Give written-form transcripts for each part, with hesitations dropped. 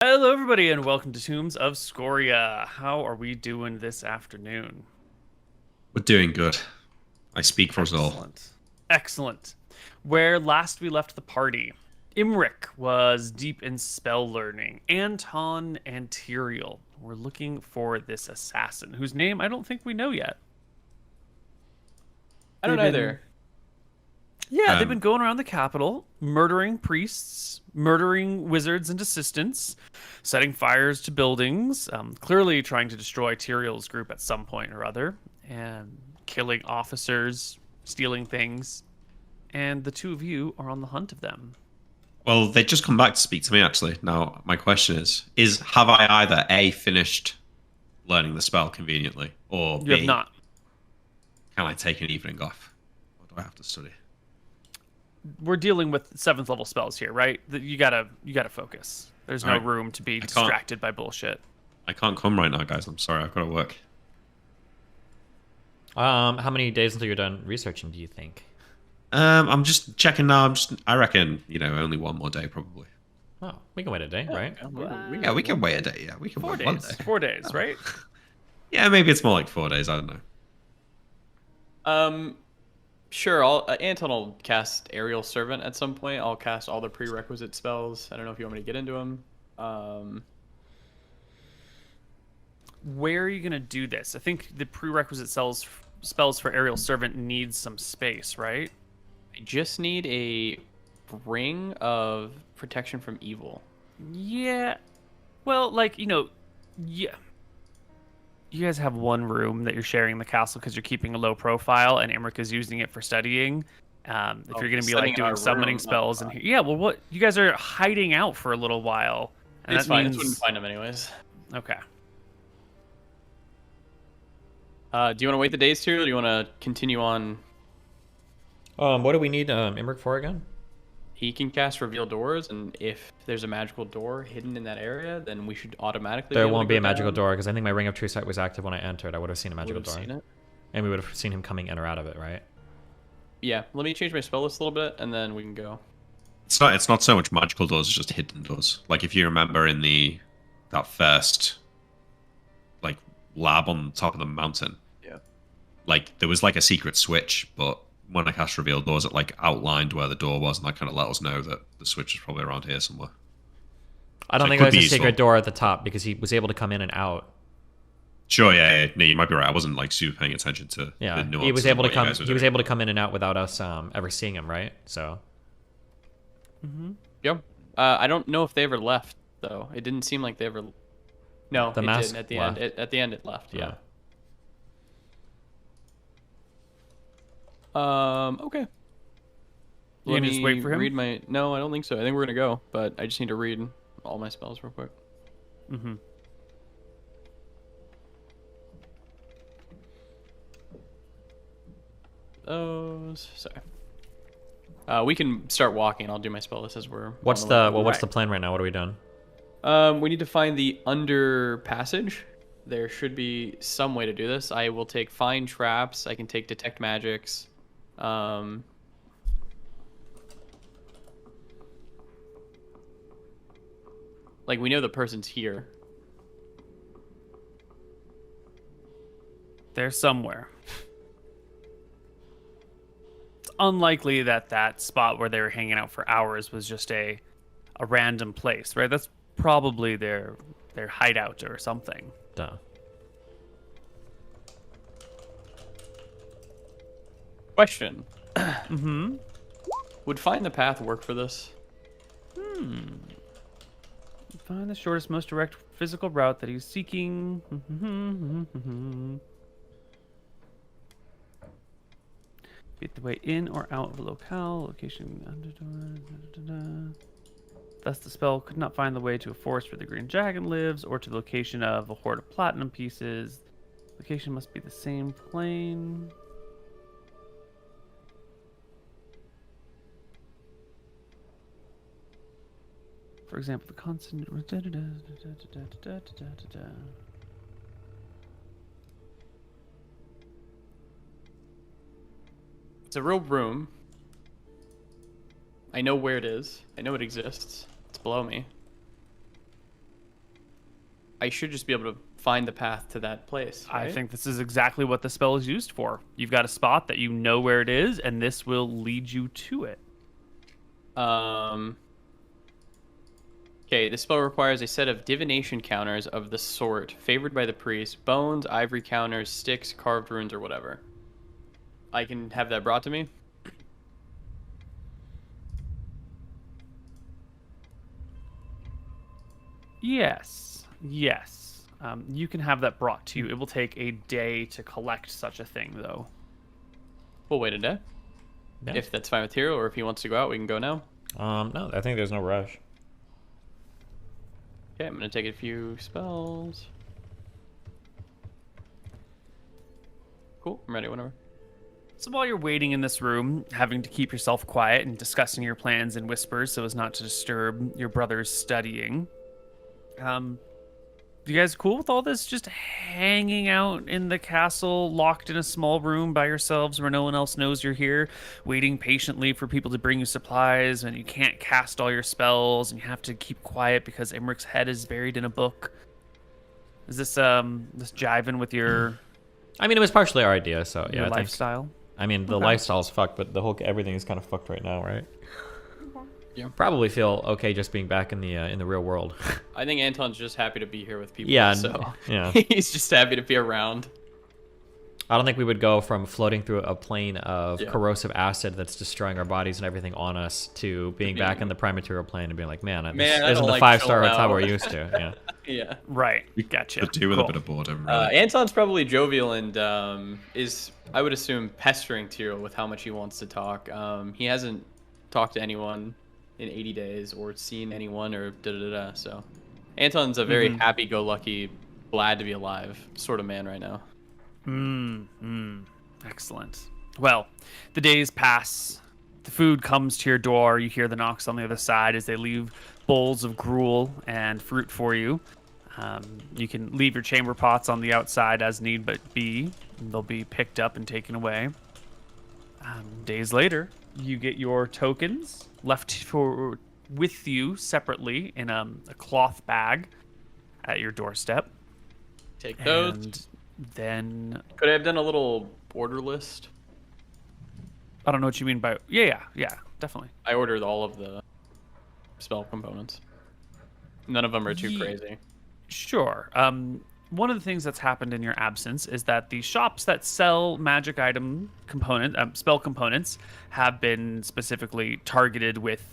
Hello, everybody, and welcome to Tombs of Scoria. How are we doing this afternoon? We're doing good. I speak for us all. Excellent. Excellent. Where last we left the party, Imric was deep in spell learning. Anton and Tyrael were looking for this assassin, whose name I don't think we know yet. I They've don't been either. Yeah, they've been Um, going around the capital, murdering priests, murdering wizards and assistants, setting fires to buildings, clearly trying to destroy Tyrael's group at some point or other, and killing officers, stealing things. And the two of you are on the hunt of them. well, they just come back to speak to me actually. Now, my question is have I either A finished learning the spell conveniently, or You have B, not. can I take an evening off? Or do I have to study? We're dealing with seventh level spells here, right? You gotta focus. There's All no right. room to be I can't distracted by bullshit. I can't come right now, guys. I'm sorry, I've got to work. How many days until you're done researching, do you think? I'm just checking now. I reckon, only one more day probably. Oh, we can wait a day, right? Yeah, we can wait a day. Yeah, we can Four wait one days. day. 4 days, right? Yeah, maybe it's more like 4 days. I don't know. Sure. I'll Anton will cast Aerial Servant at some point. I'll cast all the prerequisite spells. I don't know if you want me to get into them. Where are you gonna do this? I think the prerequisite spells for aerial servant needs some space, right? I just need a ring of protection from evil. Yeah. Well, yeah. You guys have one room that you're sharing in the castle because you're keeping a low profile, and Emmerich is using it for studying. If Oh, you're gonna be studying like in our doing summoning room. spells and yeah, well, what you guys are hiding out for a little while, and It's that fine. means It's wouldn't find them anyways. okay. Do you want to wait the days too, or do you want to continue on? What do we need Imric for again? He can cast Reveal Doors, and if there's a magical door hidden in that area, then we should automatically. There be able won't to be go a magical down. door because I think my Ring of True Sight was active when I entered. I would have seen a magical Would've door. seen it. And we would have seen him coming in or out of it, right? Yeah. Let me change my spell list a little bit, and then we can go. It's not so much magical doors, it's just hidden doors. Like if you remember in that first like lab on top of the mountain, Yeah. like there was like a secret switch, but when I cast reveal doors, it like outlined where the door was, and that kind of let us know that the switch is probably around here somewhere. I don't So it think could there's be a useful. secret door at the top because he was able to come in and out. Sure, yeah, no, you might be right. I wasn't like super paying attention to the Yeah, nuances he was of able to what you come. guys were He was doing. able to come in and out without us ever seeing him, right? So Yep. I don't know if they ever left though. It didn't seem like they ever. No, The it mask did at the left. end. At the end, it left. Yeah. Okay. You Let gonna just me wait for him? read my. No, I don't think so. I think we're gonna go, but I just need to read all my spells real quick. Mm-hmm. Those. Sorry. We can start walking. I'll do my spell list as we're. what's on the way. what's the plan right now? What are we doing? We need to find the under passage. There should be some way to do this. I will take find traps. I can take detect magics. Like we know the person's here. They're somewhere. It's unlikely that that spot where they were hanging out for hours was just a random place, right? That's probably their hideout or something. Duh. Question. Mm-hmm. Would find the path work for this? Find the shortest, most direct physical route that he's seeking. Get the way in or out of a locale. Location. Thus, the spell could not find the way to a forest where the green dragon lives, or to the location of a hoard of platinum pieces. Location must be the same plane. For example, the constant. It's a real room. I know where it is. I know it exists. It's below me. I should just be able to find the path to that place. I right? think this is exactly what the spell is used for. You've got a spot that you know where it is, and this will lead you to it. Okay, this spell requires a set of divination counters of the sort favored by the priest: bones, ivory counters, sticks, carved runes, or whatever. I can have that brought to me. Yes. You can have that brought to you. It will take a day to collect such a thing, though. We'll wait a day. Yeah. If that's fine with Hero, or if he wants to go out, we can go now. No, I think there's no rush. Okay, I'm gonna take a few spells. Cool, I'm ready whenever. So while you're waiting in this room, having to keep yourself quiet and discussing your plans in whispers so as not to disturb your brother's studying, you guys cool with all this? Just hanging out in the castle, locked in a small room by yourselves where no one else knows you're here, waiting patiently for people to bring you supplies, and you can't cast all your spells, and you have to keep quiet because Emmeric's head is buried in a book. Is this jiving with your I mean, it was partially our idea, so yeah. your I think, lifestyle? I mean, the Okay. lifestyle's fucked, but the whole everything is kind of fucked right now, right? Yeah. Probably feel okay just being back in the real world. I think Anton's just happy to be here with people. Yeah, so yeah. he's just happy to be around. I don't think we would go from floating through a plane of Yeah. corrosive acid that's destroying our bodies and everything on us to being back in the prime material plane and being like, man, this Man, I isn't don't the like 5-star chilling hotel out. we're used to. Yeah. Yeah. Right. Gotcha. Could do with Cool. a bit of boredom. Really. Anton's probably jovial and is, I would assume, pestering Tyrell with how much he wants to talk. He hasn't talked to anyone in 80 days or seen anyone or da-da-da-da. So Anton's a very happy-go-lucky, glad to be alive sort of man right now. Excellent. Well, the days pass. The food comes to your door. You hear the knocks on the other side as they leave bowls of gruel and fruit for you. You can leave your chamber pots on the outside as need but be. They'll be picked up and taken away. Days later, you get your tokens left with you separately in a cloth bag at your doorstep. Take those. And then Could I have done a little order list? I don't know what you mean by yeah, definitely. I ordered all of the spell components. None of them are too crazy. Sure. One of the things that's happened in your absence is that the shops that sell magic item spell components have been specifically targeted with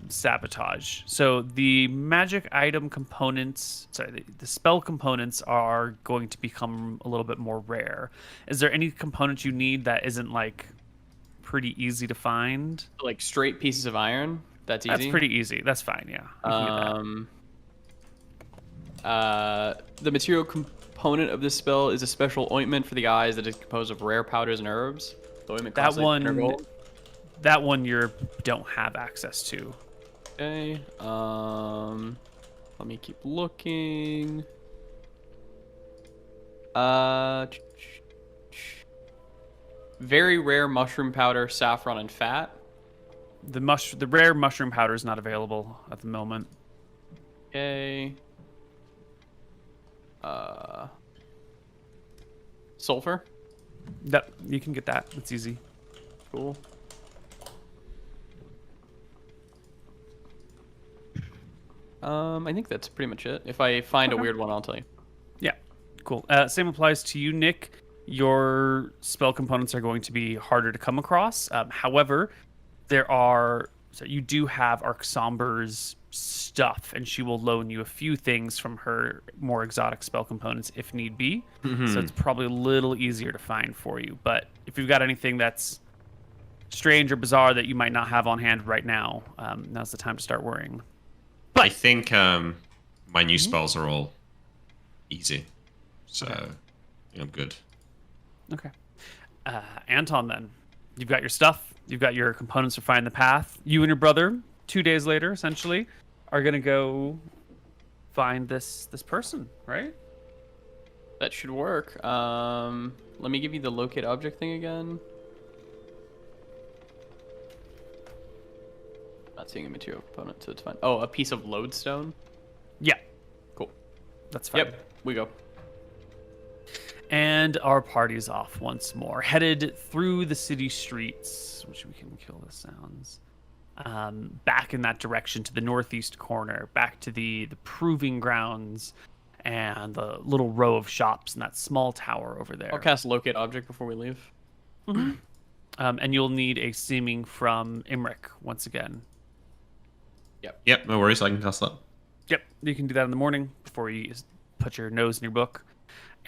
sabotage. So the magic item components, the spell components are going to become a little bit more rare. Is there any component you need that isn't like pretty easy to find? Like straight pieces of iron. That's easy. That's pretty easy. That's fine. Yeah. You can get that. The material component of this spell is a special ointment for the eyes that is composed of rare powders and herbs. The ointment That costs like one, 100 gold. that one you don't have access to. Okay. Let me keep looking. Very rare mushroom powder, saffron, and fat. The rare mushroom powder is not available at the moment. Okay. Sulfur. That you can get that. It's easy. Cool. I think that's pretty much it. If I find a weird one, I'll tell you. Yeah, cool. Same applies to you, Nick. Your spell components are going to be harder to come across. However, you do have Arksomber's stuff, and she will loan you a few things from her more exotic spell components if need be. So it's probably a little easier to find for you. But if you've got anything that's strange or bizarre that you might not have on hand right now, now's the time to start worrying. I think my new spells are all easy, so I think I'm good. Okay. Anton, then. You've got your stuff. You've got your components to find the path. You and your brother, 2 days later, essentially, are going to go find this person, right? That should work. Let me give you the locate object thing again. Not seeing a material component, so it's fine. Oh, a piece of lodestone. Yeah. Cool. That's fine. Yep, we go. And our party's off once more, headed through the city streets, which we can kill the sounds. Back in that direction to the northeast corner, back to the proving grounds and the little row of shops and that small tower over there. I'll cast locate object before we leave. And you'll need a seeming from Imric once again. Yep, no worries. I can cast that. Yep, you can do that in the morning before you put your nose in your book.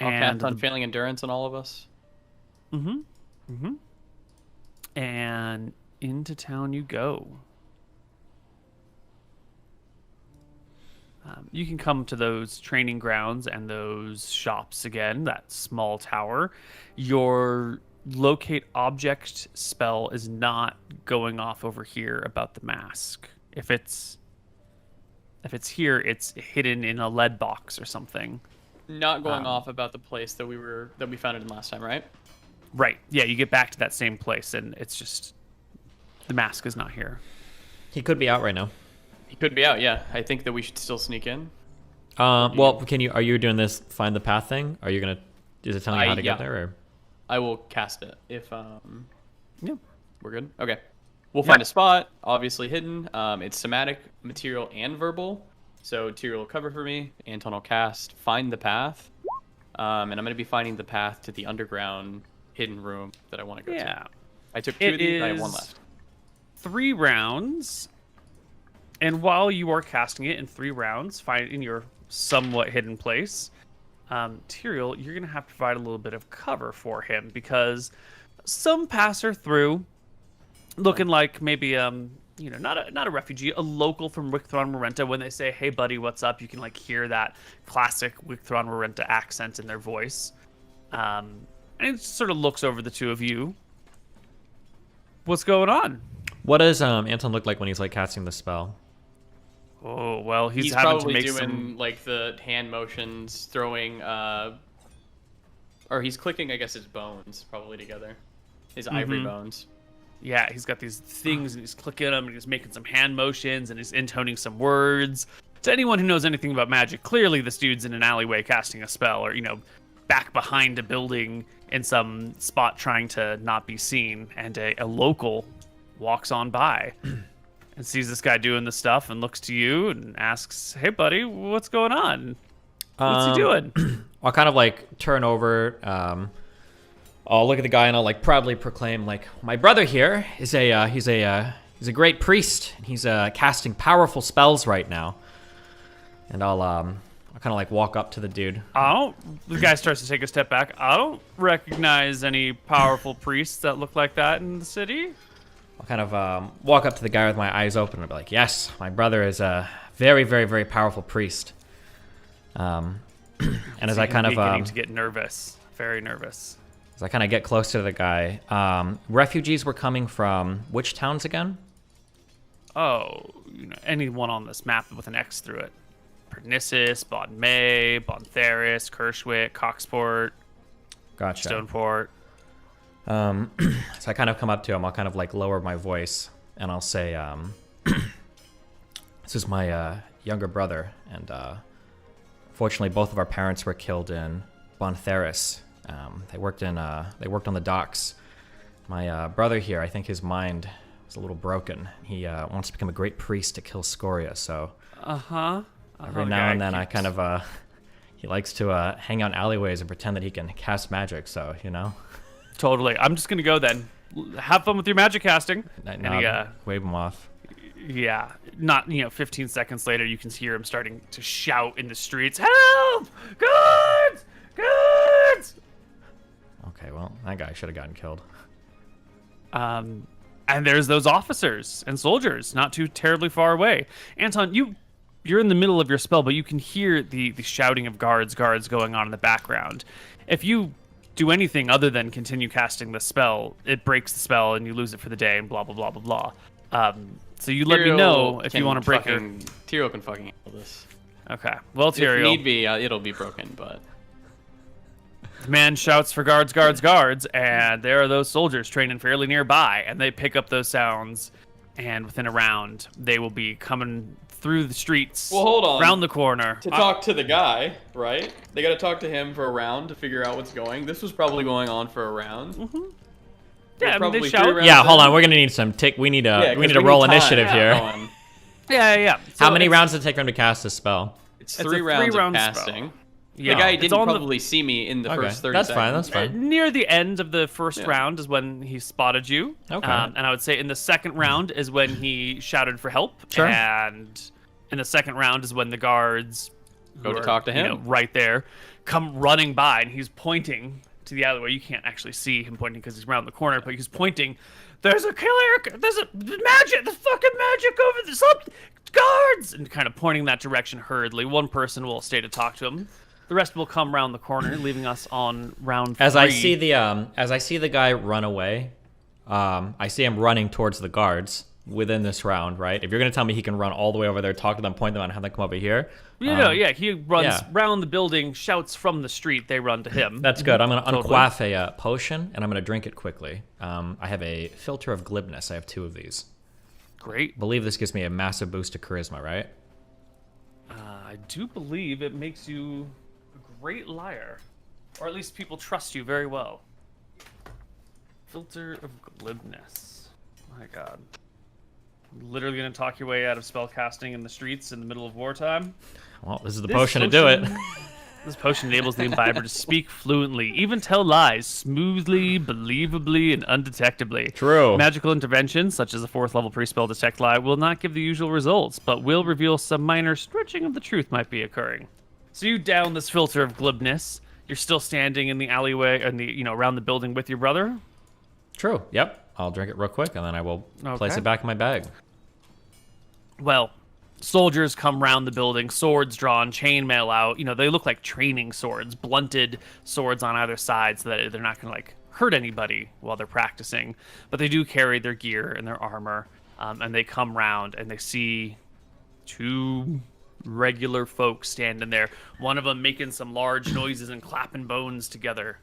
I'll And cast unfailing endurance on all of us. And into town you go. You can come to those training grounds and those shops again, that small tower. Your locate object spell is not going off over here about the mask. If it's here, it's hidden in a lead box or something. Not going off about the place that we found it in last time, right? Right. Yeah, you get back to that same place and it's just the mask is not here. He could be out right now. He could be out. Yeah, I think that we should still sneak in. Well, are you doing this find the path thing? Are you gonna? Is it telling you how to get there? Or? I will cast it if Yeah. we're good. Okay. We'll find a spot, obviously hidden. It's somatic, material, and verbal. So Tyrael will cover for me. Anton will cast find the path. And I'm going to be finding the path to the underground hidden room that I want to go to. I took 2 of these, I have 1 left. 3 rounds. And while you are casting it in 3 rounds, find in your somewhat hidden place, Tyrael, you're going to have to provide a little bit of cover for him because some passer through, looking like maybe not a refugee, a local from Wicthron Marenta. When they say, "Hey, buddy, what's up?" you can like hear that classic Wicthron Marenta accent in their voice, and it sort of looks over the 2 of you. What's going on? What does Anton look like when he's like casting the spell? Oh well, he's having probably to make doing like the hand motions, throwing, or he's clicking, I guess, his bones probably together, his ivory bones. Yeah, he's got these things and he's clicking them and he's making some hand motions and he's intoning some words. To anyone who knows anything about magic, clearly this dude's in an alleyway casting a spell or, back behind a building in some spot trying to not be seen. And a local walks on by and sees this guy doing this stuff and looks to you and asks, "Hey, buddy, what's going on? What's he doing?" I'll kind of like turn over. I'll look at the guy and I'll like proudly proclaim, like, "My brother here is he's a great priest. He's casting powerful spells right now." And I'll kind of like walk up to the dude. The guy starts to take a step back. I don't recognize any powerful priests that look like that in the city. I'll kind of walk up to the guy with my eyes open and be like, "Yes, my brother is a very, very, very powerful priest." And as I kind of beginning to get nervous, very nervous. As I kind of get close to the guy, refugees were coming from which towns again? Anyone on this map with an X through it. Pernissus, Bon May, Bontheris, Kershwick, Coxport, Gotcha. Stoneport. So I kind of come up to him. I'll kind of like lower my voice and I'll say, "This is my younger brother, and fortunately both of our parents were killed in Bontheris. They worked on the docks. My brother here, I think his mind was a little broken. He wants to become a great priest to kill Scoria. So every now and then, I kind of he likes to hang out in alleyways and pretend that he can cast magic. So Totally. I'm just gonna go then. Have fun with your magic casting. And he, wave him off. Yeah. Not 15 seconds later, you can hear him starting to shout in the streets. "Help! Guards! Guards!" Okay, well, that guy should have gotten killed. And there's those officers and soldiers not too terribly far away. Anton, you're in the middle of your spell, but you can hear the shouting of guards going on in the background. If you do anything other than continue casting the spell, it breaks the spell and you lose it for the day and blah, blah, blah, blah, blah. So you let me know if you want to break it. Tyrael can fucking handle this. Okay. Well, Tyrael. If need be, it'll be broken, but... The man shouts for guards, and there are those soldiers training fairly nearby, and they pick up those sounds, and within a round, they will be coming through the streets. Well, hold on. Round the corner. To talk to the guy, right? They got to talk to him for a round to figure out what's going. This was probably going on for a round. Yeah, I mean, probably they 3 shout. rounds Yeah, hold in. on. We're gonna need some tick. We need Yeah, we need 'cause to roll need time. initiative Yeah, here. hold on. Yeah. How So many it's- rounds does it take for him to cast a spell? It's It's a 3 rounds of three-round spell. casting. Yeah, The guy it's didn't on the- probably see me in the Okay, first 30 that's seconds. fine. That's fine. Near the end of the first Yeah. round is when he spotted you. Okay. And I would say in the second round is when he shouted for help. Sure. And in the second round is when the guards Go who to are, talk to you him. know, right there, come running by, and he's pointing to the alleyway. You can't actually see him pointing because he's around the corner, but he's pointing. There's a killer. There's a magic. The fucking magic over the guards, and kind of pointing that direction hurriedly. One person will stay to talk to him. The rest will come round the corner, leaving us on round 3. As I see the guy run away, I see him running towards the guards within this round, right? If you're gonna tell me he can run all the way over there, talk to them, point them out, and have them come over here, He runs yeah. round the building, shouts from the street. They run to him. that's good. I'm gonna Totally. unquaff a potion, and I'm gonna drink it quickly. I have a filter of glibness. I have 2 of these. Great. I believe this gives me a massive boost to charisma, right? I do believe it makes you a great liar, or at least people trust you very well. Filter of glibness. My God. Literally gonna talk your way out of spellcasting in the streets in the middle of wartime. Well, this is the This potion to do it. This potion enables the imbiber to speak fluently, even tell lies smoothly, believably, and undetectably. True. Magical interventions, such as a 4th level pre-spell Detect Lie, will not give the usual results, but will reveal some minor stretching of the truth might be occurring. So you down this filter of glibness. You're still standing in the alleyway, around the building with your brother. True. Yep. I'll drink it real quick, and then I will place Okay. it back in my bag. Well, soldiers come round the building, swords drawn, chainmail out. They look like training swords, blunted swords on either side, so that they're not going to hurt anybody while they're practicing. But they do carry their gear and their armor, and they come round and they see 2 regular folks standing there. One of them making some large noises and clapping bones together.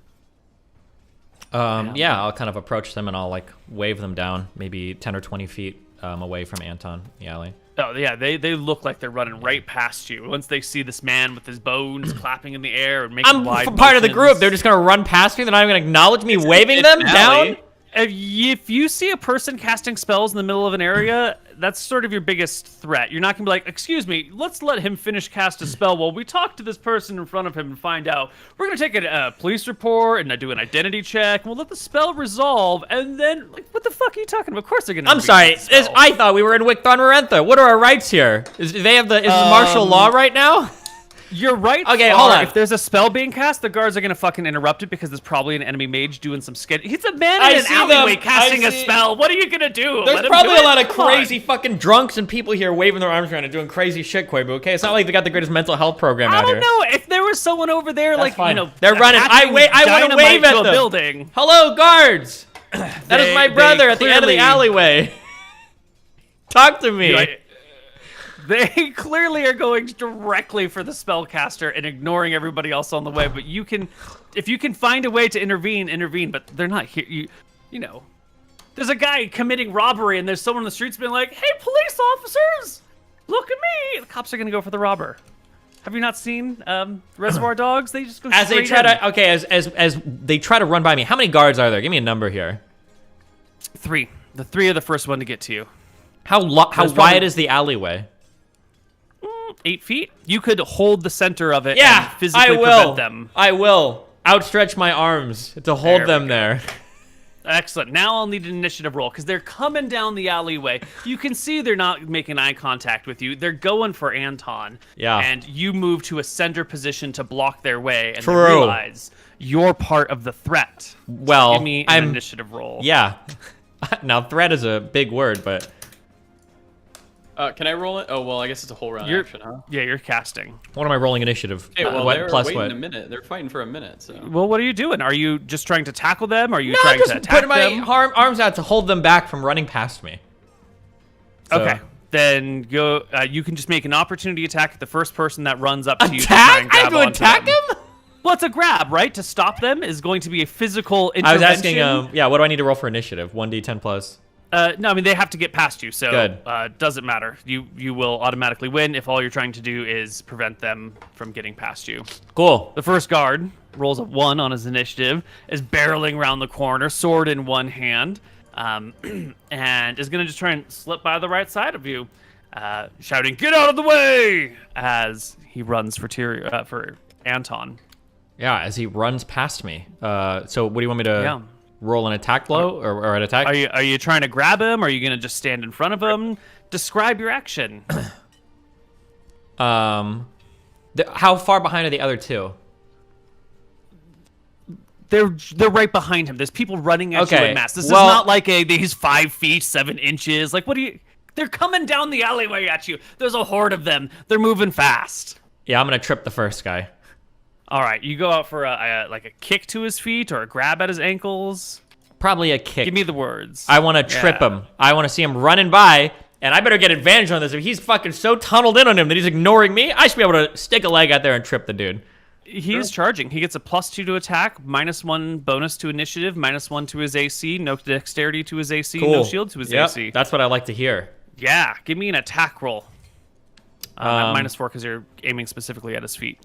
Yeah, I'll kind of approach them and I'll wave them down, maybe 10 or 20 feet away from Anton, the alley. Oh yeah, they look like they're running right past you. Once they see this man with his bones clapping in the air and making I'm wide part of the group. motions. They're just gonna run past me. They're not even gonna acknowledge me waving it's them an alley. down. If you see a person casting spells in the middle of an area, that's sort of your biggest threat. You're not gonna be like, excuse me, let's let him finish cast a spell while we talk to this person in front of him and find out. We're gonna take a police report and do an identity check, and we'll let the spell resolve, and then, what the fuck are you talking about? Of course they're gonna. I'm sorry. I thought we were in Wickthorn Marentha. What are our rights here? Is the martial law right now? You're right. Okay, hold on. If there's a spell being cast, the guards are gonna fucking interrupt it because there's probably an enemy mage doing some skid. He's a man in an alleyway casting a spell. What are you gonna do? There's Let him probably do a lot it? of Come on. crazy fucking drunks and people here waving their arms around and doing crazy shit, Koibu. Okay, it's not like they got the greatest mental health program I out don't here. know if there was someone over there, That's fine. they're They're running. I want to dynamite wave to at a them. building. Hello, guards. That is my They brother at the end of the clearly- alleyway. Talk to me. Right. They clearly are going directly for the spellcaster and ignoring everybody else on the way. But if you can find a way to intervene. But they're not here. There's a guy committing robbery, and there's someone in the streets being like, "Hey, police officers, look at me!" The cops are gonna go for the robber. Have you not seen Reservoir Dogs? They just go As they straight try in. to, okay, as they try to run by me, how many guards are there? Give me a number here. 3. The 3 are the first one to get to you. How There's wide probably- is the alleyway? 8 feet. You could hold the center of it Yeah, and physically I will. prevent them. I will outstretch my arms to hold There them we there. Excellent. Now I'll need an initiative roll because they're coming down the alleyway. You can see they're not making eye contact with you. They're going for Anton. Yeah. And you move to a center position to block their way, and they True. realize you're part of the threat. Well, Give me an initiative roll. Yeah. Now, threat is a big word, but Can I roll it? Oh, well, I guess it's a whole round You're, action, huh? yeah, you're casting. what am I rolling initiative? Okay, well, what they're plus waiting what? a minute. They're fighting for a minute, so. Well, what are you doing? Are you just trying to tackle them? Are you No, trying just to attack putting my them? arms out to hold them back from running past me. So- Okay. Then go. You can just make an opportunity attack at the first person that runs up to you. To try Attack? and I have grab to onto attack them. him? Well, it's a grab, right? To stop them is going to be a physical I was intervention. asking, yeah, what do I need to roll for initiative? 1d10 plus. No, I mean they have to get past you, so Good. Doesn't matter. You will automatically win if all you're trying to do is prevent them from getting past you. Cool. The first guard rolls a 1 on his initiative, is barreling around the corner, sword in one hand, and is gonna just try and slip by the right side of you, shouting "Get out of the way!" as he runs for Anton. Yeah, as he runs past me. So what do you want me to Yeah. roll an attack blow or an attack? Are you trying to grab him? Or are you gonna just stand in front of him? Describe your action. How far behind are the other two? They're right behind him. There's people running at you Okay, in mass. This well- is not like he's 5 feet 7 inches. Like, what do you? They're coming down the alleyway at you. There's a horde of them. They're moving fast. Yeah, I'm gonna trip the first guy. All right, you go out for a kick to his feet or a grab at his ankles. Probably a kick. Give me the words. I want to trip him. I want to see him running by, and I better get advantage on this. If he's fucking so tunneled in on him that he's ignoring me, I should be able to stick a leg out there and trip the dude. He's charging. He gets a +2 to attack, -1 bonus to initiative, -1 to his AC, no dexterity to his AC, no shield to his Yep, AC. that's what I like to hear. Yeah, give me an attack roll. At -4 because you're aiming specifically at his feet.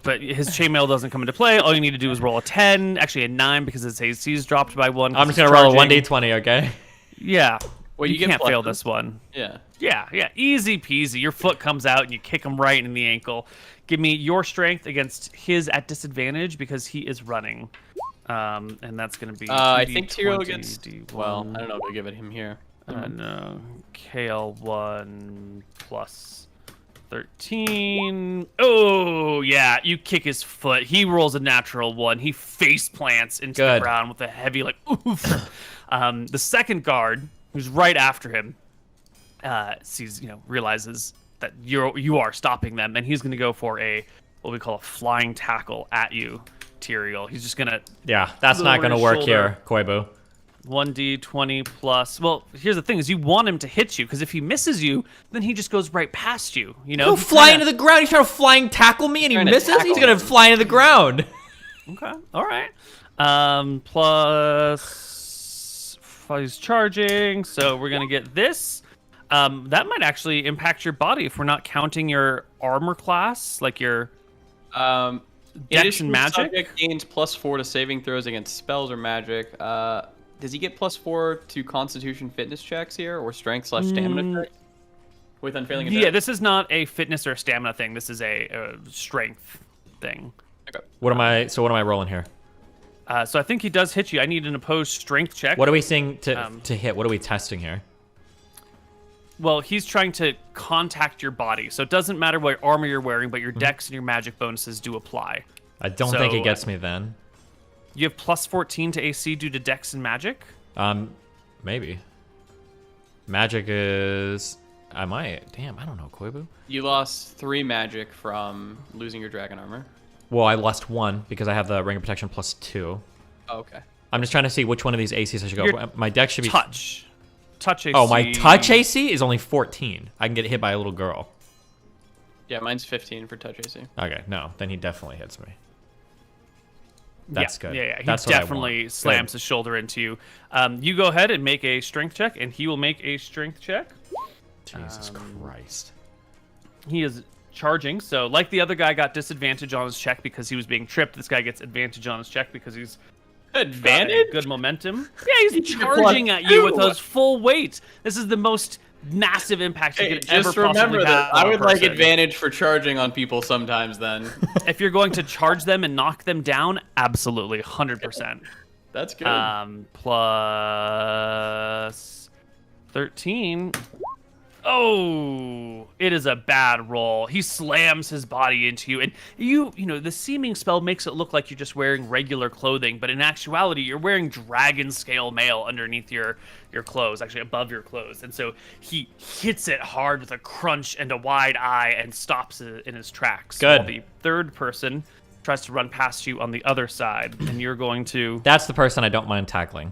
But his chainmail doesn't come into play. All you need to do is roll a 10, actually a 9 because his AC is dropped by 1. I'm just gonna roll a 1d20, okay? Yeah. Well, you you get can't fail pluses. this one. Yeah. Yeah, easy peasy. Your foot comes out and you kick him right in the ankle. Give me your strength against his at disadvantage because he is running. And that's going to be I think Tyrael 2d20, gets. D1. Well, I don't know if I'll give it him here. No. KL1 plus 13. Oh, yeah. You kick his foot. He rolls a natural 1. He face plants into the Good. ground with a heavy, like, oof. The second guard, who's right after him, realizes that you are stopping them, and he's going to go for what we call a flying tackle at you, Tyrael. He's just going to Yeah, that's not Lower gonna his work shoulder. here, Koibu. 1d20 plus. Well, here's the thing: is you want him to hit you, because if he misses you, then he just goes right past you. You know, He'll He fly kinda- into the ground. He's trying to flying tackle me, and he Trying to misses. He's tackle gonna him. fly into the ground. Okay, all right. Plus, he's charging, so we're gonna get this. That might actually impact your body if we're not counting your armor class, like your In Dex addition, and magic. Subject gains +4 to saving throws against spells or magic. Does he get +4 to Constitution fitness checks here, or strength/stamina checks? With unfailing Yeah, endurance? this is not a fitness or stamina thing. This is a strength thing. Okay. What am I rolling here? So I think he does hit you. I need an opposed strength check. What are we seeing to hit? What are we testing here? Well, he's trying to contact your body, so it doesn't matter what armor you're wearing, but your dex and your magic bonuses do apply. I don't think So, he gets me then. You have +14 to AC due to dex and magic. Maybe. Magic is. I might. Damn, I don't know, Koibu. You lost 3 magic from losing your dragon armor. Well, I lost 1 because I have the ring of protection +2. Oh, okay. I'm just trying to see which one of these ACs I should go. Your My dex should be. Touch AC. Oh, my touch AC is only 14. I can get hit by a little girl. Yeah, mine's 15 for touch AC. Okay, no, then he definitely hits me. That's good. Yeah. He That's what I definitely want. slams Good. his shoulder into you. You go ahead and make a strength check, and he will make a strength check. Jesus Christ. He is charging, so like the other guy got disadvantage on his check because he was being tripped, this guy gets advantage on his check because he's got a Advantage? good momentum. Yeah, he's He's charging +2. at you with his full weight. This is the most massive impact you Hey, could ever just possibly remember have that on I a would like person. advantage for charging on people sometimes then. If you're going to charge them and knock them down, absolutely, 100%. That's good. Plus 13. Oh, it is a bad roll. He slams his body into you, and you know, the seeming spell makes it look like you're just wearing regular clothing, but in actuality, you're wearing dragon scale mail underneath your clothes, actually above your clothes. And so he hits it hard with a crunch and a wide eye and stops it in his tracks. Good. While the third person tries to run past you on the other side, and you're going to... That's the person I don't mind tackling.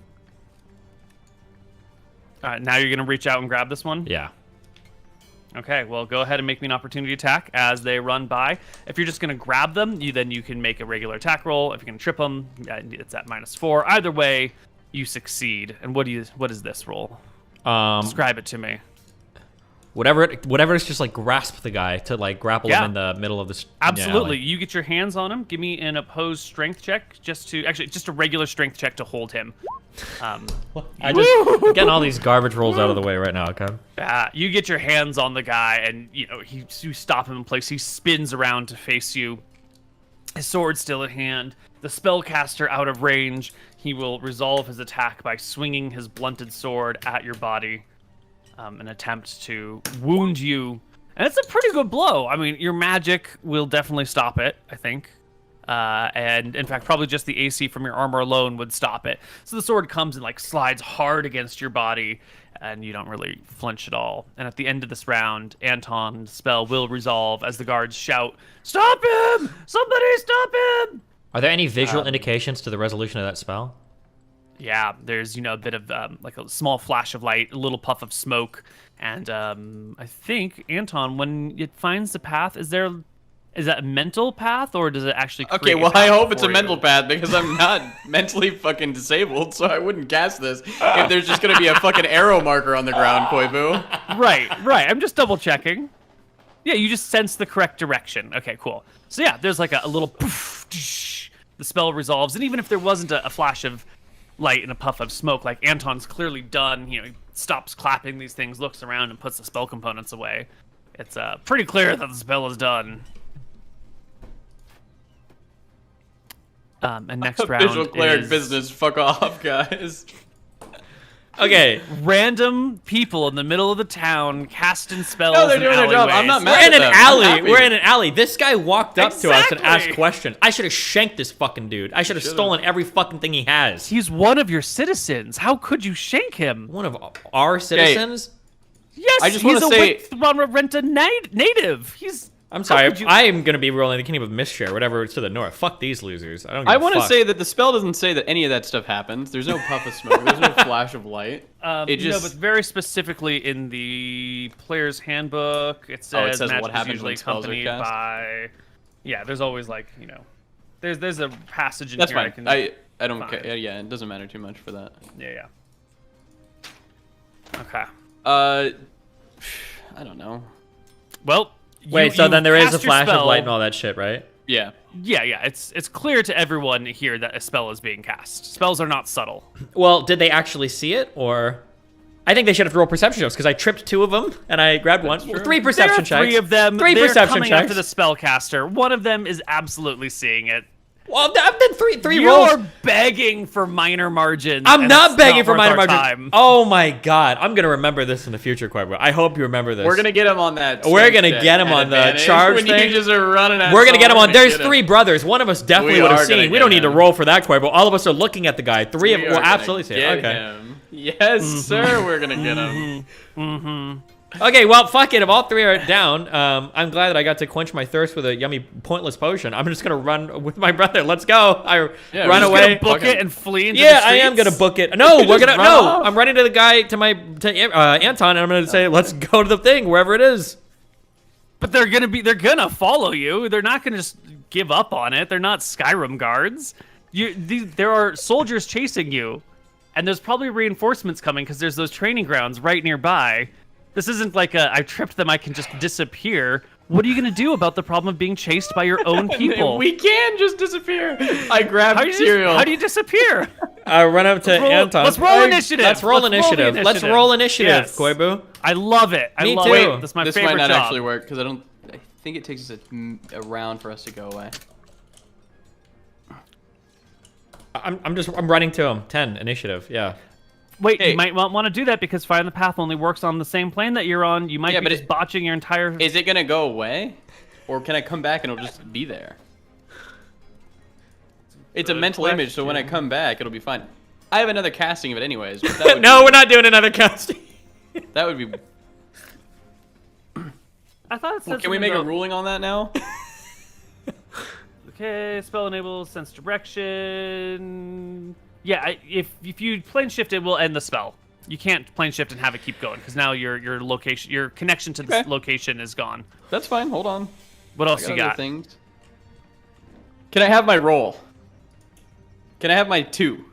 now you're going to reach out and grab this one? Yeah. Okay, well, go ahead and make me an opportunity attack as they run by. If you're just going to grab them, you can make a regular attack roll. If you're going to trip them, it's at -4. Either way, You succeed. And what is this roll? Um, Describe it to me. whatever is just like grasp the guy to like grapple him in the middle of this. Absolutely. Yeah, You get your hands on him. Give me an opposed strength check, just a regular strength check to hold him. I'm getting all these garbage rolls out of the way right now. Okay. You get your hands on the guy, and you stop him in place. He spins around to face you. His sword still at hand. The spellcaster out of range. He will resolve his attack by swinging his blunted sword at your body. An attempt to wound you. And it's a pretty good blow. I mean, your magic will definitely stop it, I think. And in fact, probably just the AC from your armor alone would stop it. So the sword comes and like slides hard against your body, and you don't really flinch at all. And at the end of this round, Anton's spell will resolve as the guards shout, "Stop him! Somebody stop him!" Are there any visual indications to the resolution of that spell? Yeah, there's a bit of like a small flash of light, a little puff of smoke, and I think Anton, when it finds the path, is that a mental path or does it actually? Okay, create well, a path I hope it's a for mental you? path because I'm not mentally fucking disabled, so I wouldn't cast this if there's just gonna be a fucking arrow marker on the ground, Koibu. Right. I'm just double checking. Yeah, you just sense the correct direction. Okay, cool. So yeah, there's like a little poof, the spell resolves, and even if there wasn't a flash of light and a puff of smoke, like Anton's clearly done, he stops clapping these things, looks around, and puts the spell components away. It's pretty clear that the spell is done. And next round Visual cleric is business. Fuck off, guys. Okay. random people in the middle of the town casting spells. No, they're in doing their job. I'm alleyways. not mad We're in at an them. I'm alley. happy. We're in an alley. This guy walked up to us and asked Exactly. questions. I should have shanked this fucking dude. I should have stolen every fucking thing he has. He's one of your citizens. How could you shank him? One of our citizens. Yes, I just he's wanna a say- Renta native. I'm How sorry. could you- I am gonna be rolling the kingdom of Mistshare, whatever is to the north. Fuck these losers. I don't. Give I a want to fuck. say that the spell doesn't say that any of that stuff happens. There's no puff of smoke. There's no flash of light. It just No, but very specifically in the player's handbook, it says, Oh, it says magic what is happens usually when spells are accompanied cast? by. Yeah, there's always like there's a passage in that's here. fine. I I don't Fine. care. Yeah, it doesn't matter too much for that. yeah. Okay. I don't know. Well. Wait. So then there is a cast your flash of spell. light and all that shit, right? Yeah. Yeah. It's clear to everyone here that a spell is being cast. Spells are not subtle. Well, did they actually see it, or? I think they should have to roll perception checks because I tripped 2 of them and I grabbed one. true. 3 perception There are checks. 3 of them. 3 They're perception coming checks. after the spellcaster. One of them is absolutely seeing it. Well, I've done 3 You're rolls. begging for minor margins. I'm and not it's begging for worth minor our margins. time. Oh my god, I'm gonna remember this in the future, Koibu. I hope you remember this. We're gonna get him on that. We're strength gonna check get him at on the advantage charge when thing. you just are running at We're gonna get him on. someone, There's get him. 3 brothers. One of us definitely We would have are gonna seen. We get don't need to him. roll for that, Koibu. All of us are looking at the guy. 3 of We them are will gonna absolutely see get it. Okay. him. Yes, sir. We're gonna get him. Okay, well, fuck it. If all 3 are down, I'm glad that I got to quench my thirst with a yummy, pointless potion. I'm just gonna run with my brother. Let's go. Yeah, run we're just away. Book Fucking- it and flee into Yeah, the I am streets? gonna book it. No, we're just gonna run no. off. I'm running to the guy to Anton, and I'm gonna say, let's go to the thing wherever it is. But they're gonna follow you. They're not gonna just give up on it. They're not Skyrim guards. There are soldiers chasing you, and there's probably reinforcements coming because there's those training grounds right nearby. This isn't like I tripped them. I can just disappear. What are you gonna do about the problem of being chased by your own people? We can just disappear. I grabbed how material. do you disappear? I run up to Anton. let's roll initiative. Let's roll the initiative. Let's roll initiative, Yes. Koibu. I love it. I Me love too. it. That's my this favorite might not job. actually work because I think it takes us a round for us to go away. I'm running to him. 10 initiative. Yeah. Wait, Hey. you might want to do that because Find the Path only works on the same plane that you're on. You might Yeah, be but just botching your entire. Is it gonna go away, or can I come back and it'll just be there? It's a Good mental image, so when I question. come back, it'll be fine. I have another casting of it anyways. But that would No, we're not doing another casting. That would be. I thought it said Can we something make a about- ruling on that now? Okay, spell enables sense direction. Yeah, if you plane shift, it will end the spell. You can't plane shift and have it keep going because now your location, your connection to this Okay. location is gone. That's fine. Hold on. What else I you other got? Things. Can I have my roll? Can I have my 2?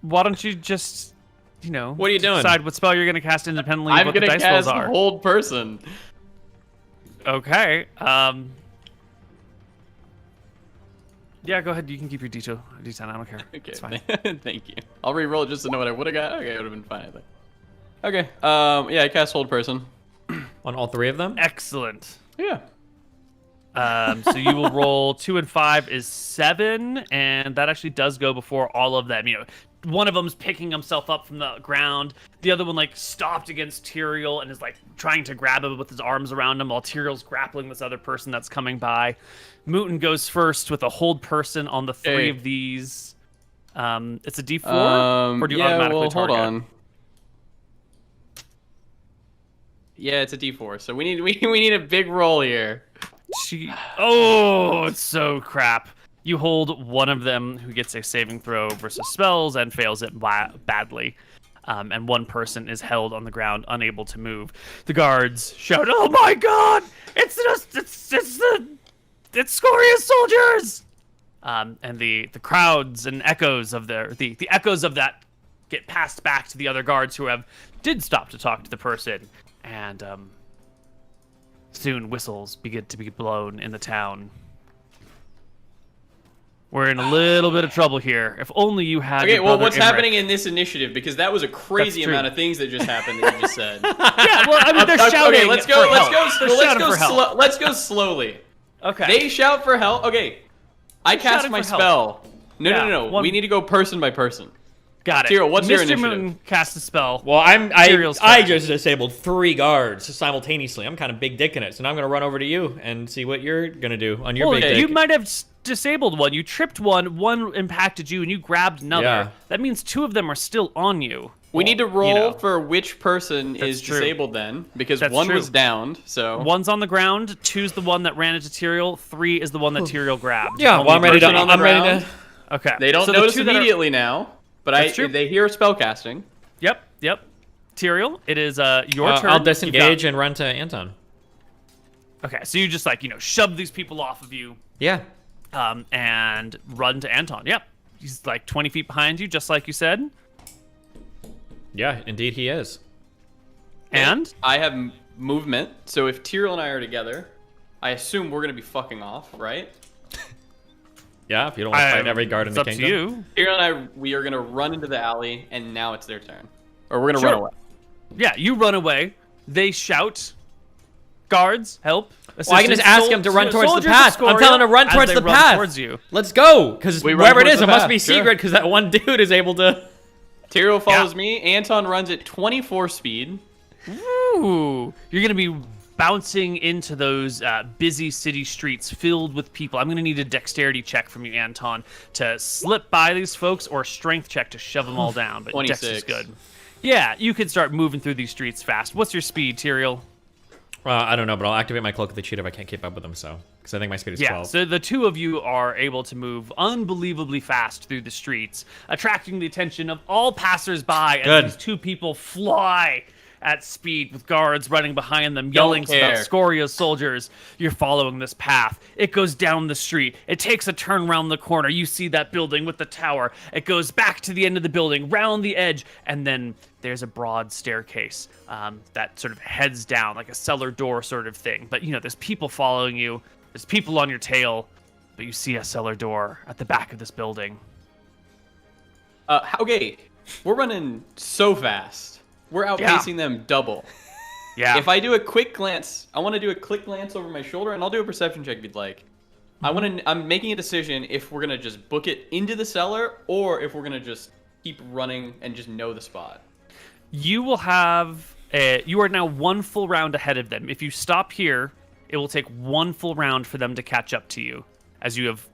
why don't you just, What are you doing? decide what spell you're going to cast independently I'm of what the gonna dice rolls cast are? hold person. Okay. Yeah, go ahead. You can keep your D10. I don't care. Okay, It's fine. thank you. I'll re-roll it just to know what I would have got. Okay, it would have been fine, I think. Okay, yeah, I cast hold person. On all 3 of them? Excellent. Yeah. So you will roll 2 and 5 is 7, and that actually does go before all of them. One of them's picking himself up from the ground. The other one stopped against Tyrael and is trying to grab him with his arms around him while Tyrael's grappling this other person that's coming by. Mooten goes first with a hold person on the 3 of these. It's a D4, or do you automatically target? Hold on. Yeah, it's a D4. So we need a big roll here. Oh, it's so crap. You hold one of them who gets a saving throw versus spells and fails it badly. And one person is held on the ground, unable to move. The guards shout, "Oh my God! It's Scoria's soldiers!" And the crowds and echoes of the echoes of that get passed back to the other guards who did stop to talk to the person, and soon whistles begin to be blown in the town. We're in a little bit of trouble here. If only you had. Okay, your well, brother what's Imric. happening in this initiative? Because that was a crazy true. amount of things that just happened that you just said. Yeah, well, I mean, they're shouting. Okay, let's for go. help. Let's go slowly. Okay. They shout for help. Okay, I cast shouting my for help. spell. No, Yeah, no. We need to go person by person. Got it. Tyrael, what's your Mr. initiative? Moon cast a spell. Well, Tyrael's I turn. just disabled 3 guards simultaneously. I'm kind of big dicking it, so now I'm gonna run over to you and see what you're gonna do on your Well, big dick. you might have disabled one. You tripped one impacted you, and you grabbed another. Yeah. That means 2 of them are still on you. We need to roll know. for which person is true. disabled then, because That's one true. was downed. So One's on the ground. 2's the one that ran into Tyrael. 3 is the one that Tyrael grabbed. Yeah, well, I'm ready to. person on the I'm ready ground. to. Okay. they don't So the notice 2 that are- immediately now, but That's true. they hear spell casting. Yep. Tyrael, it is your turn. I'll You've disengage and run to Anton. got- Okay, so you just shove these people off of you, Yeah. and run to Anton. Yep. He's 20 feet behind you, just like you said. Yeah, indeed he is. And I have movement, so if Tyrael and I are together, I assume we're gonna be fucking off, right? Yeah, if you don't want to fight every guard in it's the up kingdom. to you. Tyrael and I, we are gonna run into the alley, and now it's their turn, or we're gonna Sure. run away. Yeah, you run away. They shout, "Guards, help!" Well, I can just ask him to run towards the Soldiers path. to I'm telling him to run As towards they the run path. towards you. Let's go, because We run wherever it towards is, the it must path, be sure. secret, because that one dude is able to. Tyrael follows Yeah. me. Anton runs at 24 speed. Ooh, you're gonna be bouncing into those busy city streets filled with people. I'm gonna need a dexterity check from you, Anton, to slip by these folks, or a strength check to shove them all down. But dex is 26. good. Yeah, you could start moving through these streets fast. What's your speed, Tyrael? I don't know, but I'll activate my cloak of the cheat if I can't keep up with him. So, because I think my speed is Yeah, 12. so the 2 of you are able to move unbelievably fast through the streets, attracting the attention of all passers-by as Good. these 2 people fly at speed with guards running behind them, yelling about care. Scoria's soldiers. You're following this path. It goes down the street. It takes a turn around the corner. You see that building with the tower. It goes back to the end of the building, round the edge, and then there's a broad staircase that sort of heads down, like a cellar door sort of thing. But, there's people following you. There's people on your tail, but you see a cellar door at the back of this building. Okay, we're running so fast. We're outpacing them double. Yeah. If I do a quick glance, I want to do a quick glance over my shoulder, and I'll do a perception check if you'd like. I'm making a decision if we're gonna just book it into the cellar, or if we're gonna just keep running and just know the spot. You will have you are now 1 full round ahead of them. If you stop here, it will take 1 full round for them to catch up to you. As you have,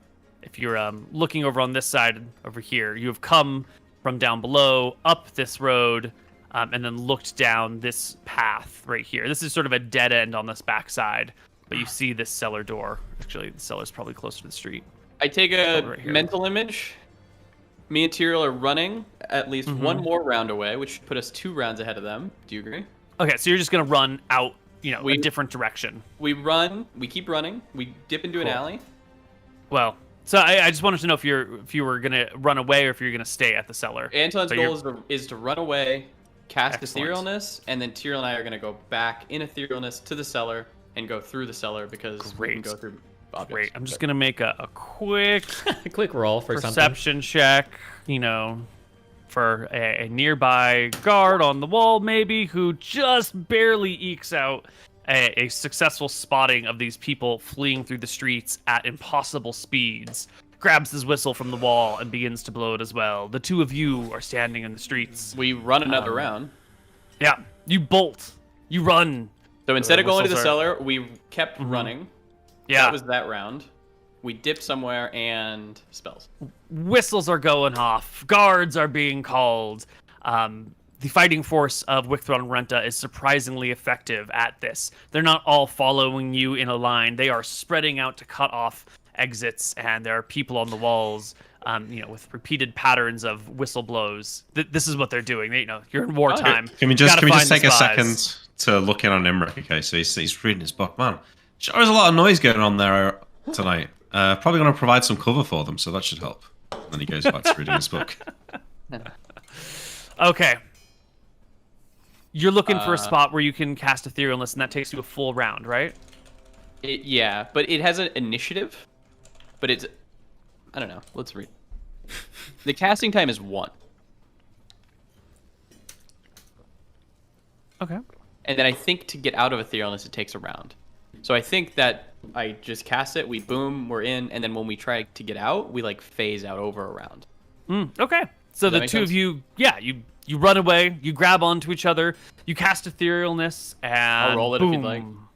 if you're looking over on this side over here, you have come from down below, up this road, and then looked down this path right here. This is sort of a dead end on this backside, but you see this cellar door. Actually, the cellar's probably closer to the street. I take a Right here. mental image. Me and Tyrael are running at least 1 more round away, which should put us 2 rounds ahead of them. Do you agree? Okay, so you're just gonna run out, a We- different direction. We run, we keep running, we dip into an Cool. alley. Well, So I just wanted to know if you were gonna run away or if you're gonna stay at the cellar. Anton's So goal is to run away, cast Excellent. etherealness, and then Tyrael and I are gonna go back in etherealness to the cellar and go through the cellar because we can Great. go through objects. Great. I'm just gonna make a quick A quick roll for something. perception check. For a nearby guard on the wall, maybe, who just barely ekes out a successful spotting of these people fleeing through the streets at impossible speeds. Grabs his whistle from the wall and begins to blow it as well. The two of you are standing in the streets. We run another round. Yeah, you bolt. You run. So instead of going to the whistles cellar, we kept running. Yeah. That was that round. We dip somewhere and spells. Whistles are going off. Guards are being called. The fighting force of Wicthron and Renta is surprisingly effective at this. They're not all following you in a line. They are spreading out to cut off exits, and there are people on the walls, with repeated patterns of whistle blows. This is what they're doing. You're in wartime. Can we just Gotta find take the a spies. second to look in on Imric? Okay, so he's reading his book. Man, sure there's a lot of noise going on there tonight. Probably going to provide some cover for them, so that should help. And then he goes back to reading his book. Okay. You're looking for a spot where you can cast Etherealness, and that takes you a full round, right? Yeah, but it has an initiative. But it's... I don't know. Let's read. The casting time is 1. Okay. And then I think to get out of Etherealness, it takes a round. So I think that I just cast it, we boom, we're in, and then when we try to get out, we phase out over a round. Okay. So Does that the make two of sense? you, you run away, you grab onto each other, you cast Etherealness, and I'll roll it if you'd like. boom.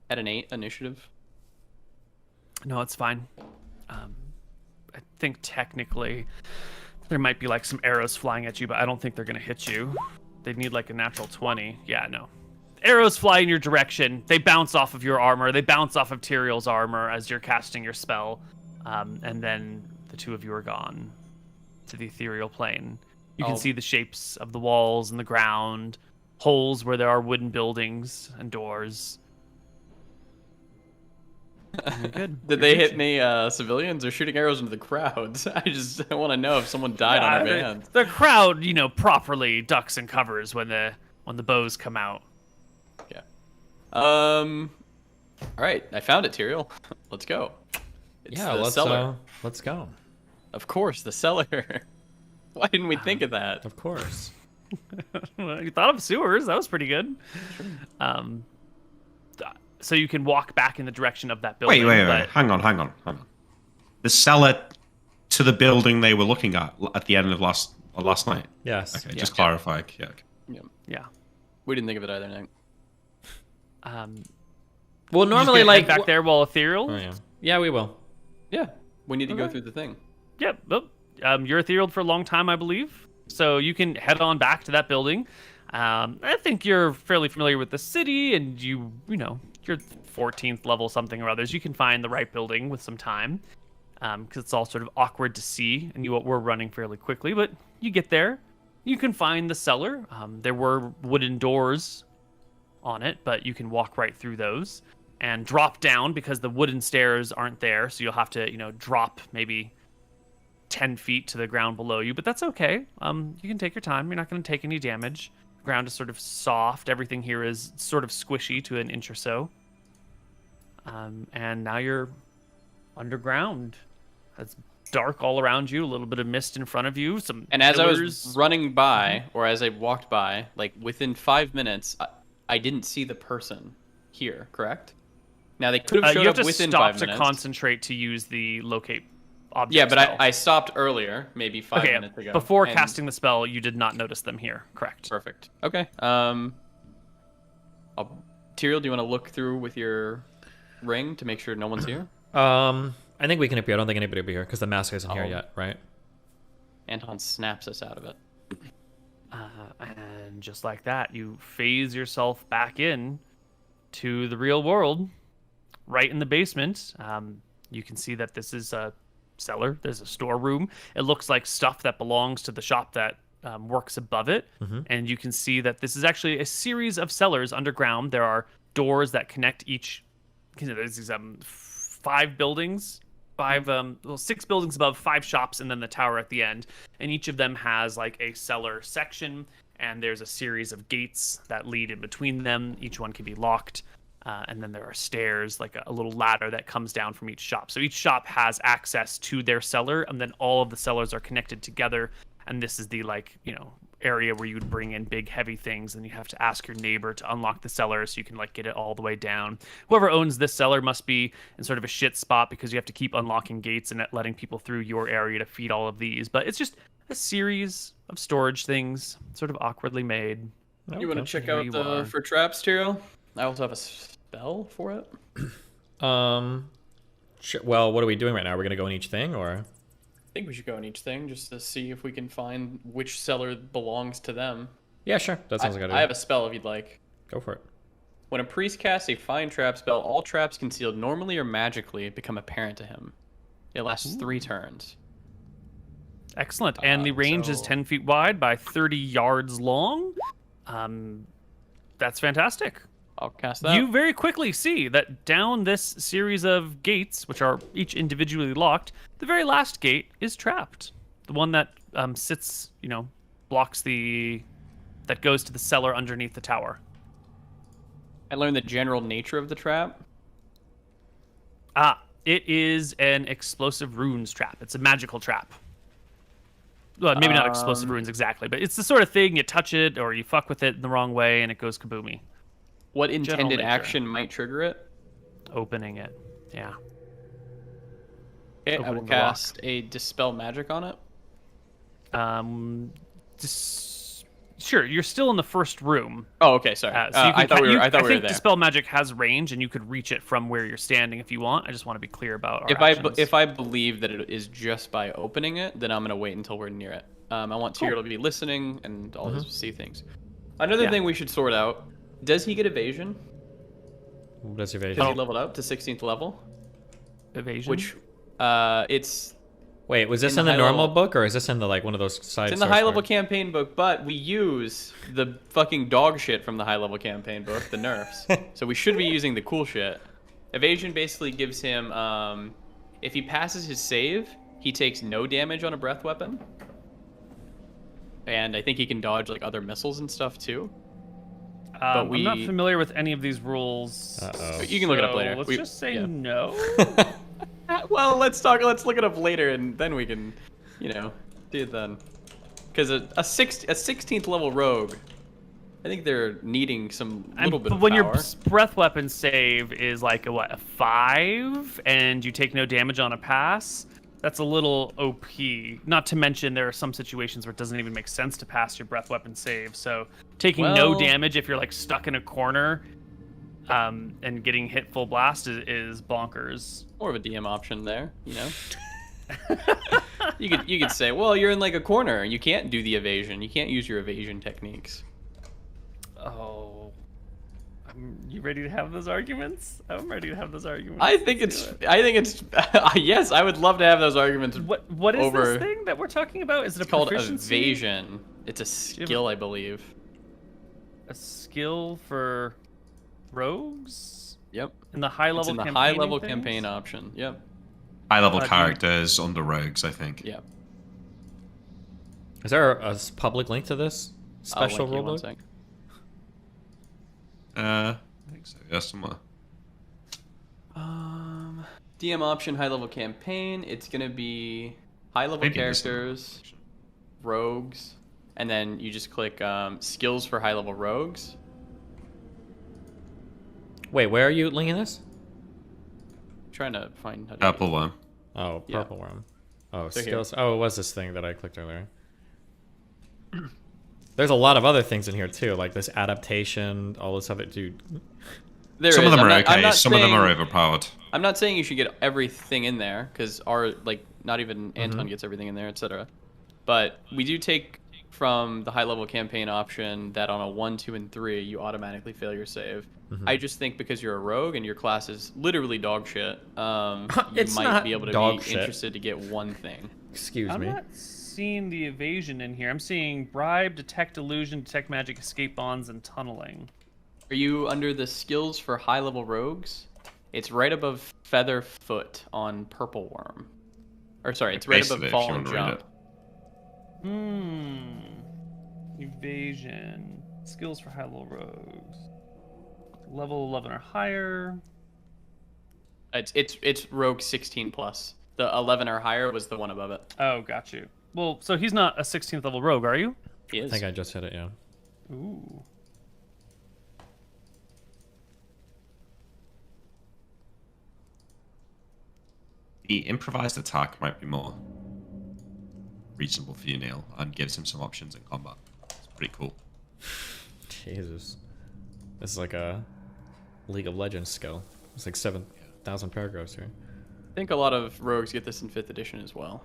At an 8 initiative. No, it's fine. I think technically there might be some arrows flying at you, but I don't think they're going to hit you. They'd need a natural 20. Yeah, no. Arrows fly in your direction. They bounce off of your armor. They bounce off of Tyrael's armor as you're casting your spell. And then the two of you are gone to the ethereal plane. You can Oh. see the shapes of the walls and the ground, holes where there are wooden buildings and doors. You're good. Did they hit any civilians or shooting arrows into the crowds? I want to know if someone died on our band. The crowd, properly ducks and covers when the bows come out. Yeah. All right, I found it, Tyrael. Let's go. It's Yeah, the cellar. let's go. Of course, the cellar. Why didn't we think of that? Of course. You thought of sewers. That was pretty good. So you can walk back in the direction of that building. Wait. but- Hang on. The cellar to the building they were looking at the end of last night. Yes. Okay, just clarify. Yeah. Okay. Yeah. Yeah. We didn't think of it either, Nick. Well, You just normally, gonna head back there while ethereal. Oh, yeah. Yeah, we will. Yeah, we need to go Okay. through the thing. Yep. You're ethereal for a long time, I believe. So you can head on back to that building. I think you're fairly familiar with the city, and you're 14th level something or others. You can find the right building with some time, because it's all sort of awkward to see, and we're running fairly quickly. But you get there, you can find the cellar. There were wooden doors on it, but you can walk right through those and drop down because the wooden stairs aren't there. So you'll have to, drop maybe 10 feet to the ground below you, but that's okay. You can take your time. You're not going to take any damage. The ground is sort of soft. Everything here is sort of squishy to an inch or so. And now you're underground. It's dark all around you, a little bit of mist in front of you, some And as I was pillars. running by, or as I walked by, within 5 minutes, I didn't see the person here, correct? Now, they could have You showed have up to within stop 5 to minutes. concentrate to use the locate object Yeah, but spell. I stopped earlier, maybe 5 Okay, minutes ago. before and- casting the spell, you did not notice them here, correct? Perfect. Okay. Tyrael, do you want to look through with your ring to make sure no one's here? I think we can appear. I don't think anybody will be here because the mask isn't here Oh. yet, right? Anton snaps us out of it. And just like that, you phase yourself back in to the real world, right in the basement. You can see that this is a cellar. There's a storeroom. It looks like stuff that belongs to the shop that works above it. And you can see that this is actually a series of cellars underground. There are doors that connect each. There's these 5 buildings six buildings above, 5 shops, and then the tower at the end. And each of them has like a cellar section, and there's a series of gates that lead in between them. Each one can be locked. And then there are stairs, like a little ladder that comes down from each shop. So each shop has access to their cellar, and then all of the cellars are connected together. And this is the area where you would bring in big heavy things, and you have to ask your neighbor to unlock the cellar so you can get it all the way down. Whoever owns this cellar must be in sort of a shit spot because you have to keep unlocking gates and letting people through your area to feed all of these. But it's just a series of storage things, sort of awkwardly made. You want to check Here out you the are. for traps, Tyrell? I also have a spell for it. Well, what are we doing right now? We're gonna go in each thing, or? I think we should go in each thing just to see if we can find which cellar belongs to them. Yeah, sure. That sounds like a good I have idea. a spell if you'd like. Go for it. When a priest casts a find trap spell, all traps concealed normally or magically become apparent to him. It lasts 3 turns. Excellent. And the range is so- 10 feet wide by 30 yards long. That's fantastic. I'll cast that. You very quickly see that down this series of gates, which are each individually locked, the very last gate is trapped. The one that sits, blocks that goes to the cellar underneath the tower. I learned the general nature of the trap. It is an explosive runes trap. It's a magical trap. Well, maybe not explosive runes exactly, but it's the sort of thing you touch it or you fuck with it in the wrong way and it goes kaboomy. What General intended nature. action might trigger it? Opening it. Yeah. Okay, I Opening will the lock. cast a dispel magic on it. Sure, you're still in the first room. Oh, okay, sorry. So you can I thought we were I there. think Dispel Magic has range, and you could reach it from where you're standing if you want. I just want to be clear about our actions. If I believe that it is just by opening it, then I'm gonna wait until we're near it. I want Tyrael to be listening and all this see things. Another Yeah. thing we should sort out: does he get evasion? What's your Because evasion? he leveled up to 16th level, Evasion. which it's Wait, was this in in the the high normal level- book, or is this in the one of those side? in the source high level books? campaign book, but we use the fucking dog shit from the high level campaign book, the nerfs. So we should be using the cool shit. Evasion basically gives him, if he passes his save, he takes no damage on a breath weapon. And I think he can dodge other missiles and stuff too. I'm not we- familiar with any of these rules. Uh-oh. You can look it up so later. Let's We- just say yeah. no. Well, let's look it up later, and then we can, do it then. Because a 16th level rogue, I think they're needing some little bit But of when power. your breath weapon save is a 5, and you take no damage on a pass, that's a little OP. Not to mention there are some situations where it doesn't even make sense to pass your breath weapon save. So taking no Well- damage if you're stuck in a corner and getting hit full blast is bonkers. More of a DM option there, you could say, well, you're in a corner, you can't do the evasion, you can't use your evasion techniques. Oh. You ready to have those arguments? I'm ready to have those arguments. I think it's yes, I would love to have those arguments. What is over- this thing that we're talking about? Is it It's a called proficiency? evasion. It's a skill, I believe. A skill for rogues Yep. in the high level. It's in the high campaigning level things? campaign option. Yep. High level do you- characters under rogues, I think. Yep. Is there a public link to this special I'll link you one rulebook? sec. I think so. Yeah, somewhere. DM option, high level campaign. It's gonna be high level Maybe this is- characters, rogues, and then you just click skills for high level rogues. Wait, where are you linking this? trying to find how to Purple one. Oh, Yeah. purple worm. Oh, They're here. skills. Oh, it was this thing that I clicked earlier. There's a lot of other things in here too, like this adaptation, all this other dude. There Some of is. them I'm are not- I'm okay. not Some of them are saying- overpowered. I'm not saying you should get everything in there, because our not even Anton gets everything in there, etc. But we do take from the high level campaign option that on a 1, 2, and 3 you automatically fail your save. I just think because you're a rogue and your class is literally dog shit, you It's might not be able to dog be shit. interested to get one thing. Excuse I'm me. not seeing the evasion in here. I'm seeing bribe, detect illusion, detect magic, escape bonds, and tunneling. Are you under the skills for high level rogues? It's right above Featherfoot on Purple Worm. Or sorry, it's right above Basically, if you Fallen want to read Jump. it. Evasion. Skills for high-level rogues. Level 11 or higher. It's Rogue 16 plus. The 11 or higher was the one above it. Oh, got you. Well, so he's not a 16th level rogue, are you? He I is. think I just hit it, yeah. Ooh. The improvised attack might be more reasonable for you, Neil, and gives him some options in combat. It's pretty cool. Jesus. This is like a League of Legends skill. It's like 7,000 paragraphs here. I think a lot of rogues get this in 5th edition as well.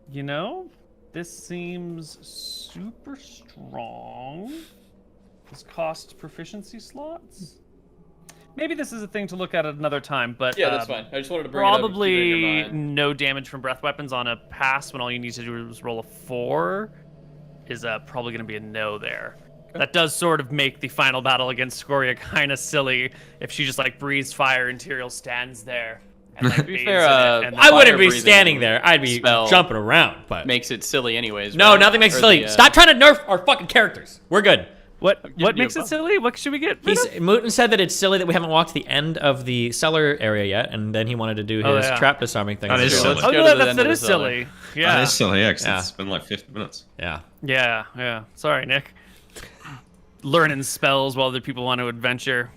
You know, this seems super strong. This costs proficiency slots. Maybe this is a thing to look at another time, but Yeah, that's fine. I just wanted to bring it up and keep it in probably your mind. no damage from breath weapons on a pass when all you need to do is roll a 4 is probably going to be a no there. That does sort of make the final battle against Scoria kind of silly if she just like breathes fire and Tyrael stands there. And, like, To be bathes fair, in it, and I then- wouldn't be breathing standing there. I'd be spell jumping around, but... Makes it silly anyways. No, right? nothing makes it Or silly. the, Stop trying to nerf our fucking characters. We're good. What you a makes it buff. silly? What should we get rid of? MrMouton said that it's silly that we haven't walked to the end of the cellar area yet, and then he wanted to do his Oh, yeah. trap disarming thing. That is silly. Oh go no, to the that end of is the cellar. silly. That Yeah, is silly, yeah, 'cause Yeah. it's been like 50 minutes. Yeah. yeah. Sorry, Nick. Learning spells while other people want to adventure.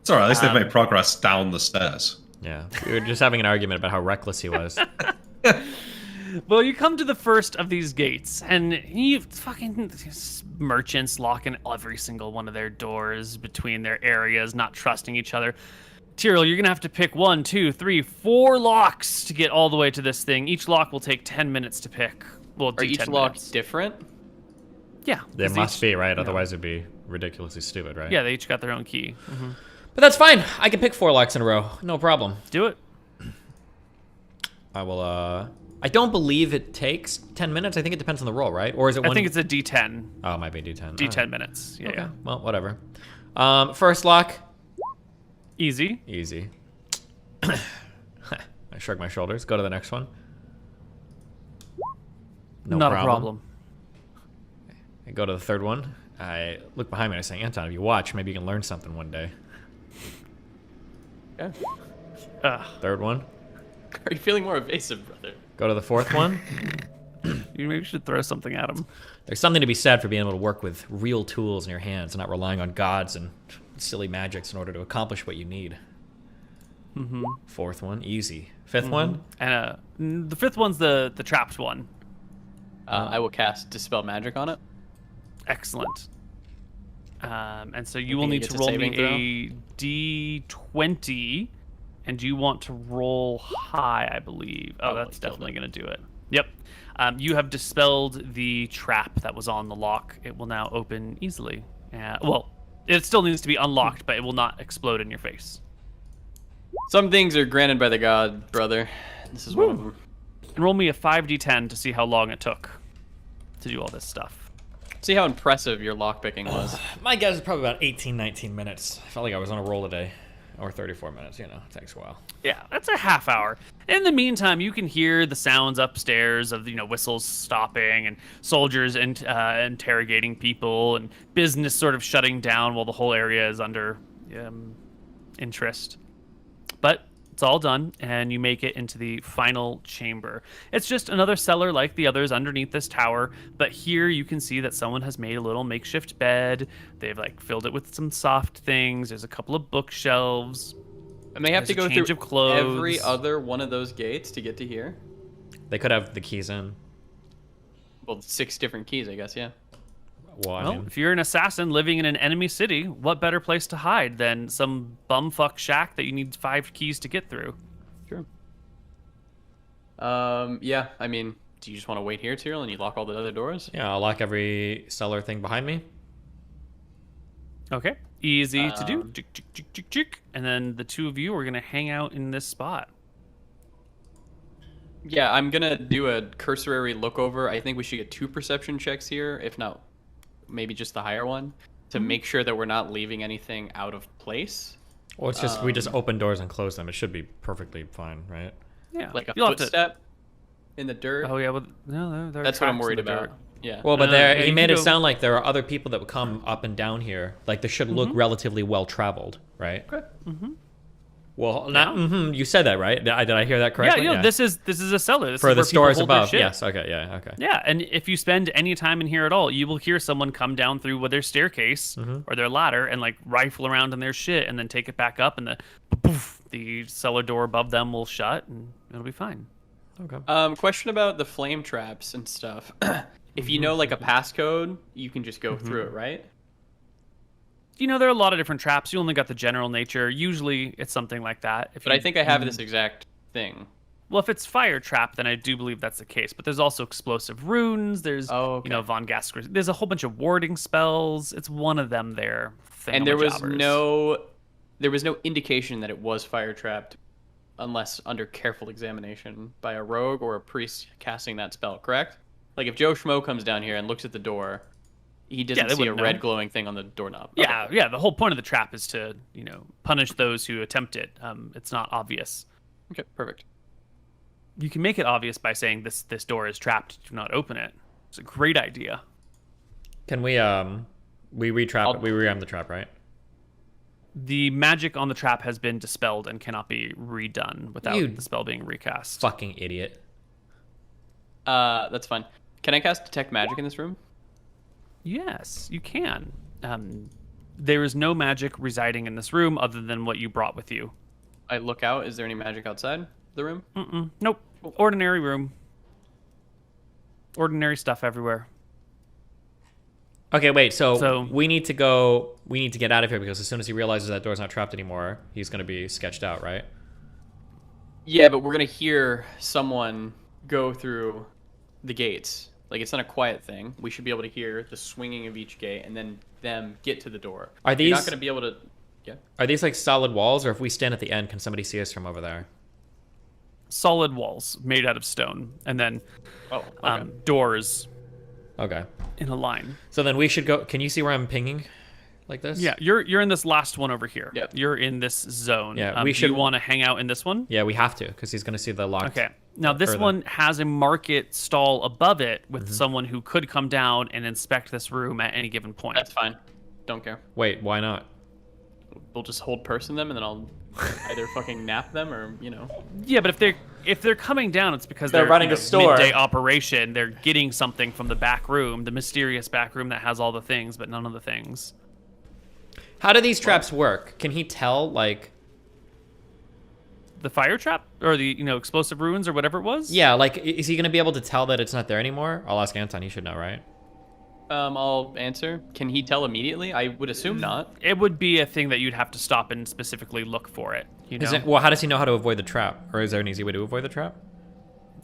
It's alright, at least they've made progress down the stairs. Yeah. We were just having an argument about how reckless he was. Well, you come to the first of these gates, and you fucking merchants locking every single one of their doors between their areas, not trusting each other. Tyrael, you're gonna have to pick 1, 2, 3, 4 locks to get all the way to this thing. Each lock will take 10 minutes to pick. Well, Are do each 10 lock minutes. different? Yeah, There 'cause must each- be, right? Otherwise it'd be ridiculously stupid, right? Yeah, they each got their own key. But that's fine. I can pick 4 locks in a row. No problem. Do it. I will, I don't believe it takes 10 minutes. I think it depends on the roll, right? Or is it one... I think it's a D10. Oh, it might be D10. D10 Alright. minutes. Yeah, Okay. yeah. Well, whatever. First lock. Easy. Easy. I shrug my shoulders. Go to the next one. No Not a problem. I go to the third one. I look behind me and I say, Anton, if you watch, maybe you can learn something one day. Okay. Third one. Are you feeling more evasive, brother? Go to the fourth one. You maybe should throw something at him. There's something to be said for being able to work with real tools in your hands and not relying on gods and silly magics in order to accomplish what you need. Fourth one, easy. Fifth one, And the fifth one's the trapped one. I will cast Dispel Magic on it. Excellent. And so you will think need it to gets a roll me saving a D20, and you want to roll high, I believe. Oh, Probably that's killed definitely it. going to do it. Yep. You have dispelled the trap that was on the lock. It will now open easily. Well, it still needs to be unlocked, but it will not explode in your face. Some things are granted by the god, brother. This is one of them. And roll me a 5d10 to see how long it took to do all this stuff. See how impressive your lockpicking was. my guess is probably about 18, 19 minutes. I felt like I was on a roll today. Or 34 minutes, you know, it takes a while. Yeah, that's a half hour. In the meantime, you can hear the sounds upstairs of whistles stopping and soldiers interrogating people and business sort of shutting down while the whole area is under interest. But it's all done, and you make it into the final chamber. It's just another cellar like the others underneath this tower, but here you can see that someone has made a little makeshift bed. They've filled it with some soft things. There's a couple of bookshelves. And they have to There's a go change through of clothes. every other one of those gates to get to here. They could have the keys in. Well, 6 different keys, I guess, yeah. Well, I Well, mean, if you're an assassin living in an enemy city, what better place to hide than some bumfuck shack that you need 5 keys to get through? True. Yeah, I mean, do you just want to wait here, Tyrael, and you lock all the other doors? yeah, I'll lock every cellar thing behind me. Okay, easy to do. Chick, chick, chick, chick, chick. And then the two of you are going to hang out in this spot. Yeah, I'm gonna do a cursory look over. I think we should get 2 perception checks here, if not, maybe just the higher one, to make sure that we're not leaving anything out of place. Well, it's just we just open doors and close them. It should be perfectly fine, right? Yeah, Like a you'll have to- footstep in the dirt. Oh yeah, well, no, there are That's what I'm tracks in worried the about. dirt. Yeah. Well, but No, there yeah, he you made can it go- sound like there are other people that would come up and down here. Like this should look relatively well traveled, right? Okay. Well, not you said that, right? Did I hear that Yeah, correctly? you know, this is a cellar. This for is the where people stores hold their above. shit. Yes. Okay. Yeah. Okay. Yeah, and if you spend any time in here at all, you will hear someone come down through with their staircase or their ladder and like rifle around in their shit and then take it back up, and the cellar door above them will shut and it'll be fine. Okay. Question about the flame traps and stuff. If you know like a passcode, you can just go through it, right? You know, there are a lot of different traps. You only got the general nature. Usually, it's something like that. But I think I have this exact thing. Well, if it's fire trap, then I do believe that's the case. But there's also explosive runes. There's, Oh, you know, Von Gasker. There's a whole bunch of warding spells. It's one of them there. And there was thingamajobbers. no indication that it was fire trapped unless under careful examination by a rogue or a priest casting that spell, correct? Like if Joe Schmo comes down here and looks at the door, he doesn't they see a wouldn't red know. glowing thing on the doorknob. Yeah, Okay. yeah. The whole point of the trap is to, you know, punish those who attempt it. It's not obvious. Okay, perfect. You can make it obvious by saying this door is trapped. Do not open it. It's a great idea. Can we retrap it? We rearm the trap, right? The magic on the trap has been dispelled and cannot be redone without You- the spell being recast. Fucking idiot. That's fine. Can I cast detect magic in this room? Yes, you can. There is no magic residing in this room other than what you brought with you. I look out. Is there any magic outside the room? Nope. Ordinary room. Ordinary stuff everywhere. Okay, wait. So, So- we need to go. We need to get out of here because as soon as he realizes that door's not trapped anymore, he's gonna be sketched out, right? Yeah, but we're gonna hear someone go through the gates. Like it's not a quiet thing. We should be able to hear the swinging of each gate and then them get to the door. Are You're not these- gonna be able to. Yeah. Are these like solid walls, or if we stand at the end, can somebody see us from over there? Solid walls made out of stone, and then Oh. Okay. doors Okay. in a line. So then we should go. Can you see where I'm pinging? Like this? Yeah, you're in this last one over here. Yep. You're in this zone. Yeah, we Do should- you want to hang out in this one? Yeah, we have to because he's gonna see the locked. Okay. Now this further. one has a market stall above it with Mm-hmm. someone who could come down and inspect this room at any given point. That's fine. Don't care. Wait, why not? We'll just hold person them and then I'll either fucking nap them or Yeah, but if they're coming down, it's because They're they're running you a know, store. midday operation. They're getting something from the back room, the mysterious back room that has all the things but none of the things. How do these traps work? Can he tell? Like, The fire trap or the explosive ruins or whatever it was. yeah, like is he gonna be able to tell that it's not there anymore? I'll ask Anton. He should know, right? I'll answer. Can he tell immediately? I would assume not. It would be a thing that you'd have to stop and specifically look for it. You know, Is it, well, how does he know how to avoid the trap? Or is there an easy way to avoid the trap?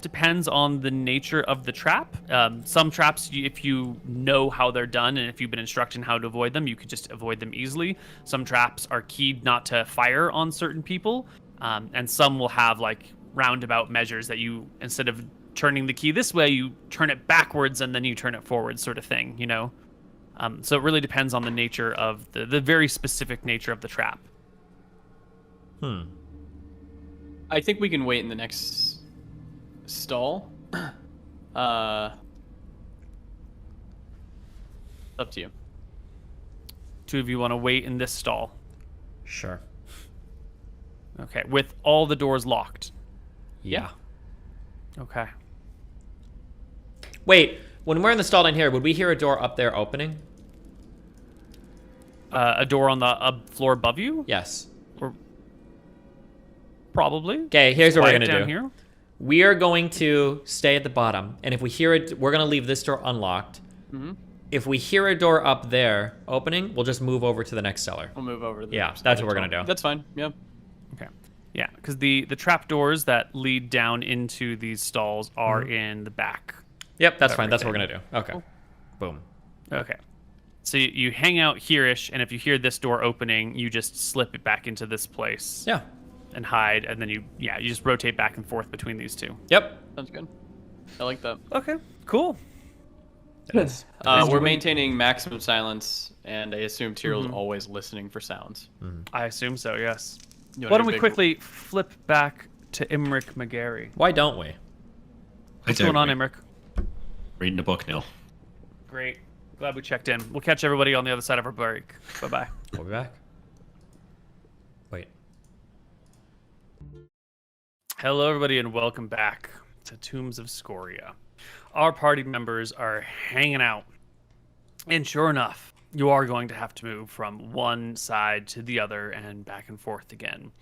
depends on the nature of the trap. Some traps, if you know how they're done and if you've been instructed how to avoid them, you could just avoid them easily. Some traps are keyed not to fire on certain people, and some will have like roundabout measures that you, instead of turning the key this way, you turn it backwards and then you turn it forward, sort of thing. You know, so it really depends on the nature of the very specific nature of the trap. I think we can wait in the next stall. Up to you. Two of you want to wait in this stall. Sure. Okay, with all the doors locked. Yeah. Okay. Wait, when we're in the stall down here, would we hear a door up there opening? A door on the floor above you? Yes. Or probably. Okay, here's what we're Quiet gonna down do. here. We are going to stay at the bottom, and if we hear it, we're gonna leave this door unlocked. If we hear a door up there opening, we'll just move over to the next cellar. We'll move over to the Yeah, next that's side what we're as gonna well. do. That's fine. Yeah. Okay. Yeah, because the trap doors that lead down into these stalls are in the back. Yep, that's fine. That's what we're gonna do. Okay. Boom. Okay. So you hang out here-ish, and if you hear this door opening, you just slip it back into this place. Yeah. and hide, and then you just rotate back and forth between these two. Yep. Sounds good. I like that. Okay, cool. We're maintaining maximum silence, and I assume Tyrell's Mm-hmm. always listening for sounds. I assume so. Yes. You wanna Why do don't we big- quickly flip back to Imric McGarry? Why don't we? What's going on, Imric? Reading a book, Neil. Great. Glad we checked in. We'll catch everybody on the other side of our break. Bye bye. We'll be back. Wait. Hello, everybody, and welcome back to Tombs of Scoria. Our party members are hanging out. And sure enough, you are going to have to move from one side to the other and back and forth again.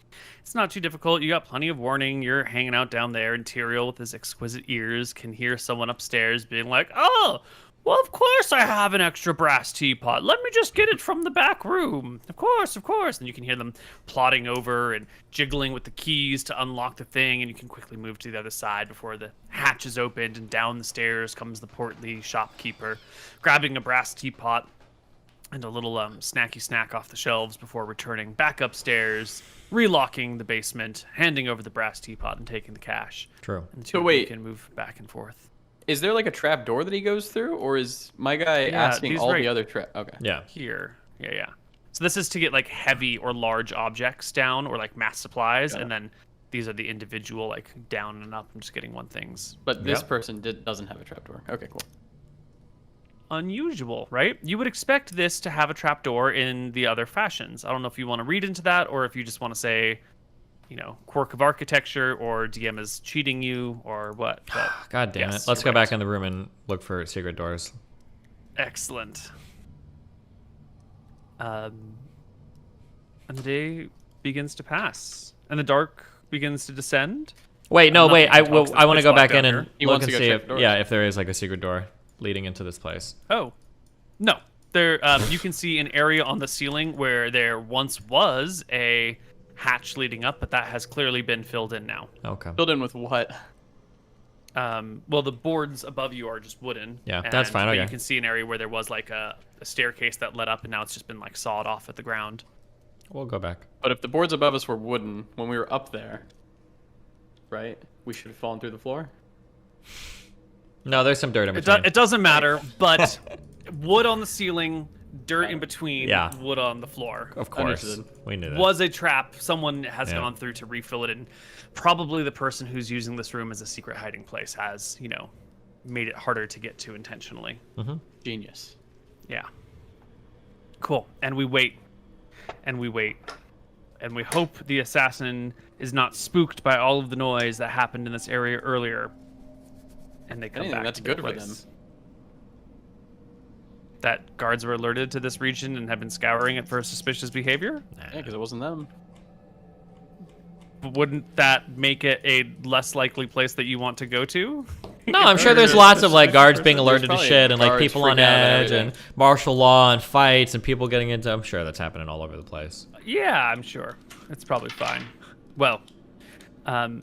It's not too difficult. You got plenty of warning. You're hanging out down there, and Tyrael, with his exquisite ears, can hear someone upstairs being like, "Oh, well, of course I have an extra brass teapot. Let me just get it from the back room. Of course, of course." And you can hear them plodding over and jiggling with the keys to unlock the thing, and you can quickly move to the other side before the hatch is opened, and down the stairs comes the portly shopkeeper, grabbing a brass teapot and a little snacky snack off the shelves before returning back upstairs, relocking the basement, handing over the brass teapot, and taking the cash. True. And the two So of you wait. can move back and forth. Is there like a trap door that he goes through, or is my guy Yeah, asking he's all right- the other trap? Okay. Yeah. Here. Yeah. So this is to get like heavy or large objects down, or like mass supplies, Got it. and then these are the individual like down and up and just getting one things. But this Yep. person doesn't have a trap door. Okay, cool. Unusual, right? You would expect this to have a trapdoor in the other fashions. I don't know if you want to read into that, or if you just want to say, quirk of architecture, or DM is cheating you, or what. But God damn yes, it. Let's you're go right. back in the room and look for secret doors. Excellent. And the day begins to pass, and the dark begins to descend. Wait, no, Nothing wait. I talks want to pitch go black back in down and here. He look wants and to go see check if doors. if there is like a secret door leading into this place. Oh, no. There, you can see an area on the ceiling where there once was a hatch leading up, but that has clearly been filled in now. Okay. Filled in with what? Well, the boards above you are just wooden. Yeah, that's fine, but okay. You can see an area where there was like a staircase that led up, and now it's just been like sawed off at the ground. We'll go back. But if the boards above us were wooden when we were up there, right? We should have fallen through the floor. No, there's some dirt in It, between. it doesn't matter, but wood on the ceiling, dirt in between, Yeah. wood on the floor. Of course. Understood. We knew that. Was a trap. Someone has Yeah. gone through to refill it, and probably the person who's using this room as a secret hiding place has, made it harder to get to intentionally. Genius. Yeah. Cool. And we wait. And we wait. And we hope the assassin is not spooked by all of the noise that happened in this area earlier. And they come Anything back that's to their good for place. That guards were alerted to this region and have been scouring it for suspicious behavior? Yeah, because it wasn't them. But wouldn't that make it a less likely place that you want to go to? No, I'm sure there's lots of like guards being There's alerted to probably shit and like guards people on freaking out about edge and everything. martial law and fights and people getting into. I'm sure that's happening all over the place. Yeah, I'm sure. It's probably fine. Well,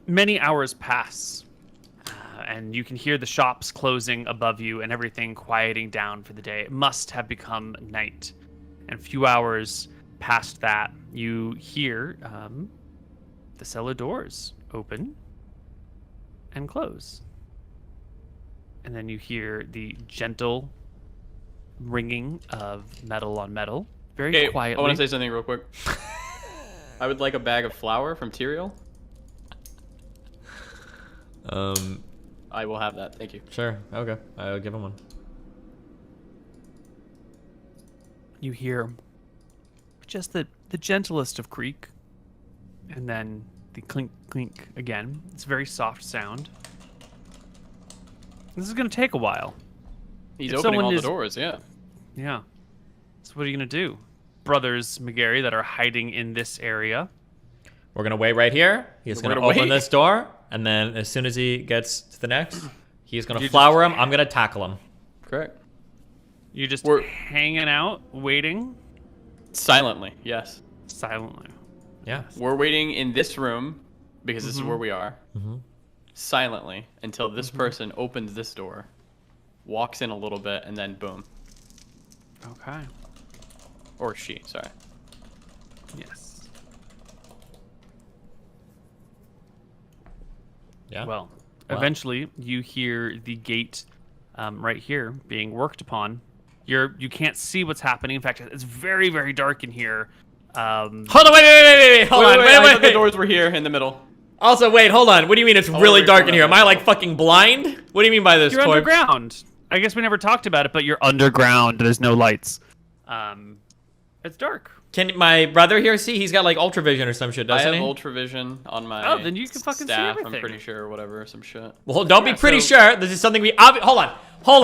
many hours pass, and you can hear the shops closing above you and everything quieting down for the day. It must have become night. And a few hours past that, you hear the cellar doors open and close. And then you hear the gentle ringing of metal on metal, very Okay, quietly. I want to say something real quick. I would like a bag of flour from Tyrael. I will have that. Thank you. Sure. Okay. I'll give him one. You hear just the gentlest of creak, and then the clink clink again. It's a very soft sound. This is going to take a while. He's If opening someone all is- the doors, yeah. Yeah. So what are you going to do? Brothers McGarry that are hiding in this area. We're gonna wait right here. He's We're gonna gonna open wait. this door, and then as soon as he gets to the next, he's gonna You flower him. I'm gonna tackle him. Correct. You're just We're- hanging out, waiting Silently, yes. silently. Yeah. We're waiting in this room because this is Mm-hmm. where we are. Silently until this person opens this door, walks in a little bit, and then boom. Okay. Or she, sorry. Yes. Yeah. Well, Wow. eventually you hear the gate right here being worked upon. You can't see what's happening. In fact, it's very, very dark in here. Hold on, wait, hold on, I wait. thought the doors were here in the middle. Also, wait, hold on. What do you mean it's really wait, dark hold in on, here? Am I hold like on. fucking blind? What do you mean by this, You're Koib? underground. I guess we never talked about it, but you're underground. There's no lights. It's dark. Can my brother here see? He's got like ultravision or some shit, I doesn't have he? ultravision on my Oh, then you can fucking see staff, everything. I'm pretty sure, or whatever, some shit. Well, don't be Yeah, pretty so- sure. This is something we hold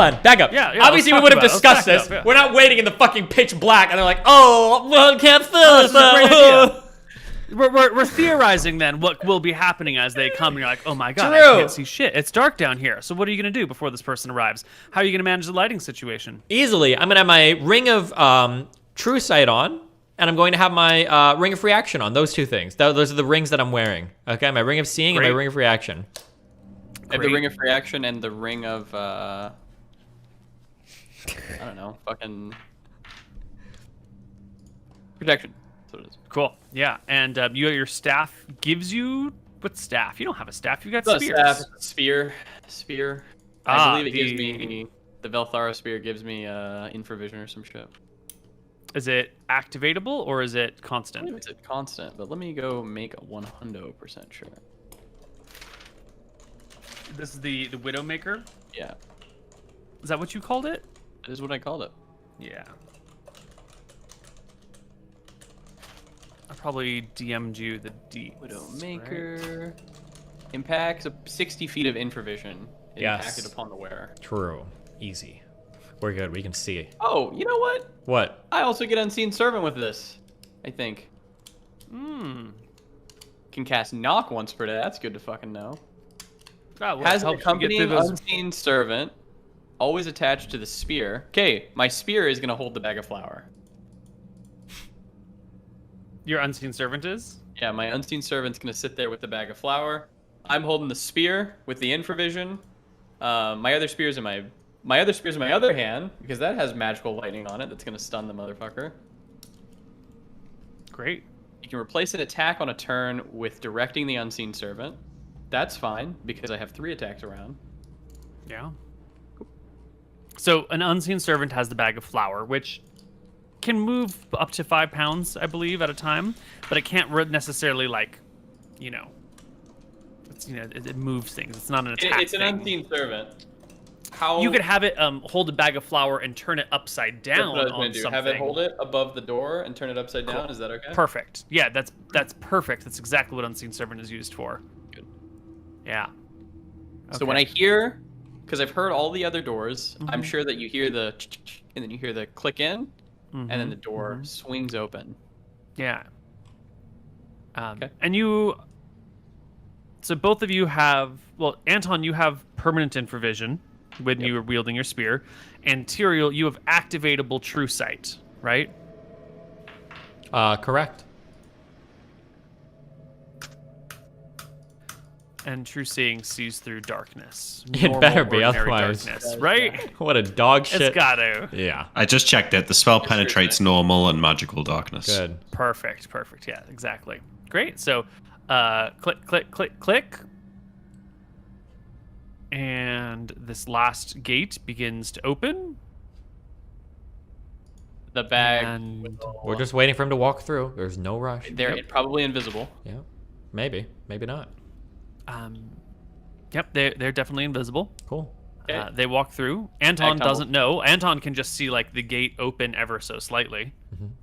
on, back up. Yeah, Obviously, we let's would have talk about it. discussed Let's this. back it up, yeah. We're not waiting in the fucking pitch black, and they're like, oh, well, I can't feel This is a great it. idea. We're theorizing then what will be happening as they come, and you're like, oh my god, True. I can't see shit. It's dark down here. So what are you gonna do before this person arrives? How are you gonna manage the lighting situation? Easily, I'm gonna have my ring of true sight on, and I'm going to have my ring of reaction on. Those two things. Those are the rings that I'm wearing. Okay, my ring of seeing and Great. my ring of reaction. I have the Great. ring of reaction and the ring of I don't know, fucking protection. That's what it is. Cool. Yeah, and your staff gives you what staff? You don't have a staff. You got It's not a spears. staff, it's a spear. Ah, I believe it gives the- me the Velthara spear gives me infravision or some shit. Is it activatable or is it I believe constant? it's a constant, but let me go make a 100% sure. This is the Widowmaker. Yeah, Is that what you called it? that is what I called it. Yeah. I probably DM'd you the deets. Right? Widowmaker impacts 60 feet of infravision Yes. impacted upon the wearer. True. Easy. We're good. We can see. Oh, you know what? What? I also get Unseen Servant with this. I think Hmm. can cast Knock once per day. That's good to fucking know. Oh, well, Has an helps you get through accompanying those. Unseen Servant, always attached to the spear. Okay, my spear is gonna hold the bag of flour. Your unseen servant is? Yeah, my Unseen Servant's gonna sit there with the bag of flour. I'm holding the spear with the infravision. My other spear's in my other spear's in my other hand because that has magical lightning on it. That's gonna stun the motherfucker. Great. You can replace an attack on a turn with directing the Unseen Servant. That's fine because I have 3 attacks around. Yeah. So an unseen servant has the bag of flour, which can move up to 5 pounds, I believe, at a time, but it can't necessarily it's it moves things. It's not an attack. It's an thing. Unseen Servant. How You could have it hold a bag of flour and turn it upside that's down what I was on gonna do. something. Have it hold it above the door and turn it upside down. Cool. Is that okay? Perfect. Yeah, that's perfect. That's exactly what unseen servant is used for. Good. Yeah. So when I Okay. hear, because I've heard all the other doors, I'm Mhm. sure that you hear the and then you hear the click in, and then Mhm, the door mhm. swings open. Yeah. Okay. And you. So both of you have. Well, Anton, you have permanent infravision when you are wielding your spear, and Tyrael, you have activatable true sight, right? Correct. And true seeing sees through darkness. It Normal, better be, ordinary otherwise- darkness, right? What a dog It's shit. gotta. Yeah. I just checked it. The spell It's penetrates true. normal and magical darkness. Good. Perfect. Yeah, exactly. Great. So, click, click, click, click. And this last gate begins to open. The bag. And We're just waiting for him to walk through. There's no rush. They're probably invisible. Yeah. Maybe. Maybe not. yep, they're definitely invisible. Cool. Okay. They walk through. Anton tumble. doesn't know. Anton can just see like the gate open ever so slightly.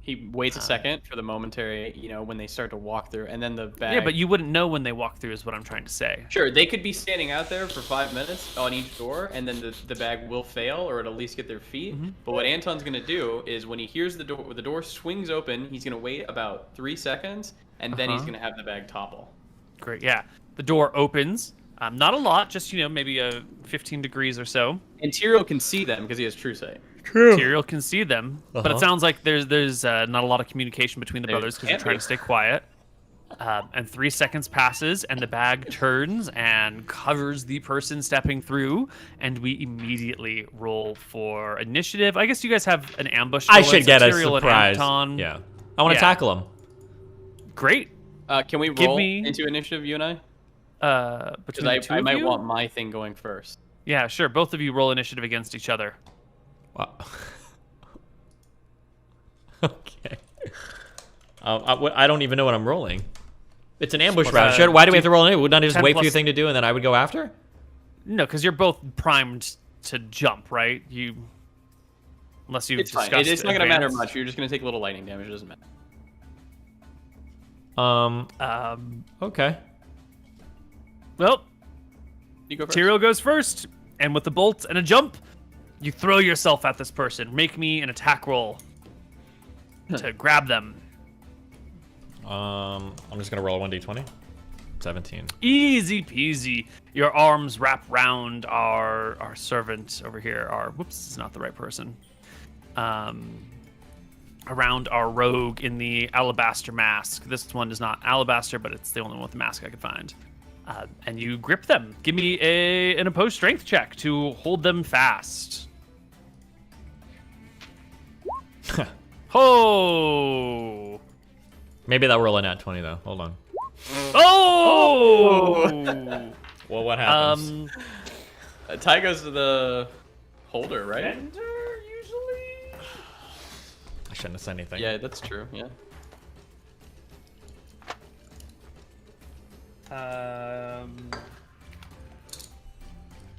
He waits a second for the momentary, when they start to walk through, and then the bag. Yeah, but you wouldn't know when they walk through, is what I'm trying to say. Sure, they could be standing out there for 5 minutes on each door, and then the bag will fail, or it'll at least get their feet. Mm-hmm. But what Anton's gonna do is when he hears the door swings open, he's gonna wait about 3 seconds, and then he's Uh-huh. gonna have the bag topple. Great. Yeah, the door opens. Not a lot, just maybe 15 degrees or so. And Tyrael can see them because he has true sight. Tyrael can see them, but it Uh-huh. sounds like there's not a lot of communication between the There brothers because they're can't trying be. to stay quiet. And 3 seconds passes, and the bag turns and covers the person stepping through, and we immediately roll for initiative. I guess you guys have an ambush. I going, should so get a Tyrael and surprise. Anton- Yeah. I want to Yeah. tackle him. Great. Can we Give roll me- into initiative, you and I? between Because the two I of might you? want my thing going first. Yeah, sure. Both of you roll initiative against each other. Wow. Okay. I don't even know what I'm rolling. It's an ambush round. Why do we have to roll it? Would not just 10 wait for your plus- thing to do and then I would go after? No, because you're both primed to jump, right? Unless you've It's fine. discussed It's not going to matter advance. much. You're just going to take a little lightning damage. It doesn't matter. Okay. Well, You go first. Tyrael goes first, and with the bolt and a jump, you throw yourself at this person. Make me an attack roll to grab them. I'm just gonna roll a 1d20. 17. Easy peasy. Your arms wrap round our servant over here. Whoops, it's not the right person. Around our rogue in the alabaster mask. This one is not alabaster, but it's the only one with the mask I could find. And you grip them. Give me an opposed strength check to hold them fast. Oh! Maybe that'll roll a nat 20 though. Hold on. Oh! Well, what happens? Ty goes to the holder, right? Usually. I shouldn't have said anything. Yeah, that's true. Yeah.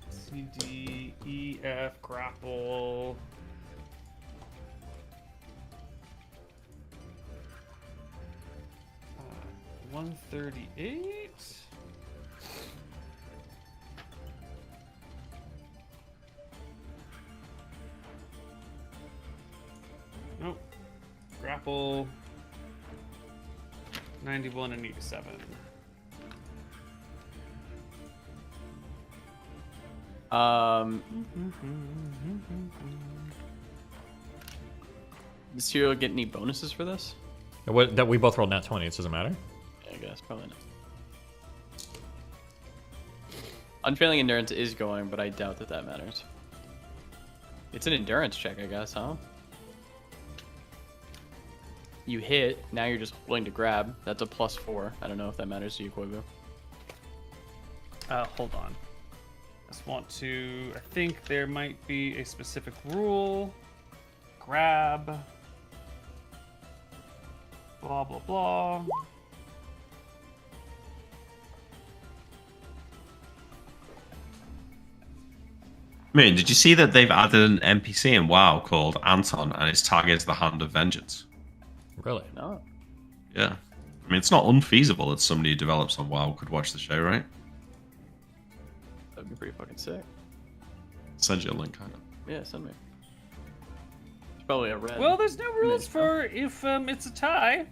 C, D, E, F, grapple. Uh, 138. Nope. Grapple. 91 and 87. Does Tyrael get any bonuses for this? That we both rolled nat 20. It doesn't matter. Yeah, I guess probably not. Unfailing endurance is going, but I doubt that matters. It's an endurance check, I guess, huh? You hit. Now you're just holding to grab. That's a +4. I don't know if that matters to you, Koibu. Hold on. Just want to. I think there might be a specific rule. Grab. Blah blah blah. Moon, did you see that they've added an NPC in WoW called Anton, and his tag is the Hand of Vengeance? Really? No. Yeah. I mean, it's not unfeasible that somebody who develops on WoW could watch the show, right? That'd be pretty fucking sick. Send you a link, kind of. Yeah, send me. It's probably a red. Well, there's no rules image, for if it's a tie.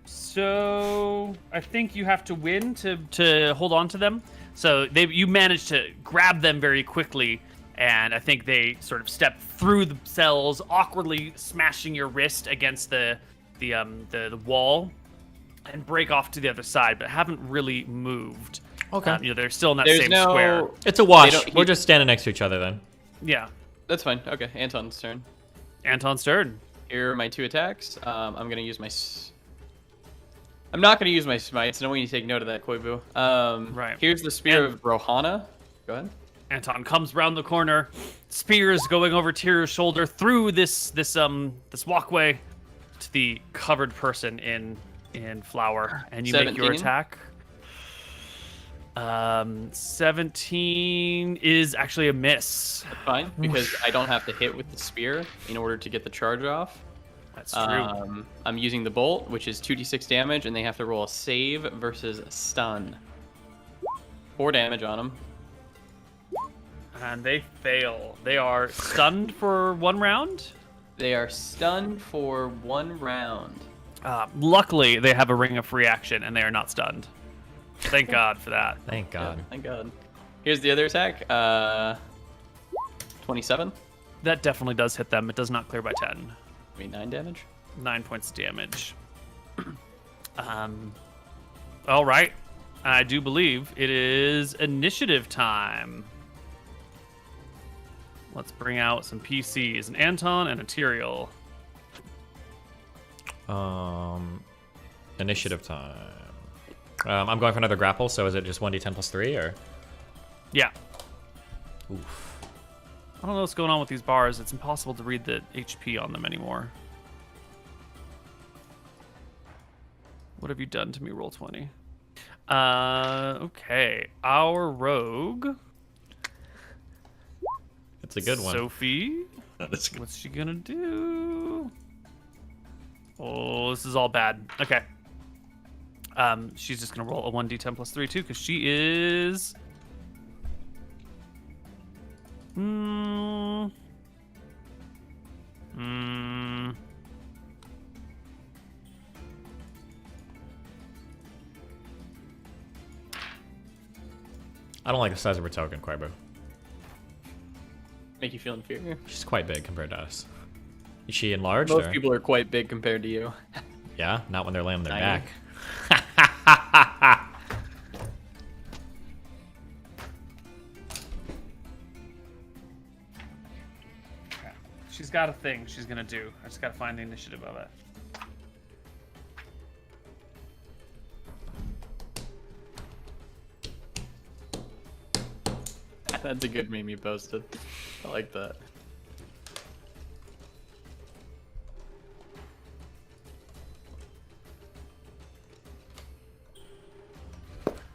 So I think you have to win to hold on to them. So you managed to grab them very quickly, and I think they sort of step through the cells, awkwardly smashing your wrist against the wall, and break off to the other side, but haven't really moved. Okay. They're still in that There's same no. square. It's a wash. don't- We're just standing next to each other then. Yeah. That's fine. Okay, Anton's turn. Anton's turn. Here are my 2 attacks. I'm gonna use my. I'm not gonna use my smites. I don't want you to take note of that, Koibu. Right. Here's the spear And- of Rohana. Go ahead. Anton comes round the corner, spears going over Tyr's shoulder through this walkway to the covered person in flour, and you make your 17. attack. 17 is actually a miss. Fine, because I don't have to hit with the spear in order to get the charge off. That's true. I'm using the bolt, which is 2d6 damage, and they have to roll a save versus stun. 4 damage on them. And they fail. They are stunned for 1 round. They are stunned for 1 round. Luckily, they have a ring of free action, and they are not stunned. Thank God for that. Thank God. Yeah, thank God. Here's the other attack. 27. That definitely does hit them. It does not clear by 10. I mean, 9 damage. 9 points of damage. All right. I do believe it is initiative time. Let's bring out some PCs. An Anton and a Tyrael. Initiative time. I'm going for another grapple, so is it just 1d10 plus 3, or? Yeah. Oof. I don't know what's going on with these bars. It's impossible to read the HP on them anymore. What have you done to me, roll 20? Okay. Our rogue. It's a good one. Sophie. That's good. What's she gonna do? Oh, this is all bad. Okay. She's just gonna roll a 1d10 plus 3 too, because she is. I don't like the size of her token, Koibu. Make you feel inferior. She's quite big compared to us. Is she enlarged? Most or? people are quite big compared to you. Yeah, not when they're laying on their Tiny. back. She's got a thing she's gonna do. I just gotta find the initiative of it. That's a good meme you posted. I like that.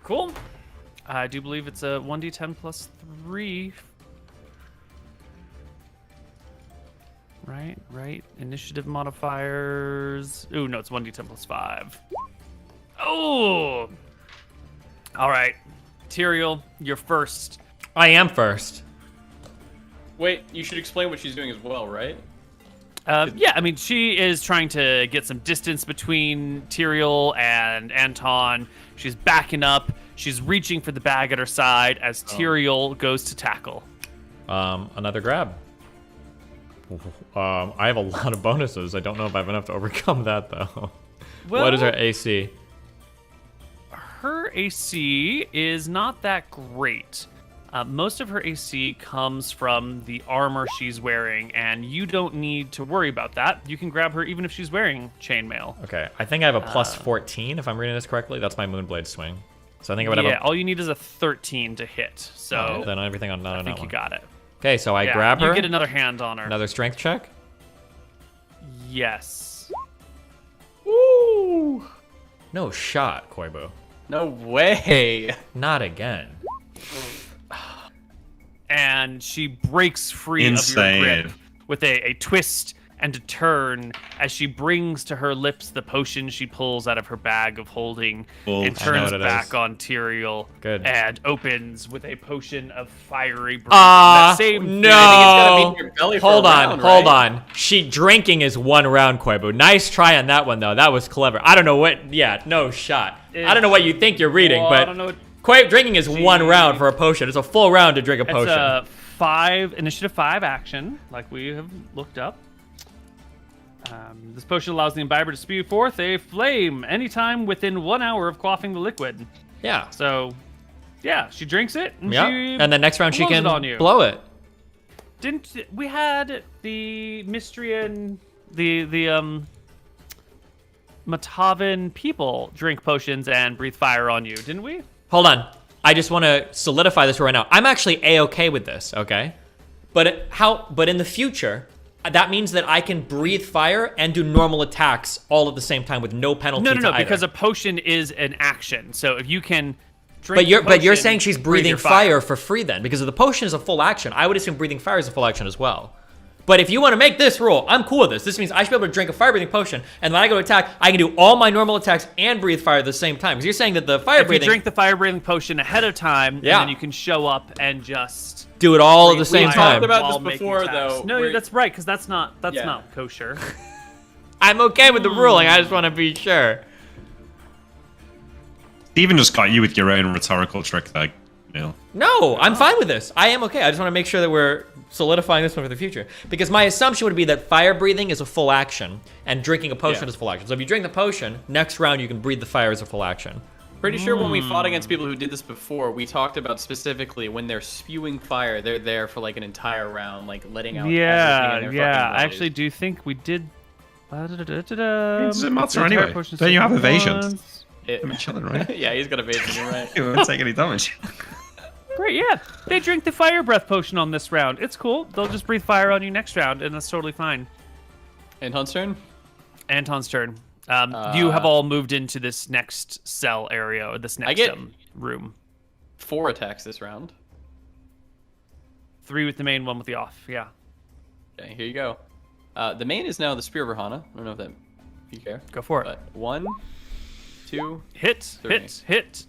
Cool. I do believe it's a 1d10 plus 3. Right. Initiative modifiers. Ooh, no, it's 1d10 plus 5. Oh! All right. Tyrael, you're first. I am first. Wait, you should explain what she's doing as well, right? Yeah, I mean, she is trying to get some distance between Tyrael and Anton. She's backing up. She's reaching for the bag at her side as Tyrael goes to tackle. Another grab. I have a lot of bonuses. I don't know if I have enough to overcome that, though. Well, what is her AC? Her AC is not that great. Most of her AC comes from the armor she's wearing, and you don't need to worry about that. You can grab her even if she's wearing chainmail. Okay, I think I have a plus 14, if I'm reading this correctly. That's my Moonblade swing. So I think I would have all you need is a 13 to hit. So then everything on I think you got it. Okay, so I grab her. You get another hand on her. Another strength check. Yes. Woo! No shot, Koibu. No way. Not again. And she breaks free Insane. of your grip with a twist and a turn as she brings to her lips the potion she pulls out of her bag of holding Cool. and I know turns what it back is. on Tyrael. Good. And opens with a potion of fiery breathing. Ah, That same no. gotta be in your belly for Hold a on, round, hold right? on. She drinking is 1 round, Koibu. Nice try on that one, though. That was clever. I don't know what. Yeah, no shot. I don't know what you think you're reading, Well, I but don't know what- drinking is 1 round for a potion. It's a full round to drink a It's potion. a initiative 5 action, like we have looked up. This potion allows the imbiber to spew forth a flame anytime within 1 hour of quaffing the liquid. Yeah. So, yeah, she drinks it. And Yeah. she And then next round she blows can it on you. blow it. Didn't we had the Mystrian, the Matavan people drink potions and breathe fire on you, didn't we? Hold on. I just want to solidify this right now. I'm actually A-okay with this, okay? But but in the future, that means that I can breathe fire and do normal attacks all at the same time with no penalty No, to either. because a potion is an action. So if you can drink But you're potion, saying she's breathe breathing your fire for free then, because if the potion is a full action, I would assume breathing fire is a full action as well. But if you want to make this rule, I'm cool with this. This means I should be able to drink a fire breathing potion, and when I go to attack, I can do all my normal attacks and breathe fire at the same time. Because you're saying that the fire If you breathing drink the fire breathing potion ahead of time, Yeah. and then you can show up and just do it all at the same talked time. about while this making before, attacks. though, No, where- that's right, because that's not Yeah. kosher. I'm okay with the ruling. I just want to be sure. Steven just got you with your own rhetorical trick there, Neil. No, I'm fine with this. I am okay. I just want to make sure that we're solidifying this one for the future. Because my assumption would be that fire breathing is a full action, and drinking a potion Yeah. is a full action. So if you drink the potion, next round you can breathe the fire as a full action. Pretty sure when we fought against people who did this before, we talked about specifically when they're spewing fire, they're there for like an entire round, like letting out. everything in their fucking I bodies. actually do think we did. It doesn't matter Entire anyway. potions Don't you have at evasion? once. I'm chilling, right? Yeah, he's got evasion. You're right. He won't take any damage. Great, yeah. They drink the fire breath potion on this round. It's cool. They'll just breathe fire on you next round, and that's totally fine. And Hunt's turn. Anton's turn. You have all moved into this next cell area, or this next get- room. 4 attacks this round. 3 with the main, 1 with the off. Yeah. Okay, here you go. The main is now the Spear of Rahana. I don't know if you care. Go for it. But 1, 2, Hit, 3. hit.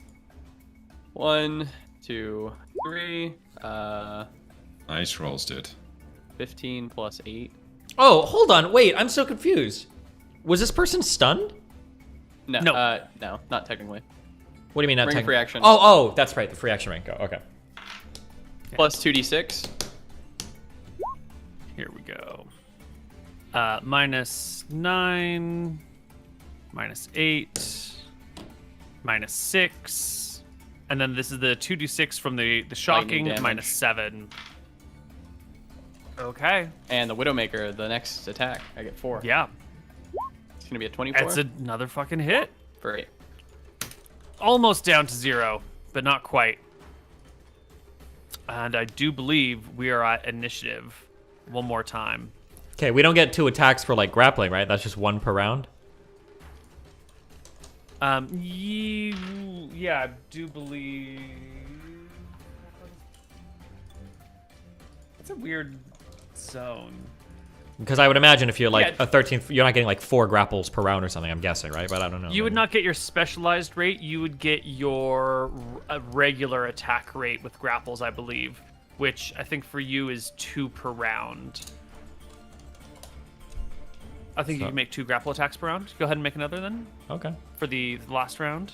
1, 2, 3. Nice rolls, dude. 15 plus 8. Oh, hold on. Wait, I'm so confused. Was this person stunned? No, No. no, not technically. What do you mean not Ring of technically? free action. Oh, that's right. The free action rank. Okay. Plus 2d6. Here we go. -9, -8, -6, and then this is the 2d6 from the shocking, damage. -7. Okay. And the Widowmaker, the next attack, I get 4. Yeah. It's going to be a 24. That's another fucking hit. For 8. Almost down to 0, but not quite. And I do believe we are at initiative one more time. Okay, we don't get 2 attacks for like grappling, right? That's just 1 per round. Yeah, I do believe. It's a weird zone. Because I would imagine if you're like Yeah. a 13th, you're not getting like 4 grapples per round or something. I'm guessing, right? But I don't know. You would not get your specialized rate. You would get your regular attack rate with grapples, I believe, which I think for you is 2 per round. I think you can make 2 grapple attacks per round. Go ahead and make another then Okay. for the last round.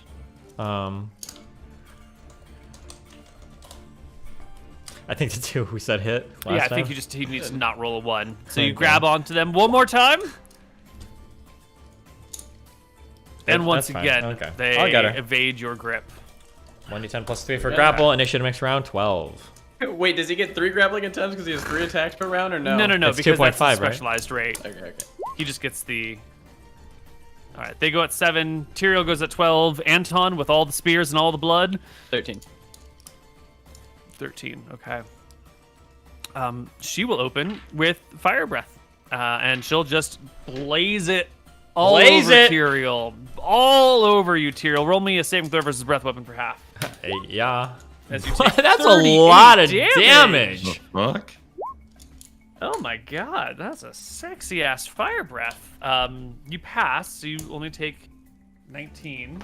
I think the 2 we said hit. Last Yeah, I time. think he needs to not roll a 1. So you Okay. grab onto them one more time. And once That's fine. again, Okay. they I'll get her. evade your grip. 1d10 plus 3 for Yeah. grapple. Initiative next round 12. Wait, does he get 3 grappling attempts because he has 3 attacks per round, or no? No, It's because that's the 2.5, right? specialized rate. Okay. He just gets the... All right, they go at 7. Tyrael goes at 12. Anton, with all the spears and all the blood, 13. 13. Okay. She will open with fire breath, and she'll just blaze it all Blaze over it! Tyrael. All over you, Tyrael. Roll me a saving throw versus breath weapon for half. Yeah. As you take That's a 38 lot of damage. The fuck? Oh my god, that's a sexy ass fire breath. You pass, so you only take 19.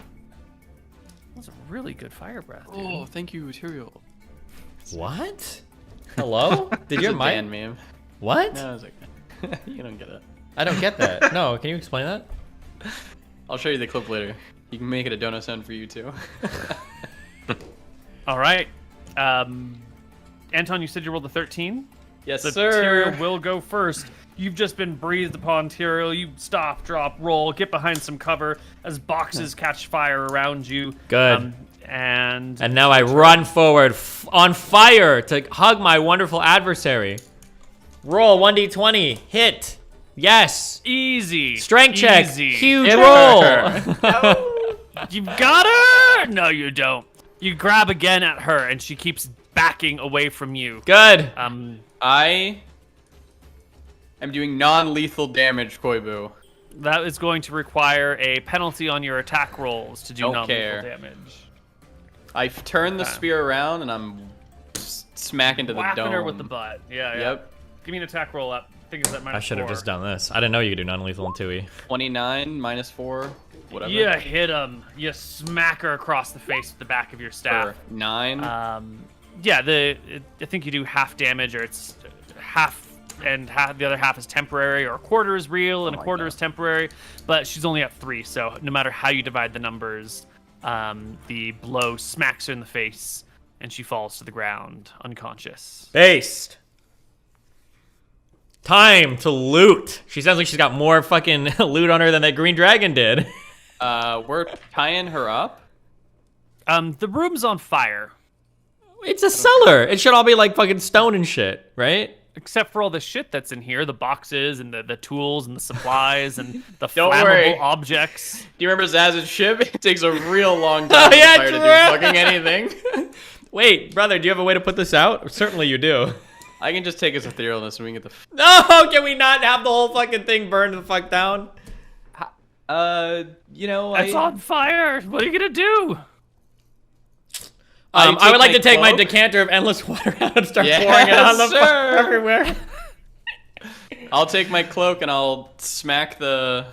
That's a really good fire breath. Dude. Oh, thank you, Tyrael. What? Hello? Did your It's a Dan mic? meme. What? No, I was like, you don't get it. I don't get that. No, can you explain that? I'll show you the clip later. You can make it a donut sound for you too. All right. Anton, you said you rolled a 13? Yes, So sir. Tyrael will go first. You've just been breathed upon, Tyrael. You stop, drop, roll, get behind some cover as boxes catch fire around you. Good. And And now I run forward on fire to hug my wonderful adversary. Roll 1d20. Hit. Yes. easy. Strength check. Easy. Huge Hit roll. her. You've got her! No, you don't. You grab again at her, and she keeps backing away from you. Good. I am doing non-lethal damage, Koibu. That is going to require a penalty on your attack rolls to do Don't non-lethal care. damage. I've turned the spear around and I'm smacking to the Whacking dome. her with the butt. Yeah, yeah. Yep. Give me an attack roll up. I think it's at I should have -4. just done this. I didn't know you could do non-lethal in 2e. 29 minus 4, whatever. You hit him. You smack her across the face with the back of your staff. For 9. Yeah, I think you do half damage, or it's half, and half, the other half is temporary, or a quarter is real and a like quarter that. is temporary. But she's only at 3, so no matter how you divide the numbers, the blow smacks her in the face, and she falls to the ground unconscious. Based. Time to loot. She sounds like she's got more fucking loot on her than that green dragon did. We're tying her up. The room's on fire. It's a cellar. It should all be like fucking stone and shit, right? Except for all the shit that's in here, the boxes and the tools and the supplies and the Don't flammable worry. objects. Do you remember Zaz's ship? It takes a real long time Oh, yeah, for fire to do true. fucking anything. Wait, brother, do you have a way to put this out? Certainly you do. I can just take his etherealness and we can get the. No, can we not have the whole fucking thing burned the fuck down? You know, It's on fire. What are you gonna do? I take would like my to take my cloak. decanter of endless water out and start Yes, pouring it on the sir. everywhere. I'll take my cloak and I'll smack the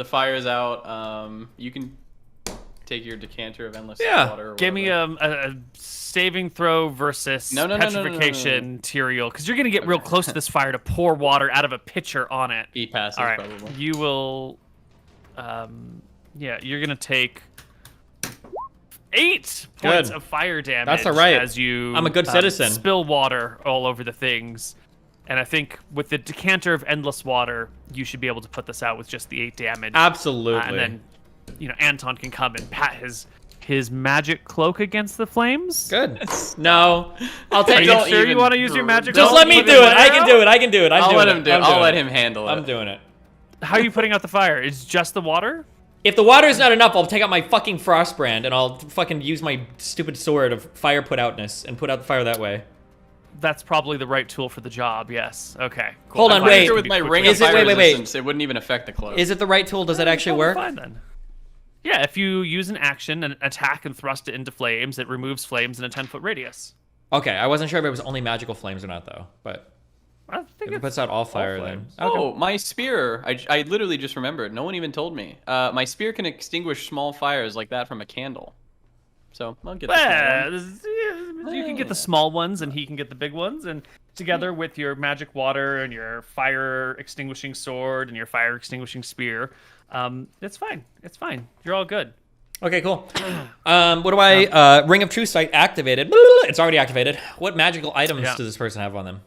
fires out. You can take your decanter of endless Yeah. water. Or Give me whatever. a saving throw versus No, petrification material, because you're gonna get real close to this fire to pour water out of a pitcher on it. He passes All right, probably. you will. Yeah, you're gonna take 8 points Good. of fire damage. That's all right. As you, I'm a good citizen. Spill water all over the things, and I think with the decanter of endless water, you should be able to put this out with just the 8 damage. Absolutely. And then, Anton can come and pat his magic cloak against the flames. Good. No, I'll Are take you Don't sure you even want to use your magic? Just cloak? let me Put do it. there I can out? do it. I can do it. I'll doing let it. him do it. I'm I'll doing let it. him handle it. I'm doing it. How are you putting out the fire? It's just the water? If the water is not enough, I'll take out my fucking frost brand and I'll fucking use my stupid sword of fire put outness and put out the fire that way. That's probably the right tool for the job. Yes. Okay. Cool. Hold I'm on, glad wait. you Sure, can with be my quick ring with of Is it- fire wait, wait, wait. resistance, it wouldn't even affect the cloak. Is it the right tool? Does it actually Probably work? Fine then. Yeah, if you use an action and attack and thrust it into flames, it removes flames in a 10-foot radius. Okay, I wasn't sure if it was only magical flames or not though, but I think if it it's puts out all fire then. flames. Okay. Oh, my spear. I literally just remembered. No one even told me. My spear can extinguish small fires like that from a candle. So I'll get the small Well, one. you can get the small ones and he can get the big ones, and together with your magic water and your fire extinguishing sword and your fire extinguishing spear, it's fine. It's fine. You're all good. Okay, cool. What do I? Ring of True Sight activated. It's already activated. What magical items Yeah. does this person have on them?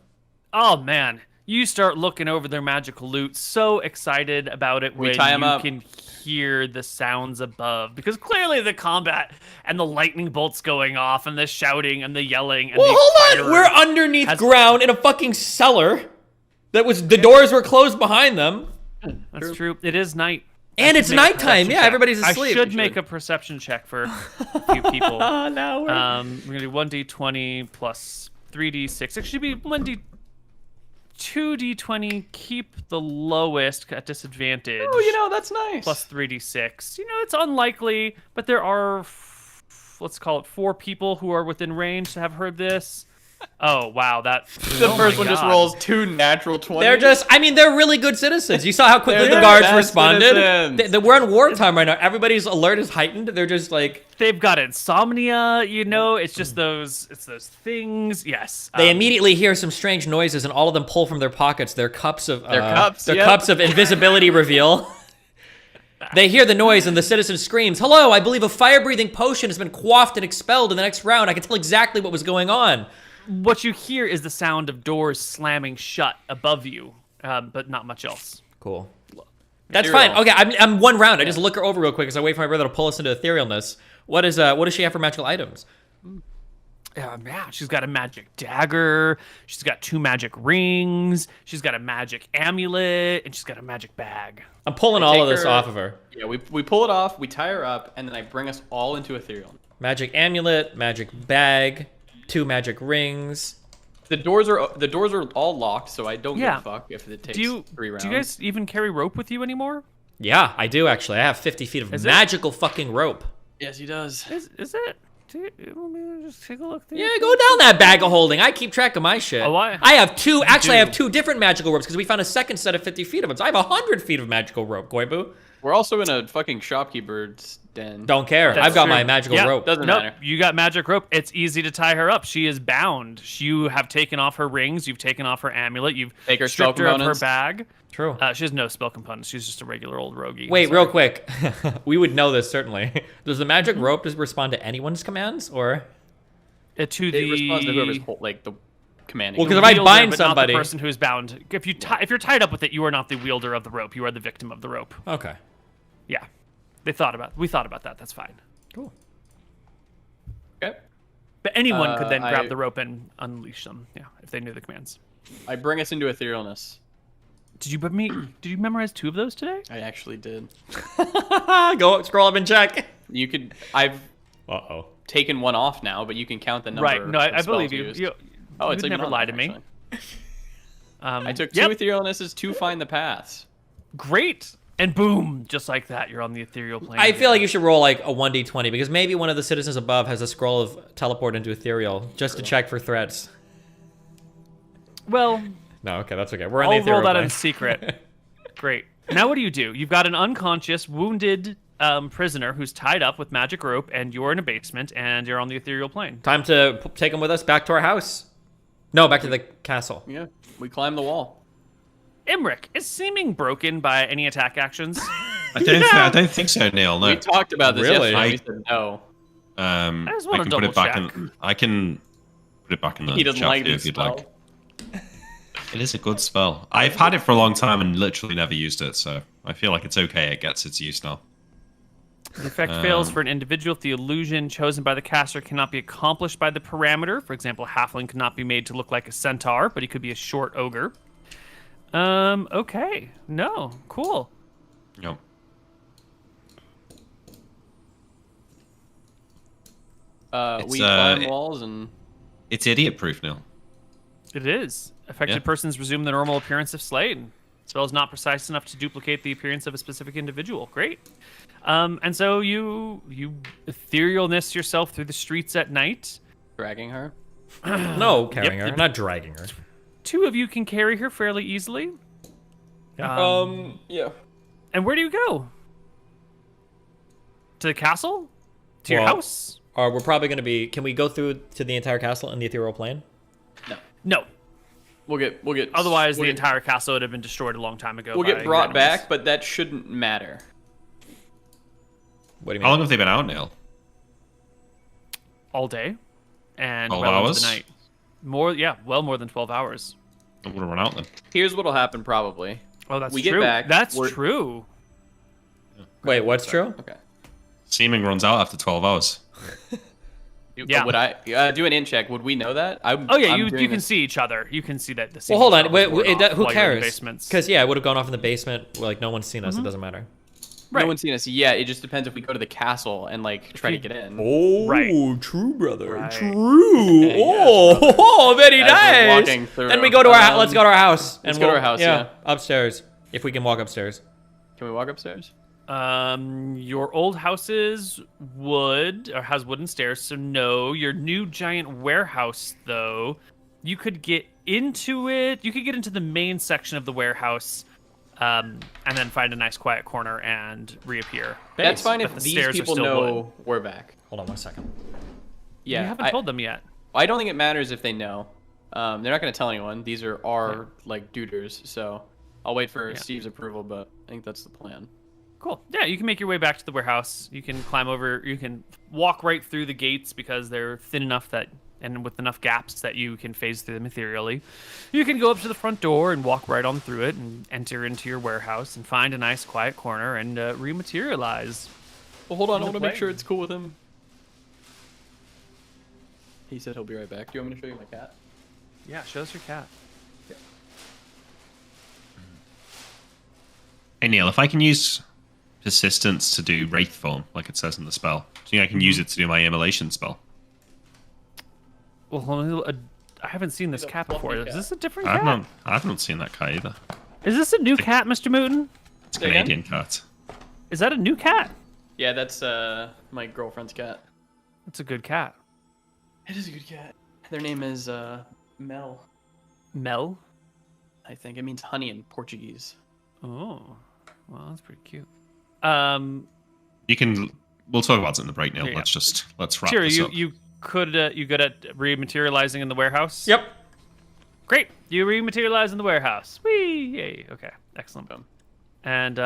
Oh man, you start looking over their magical loot, so excited about it when tie 'em you up. can hear the sounds above, because clearly the combat and the lightning bolts going off and the shouting and the yelling and Well, the hold on. fire- We're underneath has- ground in a fucking cellar. The doors were closed behind them, That's true. It is night. and I it's should make a nighttime. perception Yeah, check. everybody's I asleep. should make a perception check for a few people. Oh no. We're gonna do 1d20 plus 3d6. It should be 2d20. Keep the lowest at disadvantage. Oh, that's nice. Plus 3d6. It's unlikely, but there are, let's call it 4 people who are within range to have heard this. Oh wow, that the first one just rolls 2 natural 20s. They're really good citizens. You saw how quickly They're the the guards best responded. citizens. We're on wartime right now. Everybody's alert is heightened. They're just like, They've got insomnia. It's just those things. Yes. they immediately hear some strange noises, and all of them pull from their pockets their cups of cups, their yep. cups of invisibility reveal. They hear the noise, and the citizen screams, "Hello! I believe a fire-breathing potion has been quaffed and expelled in the next round. I can tell exactly what was going on." What you hear is the sound of doors slamming shut above you, but not much else. Cool. That's fine. Ethereal. Okay, I'm one round. I just look her over real quick as I wait for my brother to pull us into etherealness. What does she have for magical items? Yeah, she's got a magic dagger. She's got 2 magic rings. She's got a magic amulet, and she's got a magic bag. I'm pulling all of this off of her. Yeah, we pull it off, we tie her up, and then I bring us all into ethereal. Magic amulet, magic bag, 2 magic rings. The doors are all locked, so I don't Yeah. give a fuck if it takes Do you 3 rounds. do you guys even carry rope with you anymore? Yeah, I do actually. I have 50 feet of Is it? magical fucking rope. Yes, he does. Is it? Do you want me to just take a look? Yeah, go down that bag of holding. I keep track of my shit. Oh, I have 2. Actually, I do. have 2 different magical ropes because we found a second set of 50 feet of them. So I have 100 feet of magical rope, Koibu. We're also in a fucking shopkeeper's den. Don't care. That's I've got true. my magical Yeah, rope. Doesn't Nope, matter. you got magic rope. It's easy to tie her up. She is bound. You have taken off her rings. You've taken off her amulet. You've Take her spell stripped her of her components. bag. True. She has no spell components. She's just a regular old roguey. Wait, Sorry. real quick. We would know this certainly. Does the magic rope just respond to anyone's commands, or? To It the responds to whoever's like the commanding. Well, the 'cause if I wielder, bind but not somebody- the person who's bound. If you're tied up with it, you are not the wielder of the rope. You are the victim of the rope. Okay. Yeah, we thought about that. That's fine. Cool. Okay. But anyone could then grab I- the rope and unleash them. Yeah, if they knew the commands. I bring us into etherealness. Did you memorize 2 of those today? I actually did. Go scroll up and check. You could. I've Uh-oh. taken one off now, but you can count the number. Right. No, I of believe spells you. used. You Oh, you it's would even never on lie there, to me. actually. I I took 2 etherealnesses to find the paths. Great. And boom, just like that, you're on the ethereal plane. I feel like you should roll like a 1d20 because maybe one of the citizens above has a scroll of teleport into ethereal just to check for threats. Well, No, okay, that's okay. We're on I'll the roll ethereal that plane. in secret. Great. Now what do? You've got an unconscious, wounded prisoner who's tied up with magic rope, and you're in a basement, and you're on the ethereal plane. Time to take him with us back to our house. No, back to the castle. Yeah, we climbed the wall. Imric, is seeming broken by any attack actions? I don't think so, Neil. No. We talked about this Really? yesterday. We said no. I just wanna can put it back double check. in. I can put it back in the He doesn't chat like here this if you'd spell. like. It is a good spell. I've had it for a long time and literally never used it, so I feel like it's okay. It gets its use now. The effect fails for an individual if the illusion chosen by the caster cannot be accomplished by the parameter. For example, a halfling could not be made to look like a centaur, but he could be a short ogre. Okay. No. Cool. Yep. We climb walls and It's idiot-proof, Neil. It is. Affected Yeah. persons resume the normal appearance if slain. Spell is not precise enough to duplicate the appearance of a specific individual. Great. And so you etherealness yourself through the streets at night. dragging her. No, carrying Yep. her, not dragging her. 2 of you can carry her fairly easily. Yeah. And where do you go? To the castle? To your Well- house? We're probably going to be... Can we go through to the entire castle in the ethereal plane? No. We'll get. Otherwise, we'll the get- entire castle would have been destroyed a long time ago. We'll by get brought enemies. back, but that shouldn't matter. What do you How mean? long have they been out, Neil? all day and 12 well into hours? the night. Well more than 12 hours. I'm gonna run out then. Here's what'll happen probably. Oh, that's We get true. back, That's we're- true. Wait, what's true? Okay. Seeming runs out after 12 hours. Yeah. Would I do an int check? Would we know that? Oh yeah, you can see each other. You can see that the. Well, hold on. sequence Wait, is worn off who while you're in the cares? basements. Because, yeah, I would have gone off in the basement. Like, no one's seen us. It doesn't matter. Right. No one's seen us yet. It just depends if we go to the castle and like try to get in. Oh, Right. true, brother. Right. True. Yes, Oh, very As we're nice. walking through, Then we go to our let's go to our house. let's go to our house, yeah. Upstairs. If we can walk upstairs. Can we walk upstairs? Your old house is wood or has wooden stairs, so no. Your new giant warehouse, though, you could get into it. You could get into the main section of the warehouse, and then find a nice quiet corner and reappear. That's fine But if the these stairs are people still know wood. we're back. Hold on 1 second. Yeah, You haven't told them yet. I don't think it matters if they know. They're not going to tell anyone. These are our like duders, so I'll wait for Steve's approval. But I think that's the plan. Cool. Yeah, you can make your way back to the warehouse. You can climb over. You can walk right through the gates because they're thin enough that, and with enough gaps that you can phase through them ethereally. You can go up to the front door and walk right on through it and enter into your warehouse and find a nice quiet corner and rematerialize. Well, hold on. I the want to make plane. sure it's cool with him. He said he'll be right back. Do you want me to show you my cat? Yeah, show us your cat. Hey Neil, if I can use persistence to do wraith form, like it says in the spell, do you think I can use it to do my immolation spell? Well, I haven't seen this cat before. Is this a different I've cat? not seen that cat either. Is this a new cat, Mr. Mooton? It's a Say again? Canadian cat. Is that a new cat? Yeah, that's my girlfriend's cat. It's a good cat. It is a good cat. Their name is Mel. Mel? I think it means honey in Portuguese. Oh, well, that's pretty cute. You can. We'll talk about it in the break, Neil. Yeah. Let's wrap Sure, this you up. you good at rematerializing in the warehouse? Yep. Great. You rematerialize in the warehouse. Whee! Yay. Okay. Excellent. Boom. And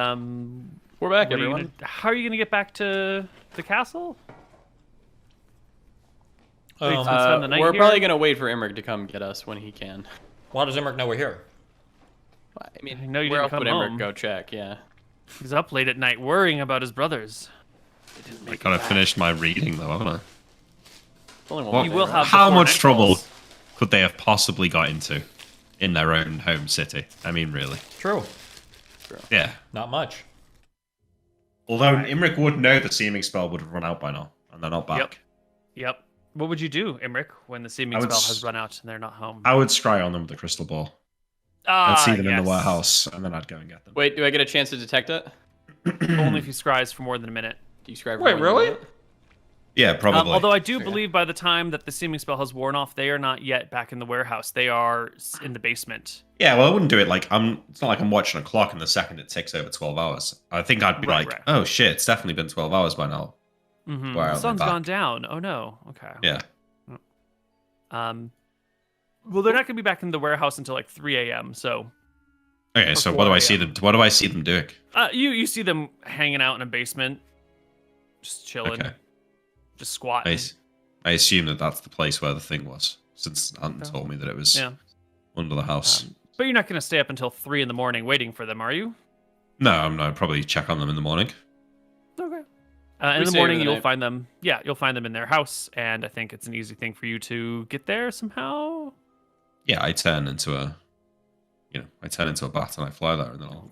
We're back, what are you everyone. how are you gonna get back to the castle? Wait, so spend the night We're here? probably gonna wait for Emmerich to come get us when he can. Why does Emmerich know we're here? I mean, I know you where didn't else come would Emmerich home. go check? Yeah. He's up late at night worrying about his brothers. I gotta finish my reading though, haven't I? Only one What- more You will day, have How before much night trouble falls. could they have possibly got into in their own home city. I mean, really. True. Yeah. Not much. Although Imric would know the seeming spell would have run out by now, and they're not back. Yep. What would you do, Imric, when the seeming I would spell has s- run out and they're not home? I would scry on them with a crystal ball. I'd see them in the yes. warehouse, and then I'd go and get them. Wait, do I get a chance to detect it? Only if he scries for more than a minute. Do you scry for Wait, more than a really? minute? Yeah, probably. Although I do believe by the time that the seeming spell has worn off, they are not yet back in the warehouse. They are in the basement. Yeah, well, I wouldn't do it like It's not like I'm watching a clock, and the second it ticks over 12 hours. I think I'd be Right, like, right. "Oh shit, it's definitely been 12 hours by now." Mm-hmm. Where The are they sun's back? gone down. Oh no. Okay. Yeah. Well, they're not going to be back in the warehouse until like 3 a.m. So, Okay, Or so what do 4 I see them? What do I see them doing? you see them hanging out in a basement, just chilling, Okay. just squatting. I assume that that's the place where the thing was, since Anton told me that it was Yeah. under the house. But you're not going to stay up until 3 in the morning waiting for them, are you? No, I'd probably check on them in the morning. Okay. We In the stay morning, over the you'll night. find them. Yeah, you'll find them in their house, and I think it's an easy thing for you to get there somehow. Yeah, I turn into a bat and I fly there, and then I'll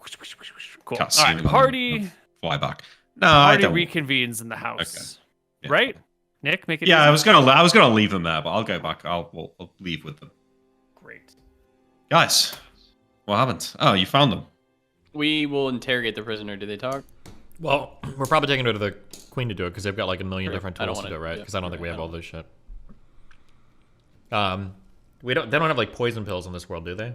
Cool. cast All right, seeming on them party. and fly back. No, I Party don't. reconvenes in the house. Yeah. Right? Nick, make it. Yeah, easy. I was gonna leave them there, but I'll go back. I'll leave with them. Great. Guys, what happened? Oh, you found them. We will interrogate the prisoner. Do they talk? Well, we're probably taking her to the queen to do it because they've got like a million Sure. different I don't tools to wanna- do it, right? yeah, Because I don't think we right, have I all don't- this shit. They don't have like poison pills in this world, do they?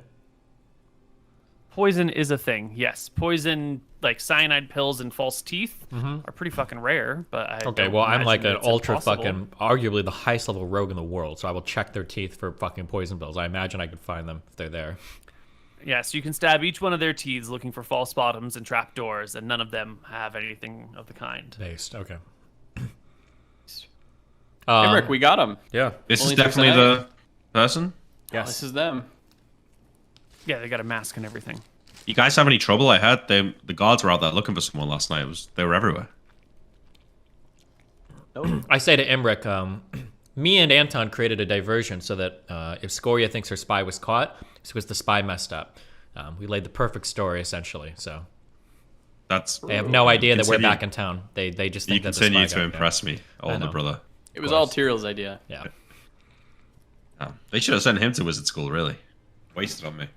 Poison is a thing. Yes, poison like cyanide pills and false teeth are pretty fucking rare. But I Okay, don't well, I'm imagine like that an it's ultra impossible. fucking, arguably the highest level rogue in the world, so I will check their teeth for fucking poison pills. I imagine I could find them if they're there. Yes, you can stab each one of their teeth looking for false bottoms and trapdoors, and none of them have anything of the kind. Based, okay. Emmerich, we got him. Yeah. This Only is took definitely tonight. the person. Yes. This is them. Yeah, they got a mask and everything. You guys have any trouble? I heard the guards were out there looking for someone last night. They were everywhere. I say to Emmerich, me and Anton created a diversion so that if Scoria thinks her spy was caught, it's because the spy messed up. We laid the perfect story, essentially. So That's they have no idea that we're continue- back in town. They just You think that the spy continue to got impress me, older know. brother. It was all Tyrell's idea. Yeah. Oh, they should have sent him to wizard school. Really, wasted on me.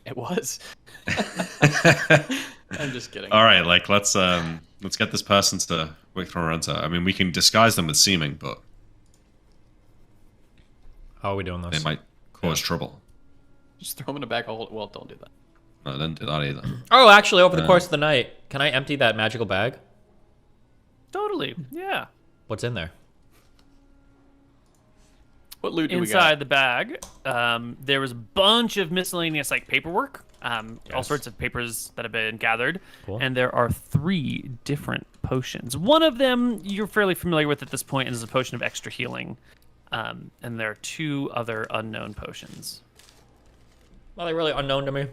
It was. I'm just kidding. All right, like let's get this person to Wick Torrenta. I mean, we can disguise them with seeming, but How are we doing they this? might cause trouble. Just throw him in a back hole. Well, don't do that. No, didn't do that either. Oh, actually, over the course of the night, can I empty that magical bag? Totally. Yeah. What's in there? What loot do we got? Inside the bag, there was a bunch of miscellaneous like paperwork, all Yes. sorts of papers that have been gathered, Cool. and there are 3 different potions. One of them you're fairly familiar with at this point, and is a potion of extra healing, and there are 2 other unknown potions. Are they really unknown to me?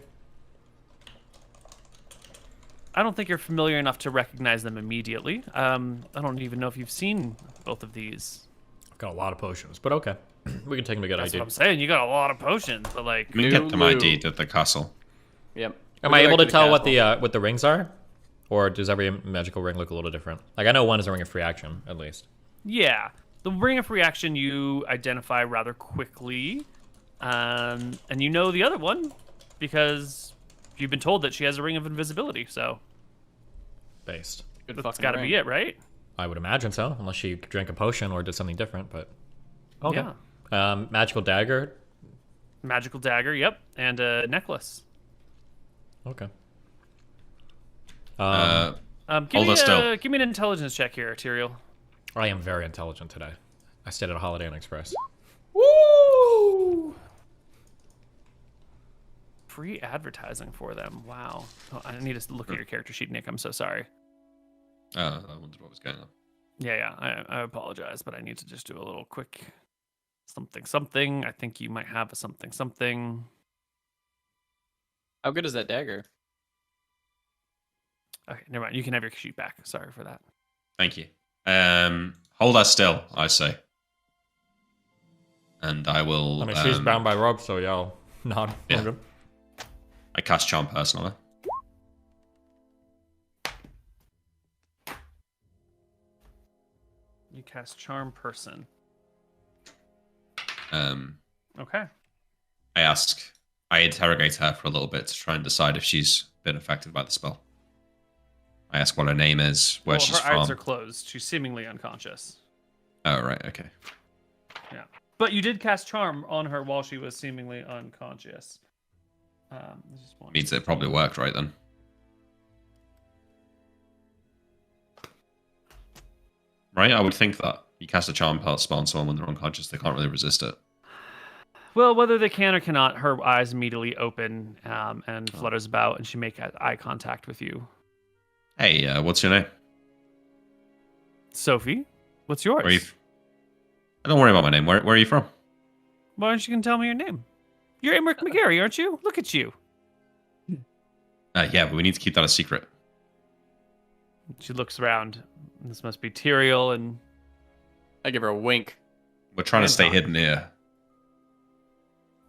I don't think you're familiar enough to recognize them immediately. I don't even know if you've seen both of these. I've got a lot of potions, but okay. We can take them to get That's ID. what I'm saying. You got a lot of potions, but like, We can get them Lulu. ID'd at the castle. Yep. Am We I go able back to tell what castle. the rings are? Or does every magical ring look a little different? Like, I know one is a ring of free action, at least. yeah, the ring of reaction you identify rather quickly, and you know the other one because you've been told that she has a ring of invisibility. So Based. Good that's fucking got to ring. be it, right? I would imagine so, unless she drank a potion or did something different, but... Okay. Yeah. Magical dagger. Magical dagger, yep, and a necklace. Okay. Hold Give us still. give me an intelligence check here, Tyrael. I am very intelligent today. I stayed at a Holiday Inn Express. Woo! Free advertising for them. Wow. Oh, I need to look at your character sheet, Nick. I'm so sorry. I wondered what was going on. Yeah. I apologize, but I need to just do a little quick something. I think you might have a something. How good is that dagger? Okay, never mind. You can have your sheet back. Sorry for that. Thank you. Hold us still, I say. And I will. I mean, she's bound by rope, so y'all Nod. Yeah. All good. I cast charm personally. You cast Charm Person. I Okay. I interrogate her for a little bit to try and decide if she's been affected by the spell. I ask what her name is, where Well, she's her eyes from. are closed. She's seemingly unconscious. Oh, right, okay. Yeah. But you did cast Charm on her while she was seemingly unconscious. Just one, Means it probably worked, right then? Right, I would think that. You cast a charm spell on someone when they're unconscious, they can't really resist it. Well, whether they can or cannot, her eyes immediately open and flutters about, and she makes eye contact with you. Hey, what's your name? Sophie, what's yours? Where are you? Don't worry about my name. Where are you from? Why don't you can tell me your name? You're Emmerich McGarry, aren't you? Look at you. Yeah, but we need to keep that a secret. She looks around. This must be Tyrael and I give her a wink. We're trying to stay Anton. hidden here.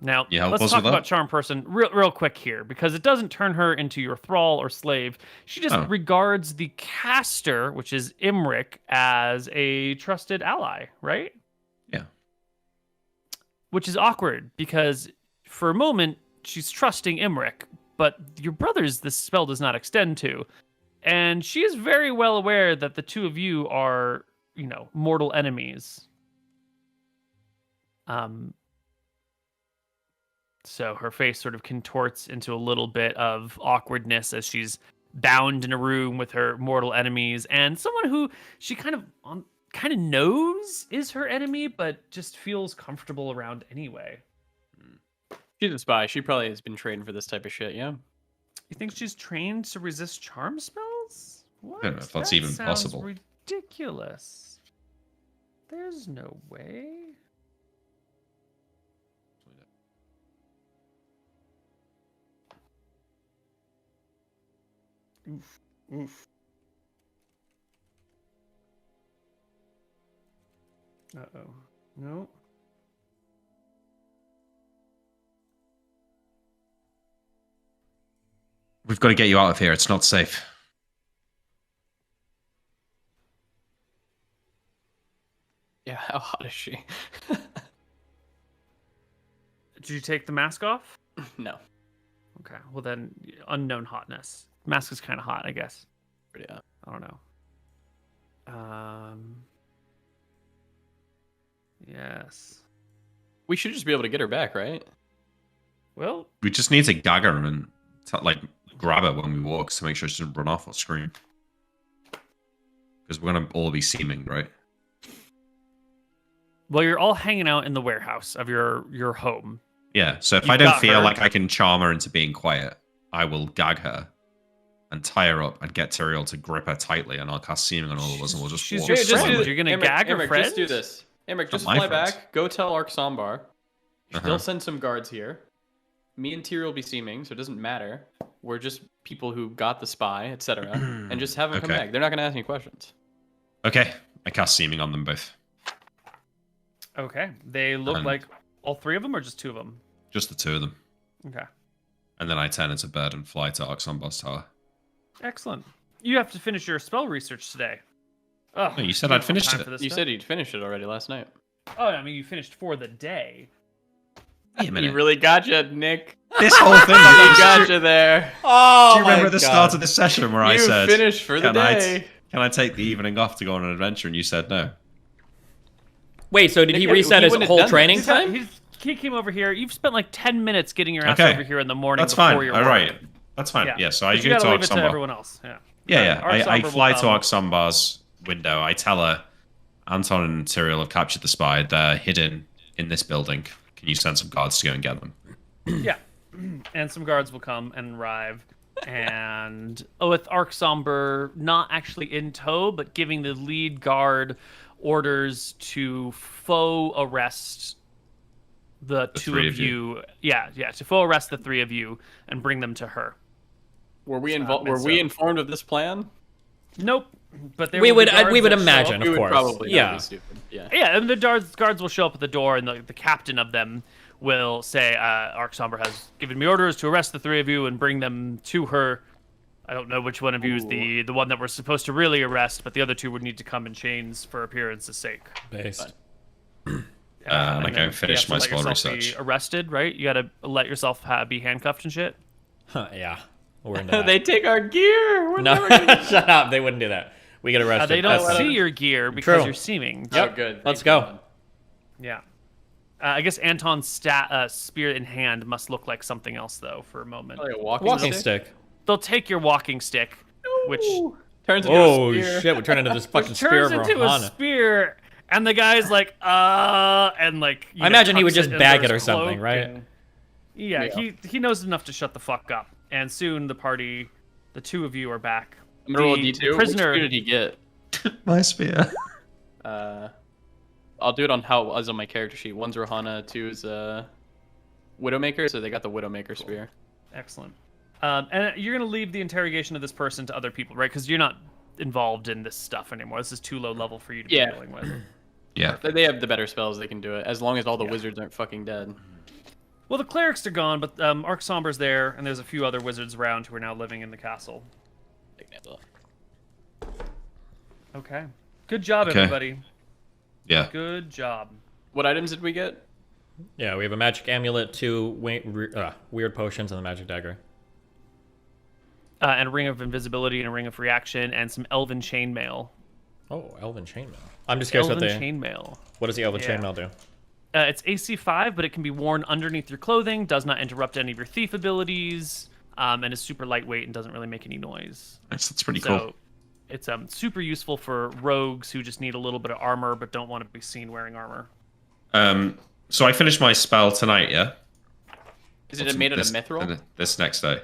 now. You help Let's us talk with that? about Charm Person real quick here, because it doesn't turn her into your thrall or slave. She just Oh. regards the caster, which is Imric, as a trusted ally, right? Yeah. Which is awkward because for a moment she's trusting Imric, but your brothers this spell does not extend to. And she is very well aware that the two of you are, mortal enemies. So her face sort of contorts into a little bit of awkwardness as she's bound in a room with her mortal enemies and someone who she kind of knows is her enemy, but just feels comfortable around anyway. She's a spy. She probably has been trained for this type of shit, yeah? You think she's trained to resist charm spells? What? don't know if that's That even sounds possible. Ridiculous. There's no way. Oof. Uh-oh. No. We've got to get you out of here. It's not safe. Yeah, how hot is she? Did you take the mask off? No. Okay. Well then, unknown hotness. Mask is kind of hot, I guess. Pretty hot. I don't know. Yes. We should just be able to get her back, right? Well, We just need to gag her and grab her when we walk to make sure she doesn't run off or scream. Because we're gonna all be seeming, right? well, you're all hanging out in the warehouse of your home. Yeah. So if You've I don't got feel her. like I can charm her into being quiet, I will gag her and tie her up and get Tyrael to grip her tightly, and I'll cast seeming on all of us, and we'll just She's walk. your Just do friend. this. You're gonna Emmerich, gag her Emmerich, friend? Just do this. Emmerich, just my fly friends. back. Go tell Arksambar. Uh-huh. They'll send some guards here. Me and Tyr will be seeming, so it doesn't matter. We're just people who got the spy, etc. And just have them come Okay. back. They're not going to ask any questions. Okay. I cast seeming on them both. Okay. They look And- like all three of them, or just two of them? Just the two of them. Okay. And then I turn into a bird and fly to Oxonboss Tower. Excellent. You have to finish your spell research today. Oh, No, you said we I'd don't have finished time it. for this You stuff. said you'd finished it already last night. Oh, I mean, you finished for the day. Wait a minute. You really got you, Nick. This whole thing. You do got you there. Oh, you remember at the start of the session where I You said, finished for the "Can I day." can I take the evening off to go on an adventure?" And you said no. Wait, so did he Nick, reset he his wouldn't have whole done training this. time? He came over here. You've spent like 10 minutes getting your ass Okay. over here in the morning. That's before fine. your All work. right. That's fine. Yeah. So I But you go gotta to leave it to Oxombar. everyone else. Yeah. Yeah. I Arxombar will fly to come. Oxombar's window. I tell her, Anton and Tyrael have captured the spy. They're hidden in this building. Can you send some guards to go and get them? Yeah. And some guards will come and arrive. And with Arxombar not actually in tow, but giving the lead guard orders to faux arrest the two three of of you. Yeah, to faux arrest the three of you and bring them to her. Were we It's not involved? Were messed we up. informed of this plan? Nope. But there We will be would guards we would that show imagine, up. We of would course. probably not Yeah. be stupid. Yeah. Yeah, and the guards will show up at the door, and the captain of them will say, Arcsomber has given me orders to arrest the three of you and bring them to her. I don't know which one of you is the one that we're supposed to really arrest, but the other two would need to come in chains for appearance's sake. Based. And I go then finish you my have to let spell yourself research. Be arrested, right? You gotta let yourself be handcuffed and shit. Huh, yeah. We're into that. They take our gear. We're No, never gonna shut up. They wouldn't do that. We get arrested. They don't That's see fine. your gear because True. you're seeming. Oh, good. Let's Thank go. God. Yeah. I guess Anton's spear in hand must look like something else, though, for a moment. Like a walking, Walking stick. They'll take your walking stick, which turns into Oh a spear. shit! We turn into this fucking spear turns of into a Rohana. spear, and the guy's like, and like. I imagine he would tucks just under bag his it or something, cloak right? and- yeah, he knows enough to shut the fuck up, and soon the party, the two of you are back. I'm gonna roll a The d2. prisoner- Which spear did he get? My spear. I'll do it on how it was on my character sheet. One's Rohana, two is Widowmaker, so they got the Widowmaker spear. Excellent. And you're gonna leave the interrogation of this person to other people, right? Because you're not involved in this stuff anymore. This is too low level for you to be Yeah. dealing with. Yeah. They have the better spells, they can do it, as long as all the wizards aren't fucking dead. Well, the clerics are gone, but Arcsomber's there, and there's a few other wizards around who are now living in the castle. Okay. Good job, Okay. everybody. Yeah. Good job. What items did we get? Yeah, we have a magic amulet, two weird potions, and the magic dagger. And a ring of invisibility and a ring of reaction, and some elven chainmail. Oh, elven chainmail. I'm just curious Elven what chainmail. what does the elven Yeah. chainmail do? It's AC 5, but it can be worn underneath your clothing, does not interrupt any of your thief abilities, and is super lightweight and doesn't really make any noise. That's pretty So cool. it's super useful for rogues who just need a little bit of armor but don't want to be seen wearing armor. So I finished my spell tonight, yeah? Is it made out of mithril? This next day.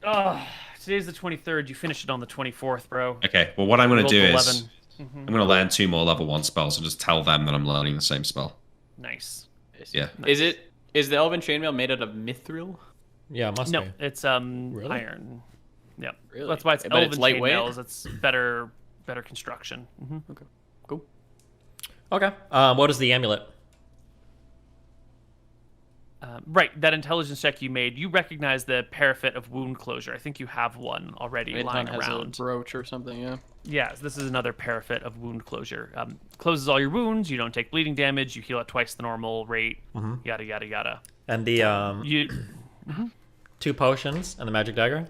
Oh, today's the 23rd. You finished it on the 24th, bro. Okay, well, what I'm going to do Rolled is 11. I'm going to learn 2 more level 1 spells and just tell them that I'm learning the same spell. Nice. Yeah. Is the elven chainmail made out of mithril? Yeah, it must No, be. it's Really? iron. Yep. Really? That's why it's But elven it's lightweight? chainmails. It's better construction. Okay. Cool. Okay. What is the amulet? Right, that intelligence check you made, you recognize the parapet of wound closure. I think you have one already lying Anton has around. a brooch or something, yeah. Yes, this is another parapet of wound closure. Closes all your wounds. You don't take bleeding damage. You heal at twice the normal rate. Yada yada yada. And the You 2 potions and the magic dagger?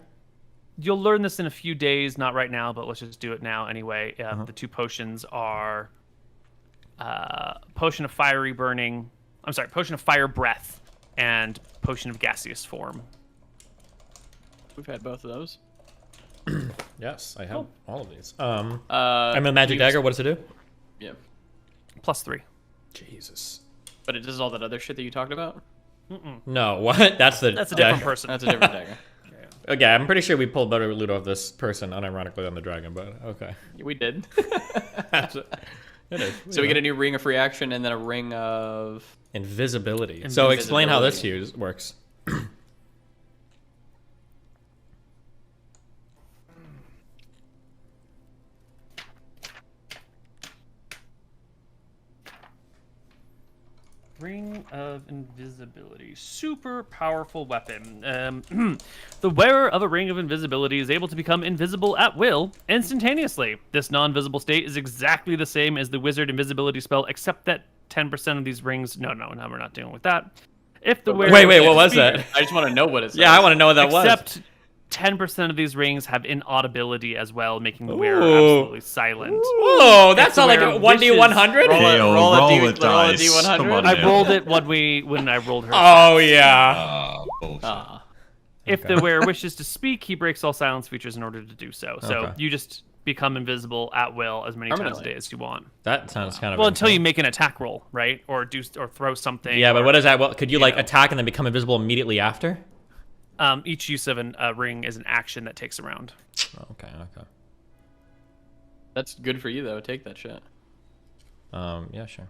you'll learn this in a few days, not right now, but let's just do it now anyway. The 2 potions are potion of fiery burning. I'm sorry, potion of fire breath and potion of gaseous form. We've had both of those. Yes, I have all of these. And I'm a magic dagger. What does it do? Yeah. +3. Jesus. But it does all that other shit that you talked about? No, what? That's a That's a different dagger. person. That's a different dagger. Okay, I'm pretty sure we pulled better loot off this person, unironically on the dragon, but okay. We did. It is. So we get a new ring of reaction and then a ring of... Invisibility. So explain how this works. Ring of Invisibility. Super powerful weapon. The wearer of a Ring of Invisibility is able to become invisible at will instantaneously. This non-visible state is exactly the same as the Wizard Invisibility spell, except that 10% of these rings... No, we're not dealing with that. If the wearer... Wait, what was that? I just want to know what it says. Yeah, I want to know what that was. Except 10% of these rings have inaudibility as well, making the wearer Ooh. absolutely silent. Whoa, that's the not like a wearer 1d100? Roll Hey, roll a D- roll roll a dice. D100? Come on, I dude. rolled it when I rolled her. Oh, yeah. Bullshit. Ah. If the wearer wishes to speak, he breaks all silence features in order to do so. So Okay. you just become invisible at will as many times a Permanently. day as you want. That sounds kind of Well, until you insane. make an attack roll, right? Or throw something. Yeah, but or, what is that? Well, could you like know. attack and then become invisible immediately after? Each use of a ring is an action that takes a round. Oh, okay. That's good for you, though. Take that shit. Yeah, sure.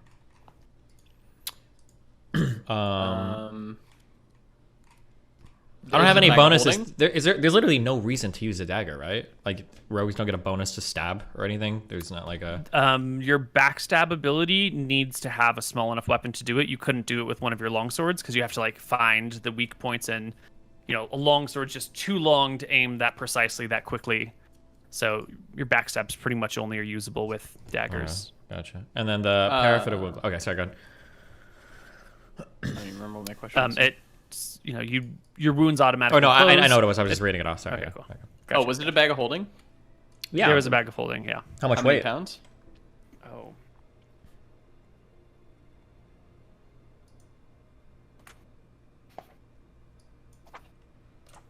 I don't have There's any a bag of bonuses. holding? There's literally no reason to use a dagger, right? Like rogues don't get a bonus to stab or anything. There's not like a. Your backstab ability needs to have a small enough weapon to do it. You couldn't do it with one of your longswords because you have to like find the weak points, and a longsword's just too long to aim that precisely that quickly. So your backstabs pretty much only are usable with daggers. Gotcha. And then the parafitted will. Okay, sorry, go ahead. I don't even remember what my question was. Your wounds automatically. Oh no, I close. know what it was. I was just reading it off. Sorry. Okay, yeah. cool. Okay. Oh, was it a bag of holding? Yeah. There was a bag of holding. Yeah. How much How many weight? pounds? Oh.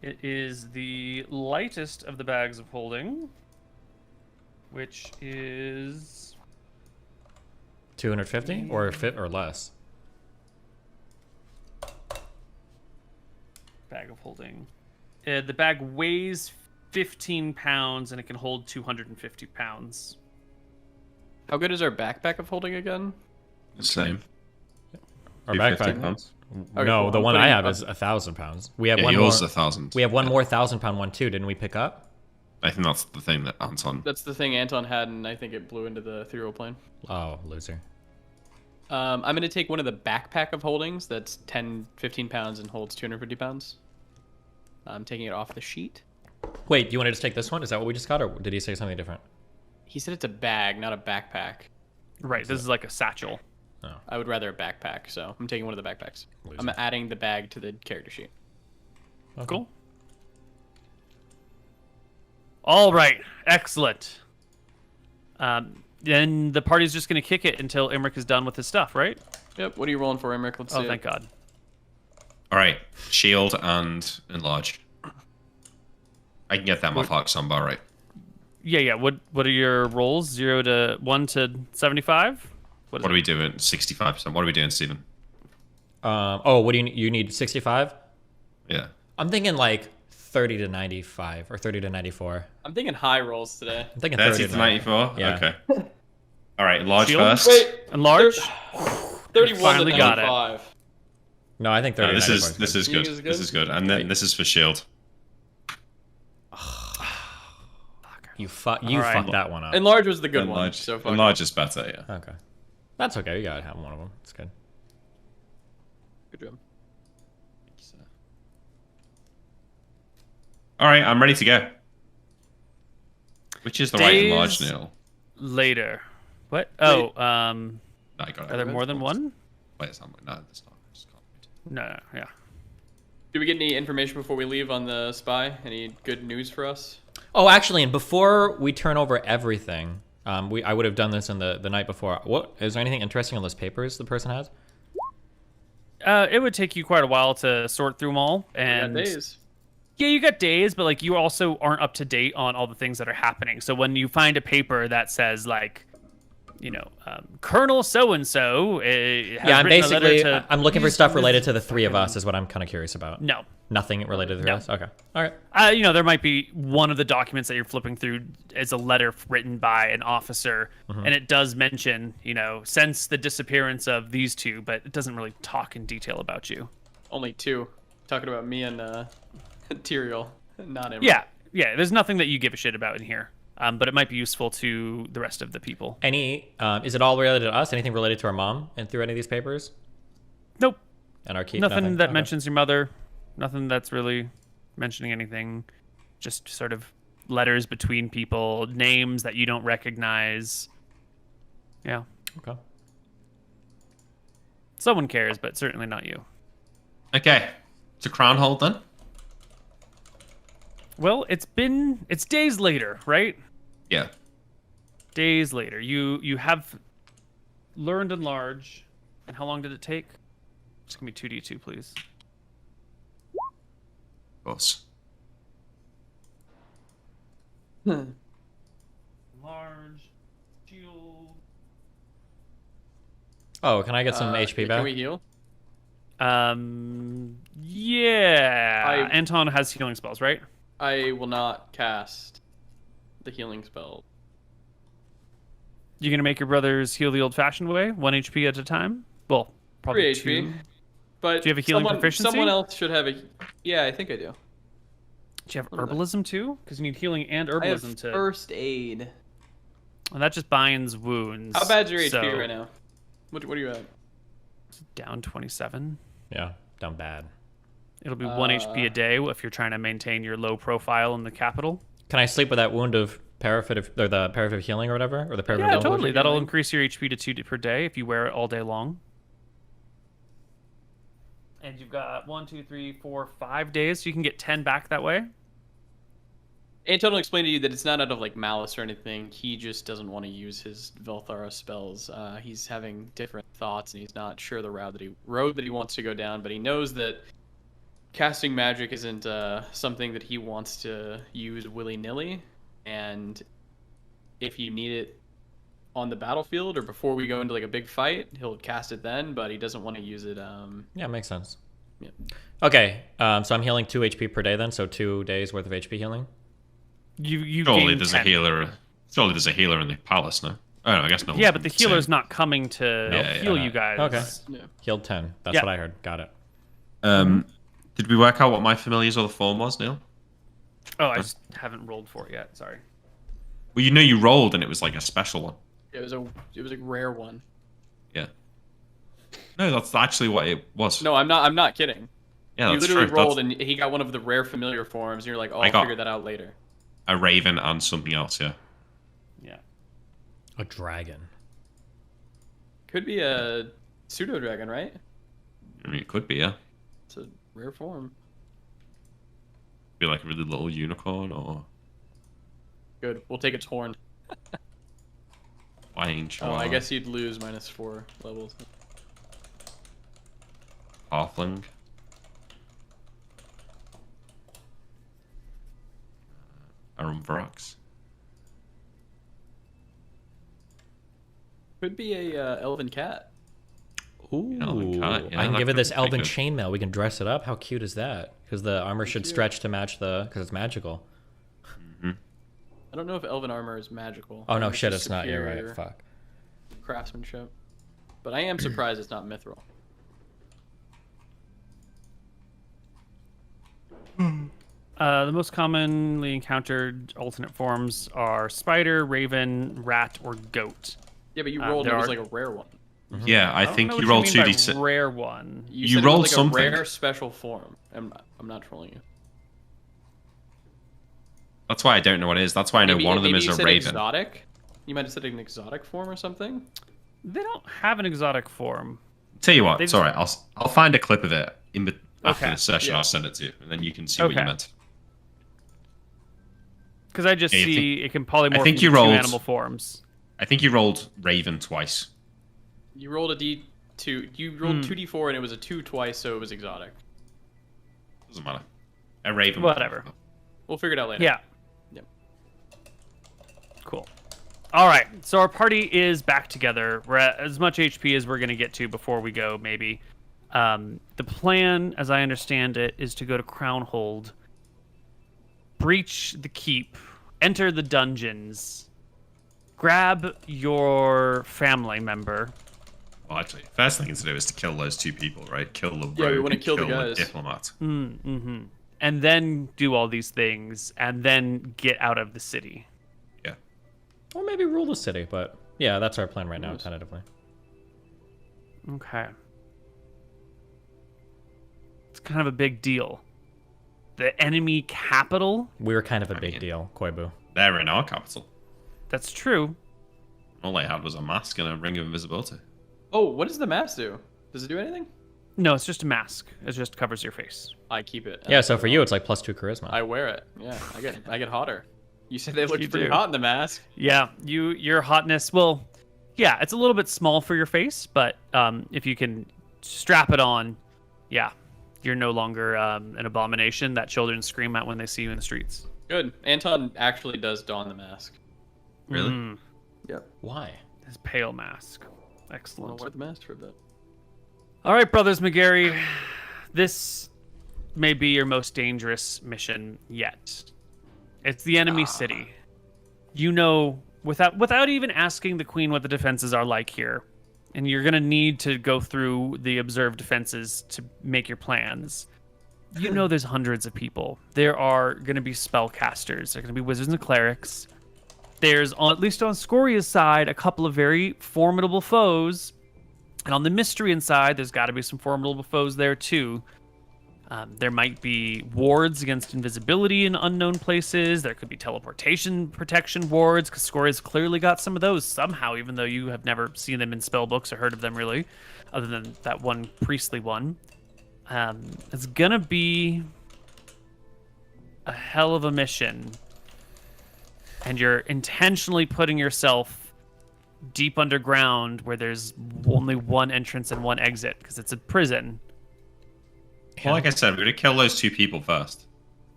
It is the lightest of the bags of holding, which is 250 or fit or less. bag of holding. The bag weighs 15 pounds and it can hold 250 pounds. How good is our backpack of holding again? Same. Our 250 backpack. pounds. Okay, No, cool. the I'm one I putting have up- is 1,000 pounds. We have Yeah, one yours more. is 1,000. We have one more 1,000-pound one too. Didn't we pick up? I think that's the thing that Anton. That's the thing Anton had, and I think it blew into the ethereal plane. Oh, loser. I'm going to take one of the backpack of holdings that's 15 pounds and holds 250 pounds. I'm taking it off the sheet. Wait, do you want to just take this one? Is that what we just got, or did he say something different? He said it's a bag, not a backpack. Right, this is like a satchel. I would rather a backpack, so I'm taking one of the backpacks. Loser. I'm adding the bag to the character sheet. Cool. All right, excellent. Then the party's just going to kick it until Imric is done with his stuff, right? Yep. What are you rolling for, Emmerich? Let's see. Oh, thank God. All right, shield and enlarge. I can get that with Hark Sambar, right? Yeah. What are your rolls? 0 to 1 to 75? What are we doing? 65%. What are we doing, Stephen? What do you need? 65? Yeah. I'm thinking like 30 to 95 or 30 to 94. I'm thinking high rolls today. I'm thinking 30 30 to 94? Yeah. Okay. All right, enlarge Shield? first. Wait, Enlarge? 31 Finally to got it. 95. No, I think 30 No, to this 94 is this is You good. think this is This good? is good. And then this is for shield. You All right. fucked that one up. Enlarge was the good one. Enlarge, So fuck enlarge is better, yeah. Okay. That's okay. You gotta have one of them. It's good. Good job. All right, I'm ready to go. Which is the right Days- enlarge, Neil? Later. What? Wait. Oh, No, I got it. are there more than one? Wait, it's not. No, it's not. It's not. No, yeah. Do we get any information before we leave on the spy? Any good news for us? Oh, actually, and before we turn over everything, I would have done this in the night before. What is there anything interesting on those papers the person has? It would take you quite a while to sort through them all, and We got days. yeah, you got days, but like you also aren't up to date on all the things that are happening. So when you find a paper that says like, Colonel so and so, Yeah, I'm looking for stuff related to the three of us. Is what I'm kind of curious about. No, Nothing related to the No. rest. Okay. All right. there might be one of the documents that you're flipping through is a letter written by an officer, and it does mention, since the disappearance of these two, but it doesn't really talk in detail about you. Only two. Talking about me and Tyrael, not him. Yeah, there's nothing that you give a shit about in here, but it might be useful to the rest of the people. Any? Is it all related to us? Anything related to our mom and through any of these papers? Nope, And our key? nothing that Okay. mentions your mother. Nothing that's really mentioning anything. Just sort of letters between people, names that you don't recognize. Yeah, Okay. someone cares, but certainly not you. Okay. To crown hold then? Well, it's days later, right? Yeah. Days later. You have learned enlarge. And how long did it take? It's gonna be 2d2, please. Of course. Large, shield. Oh, can I get some HP Can back? we heal? Yeah. Anton has healing spells, right? I will not cast the healing spell. You gonna make your brothers heal the old-fashioned way, 1 HP at a time? Well, probably 3 HP. 2. But Do you have a healing proficiency? Someone else should have a. Yeah, I think I do. Do you have What is that? herbalism too? Because you need healing and I have herbalism to. first aid. And that just binds wounds. How bad's your HP so right now? What are you at? Down 27. Yeah, down bad. It'll be 1 HP a day if you're trying to maintain your low profile in the capital. Can I sleep with that wound of parapet or the parapet of healing or whatever, or the parapet Yeah, of totally. That'll healing. increase your HP to 2 per day if you wear it all day long. And you've got 1, 2, 3, 4, 5 days, so you can get 10 back that way. Anton will explain to you that it's not out of like malice or anything. He just doesn't want to use his Velthara spells. He's having different thoughts, and he's not sure the road that he wants to go down. But he knows that casting magic isn't something that he wants to use willy-nilly. And if you need it on the battlefield or before we go into like a big fight, he'll cast it then. But he doesn't want to use it. Yeah, makes sense. Yeah. Okay, so I'm healing 2 HP per day then, so 2 days worth of HP healing. You Surely gain there's 10. a healer. Surely there's a healer in the palace, no? Oh, no, I guess no. Yeah, but the healer's not coming to Yeah, heal yeah. you guys. Okay. Yeah. Healed 10. That's Yeah. what I heard. Got it. Did we work out what my familiar's other form was, Neil? Oh, I just haven't rolled for it yet. Sorry. Well, you know you rolled and it was like a special one. It was a rare one. Yeah. No, that's actually what it was. No, I'm not kidding. Yeah, You that's literally true. rolled That's and he got one of the rare familiar forms, and you're like, oh, I I'll got- figure that out later. a raven and something else, yeah. Yeah. A dragon. Could be a pseudo dragon, right? I mean, it could be, yeah. It's a rare form. Be like a really little unicorn or Good. We'll take its horn. flying Oh, chihuahua. I guess you'd lose -4 levels. Halfling. Arumvarax. Could be a elven cat. Ooh, elven cat, yeah, I can that give it could this be elven good. chainmail. We can dress it up. How cute is that? Because the armor should cute. stretch to match because it's magical. I don't know if elven armor is magical. Oh I no, think shit, just it's not. You're right. superior Fuck. Craftsmanship. But I am surprised it's not mithril. The most commonly encountered alternate forms are spider, raven, rat, or goat. Yeah, but you rolled and there it was are- like a rare one. Yeah, I don't think know you what rolled mean two by d6. Rare one. You You said rolled it was like something. a rare special form. I'm not trolling you. That's why I don't know what it is. That's why I know one of them maybe is you a said raven. Exotic. You might have said an exotic form or something. They don't have an exotic form. Tell you what, They've- it's alright. I'll find a clip of it after Okay, the session. yeah. I'll send it to you, and then you can see what you Okay. meant. Because I just Yeah, I see think- it can polymorph think into you two rolled- animal forms. I think you rolled raven twice. You rolled a D2. You rolled 2d4 and it was a 2 twice, so it was exotic. Doesn't matter. A raven. Whatever. We'll figure it out later. Yeah. Yep. Cool. All right. So our party is back together. We're at as much HP as we're going to get to before we go, maybe. The plan, as I understand it, is to go to Crownhold, breach the keep, enter the dungeons, grab your family member. Well, actually, first thing to do is to kill those two people, right? Kill the rogue, Yeah, we wanna and kill the guys. diplomat. And then do all these things, and then get out of the city. Yeah. Or maybe rule the city, but yeah, that's our plan right now, tentatively. Okay. It's kind of a big deal. The enemy capital? We were kind of a big mean- deal, Koibu. They're in our capital. That's true. All they had was a mask and a ring of invisibility. Oh, what does the mask do? Does it do anything? No, it's just a mask. It just covers your face. I keep it. Yeah, so for you, it's like +2 charisma. I wear it. Yeah, I get hotter. You said they looked You pretty do. hot in the mask. Yeah, your hotness. Well, yeah, it's a little bit small for your face, but if you can strap it on, yeah, you're no longer an abomination that children scream at when they see you in the streets. Good. Anton actually does don the mask. Really? Yep. Why? His pale mask. I'll Excellent. wear the mask for a bit. All right, brothers McGarry, this may be your most dangerous mission yet. It's the enemy city. You know, without even asking the queen what the defenses are like here, and you're gonna need to go through the observed defenses to make your plans. You know, there's hundreds of people. There are gonna be spellcasters. There are gonna be wizards and clerics. There's, at least on Scoria's side, a couple of very formidable foes. And on the Mystrian side, there's got to be some formidable foes there, too. There might be wards against invisibility in unknown places. There could be teleportation protection wards, because Scoria's clearly got some of those somehow, even though you have never seen them in spellbooks or heard of them, really, other than that one priestly one. It's going to be a hell of a mission. And you're intentionally putting yourself deep underground where there's only one entrance and one exit because it's a prison. Well, like I said, we're going to kill those 2 people first.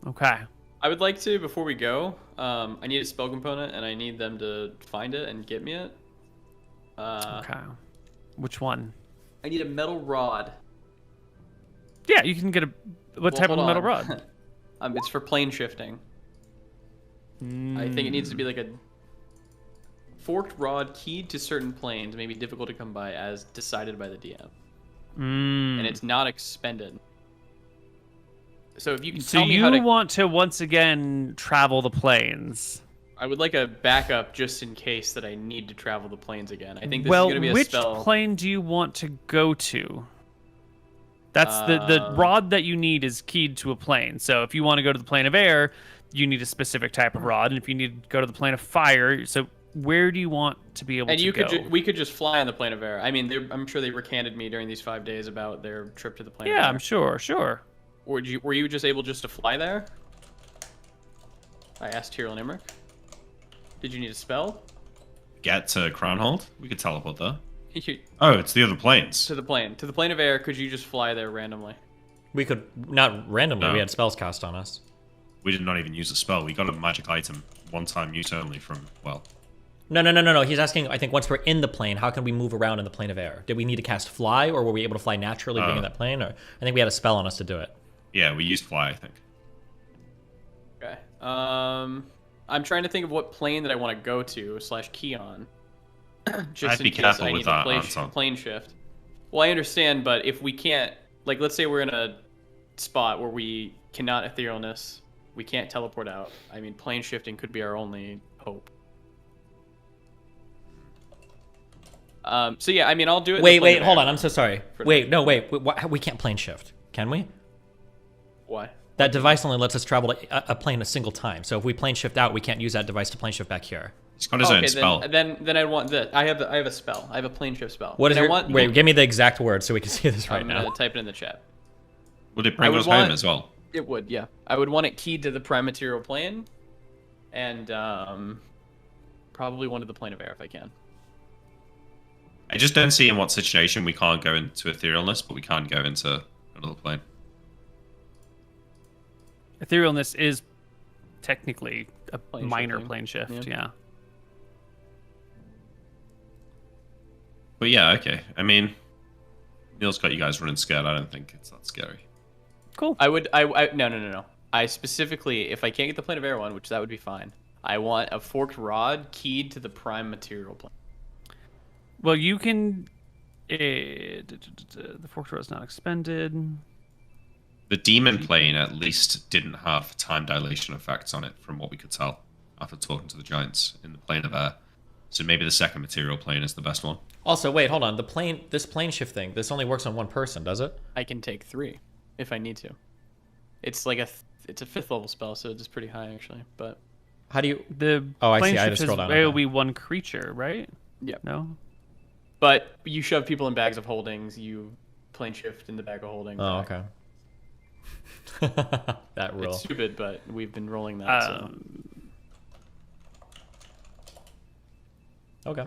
Okay. I would like to, before we go, I need a spell component, and I need them to find it and get me it. Okay. Which one? I need a metal rod. Yeah, you can get a... What type of hold metal on. rod? It's for plane shifting. I think it needs to be like a forked rod keyed to certain planes, may be difficult to come by as decided by the DM. And it's not expended. So if you can tell me how to... So you want to, once again, travel the planes. I would like a backup just in case that I need to travel the planes again. I think this is going to be a spell... which plane do you want to go to? That's the rod that you need is keyed to a plane. So if you want to go to the plane of air, you need a specific type of rod. And if you need to go to the plane of fire, so where do you want to be able to go? And we could just fly on the plane of air. I mean, I'm sure they recanted me during these 5 days about their trip to the plane of air. Yeah, I'm sure. Or were you just able just to fly there? I asked Tyrell and Emmerich. Did you need a spell? Get to Crownhold? We could teleport there. Oh, it's the other planes. To the plane of air. Could you just fly there randomly? We could, not randomly, No. we had spells cast on us. We did not even use a spell. We got a magic item, one-time use only from, well... No. He's asking, I think, once we're in the plane, how can we move around in the plane of air? Did we need to cast fly, or were we able to fly naturally being in that plane? Or I think we had a spell on us to do it. Yeah, we used fly, I think. Okay. I'm trying to think of what plane that I want to go to / key on. Just I'd in be case careful I with need that, to Anton. plane shift. Well, I understand, but if we can't, like, let's say we're in a spot where we cannot etherealness, we can't teleport out. I mean, plane shifting could be our only hope. So yeah, I mean, I'll do it. Wait, hold on. I'm so sorry. Wait, we can't plane shift, can we? Why? That device only lets us travel a plane a single time. So if we plane shift out, we can't use that device to plane shift back here. He's got his own spell. Then I want this. I have a spell. I have a plane shift spell. What is And your... I want, Wait, give me the exact word so we can see this right I'm now. gonna type it in the chat. Would it bring us home as well? It would, yeah. I would want it keyed to the prime material plane, and probably one to the plane of air if I can. I just don't see in what situation we can't go into etherealness, but we can't go into another plane. Etherealness is technically a Plane minor shifting. plane shift, yeah. But yeah, okay. I mean, Neil's got you guys running scared. I don't think it's that scary. Cool. No. I specifically, if I can't get the plane of air one, which that would be fine, I want a forked rod keyed to the prime material plane. Well, you can... the forked rod is not expended. The demon plane at least didn't have time dilation effects on it, from what we could tell after talking to the giants in the plane of air. So maybe the second material plane is the best one. Also, wait, hold on. This plane shift thing, this only works on one person, does it? I can take 3 if I need to. It's like it's a 5th level spell, so it's pretty high actually. But How do you... The Oh, I plane see. I shift just is scrolled down. AoE one creature, right? yeah. No? But you shove people in bags of holdings. You plane shift in the bag of holdings. Oh, back. okay. That rule. It's stupid, but we've been rolling that. So. Okay.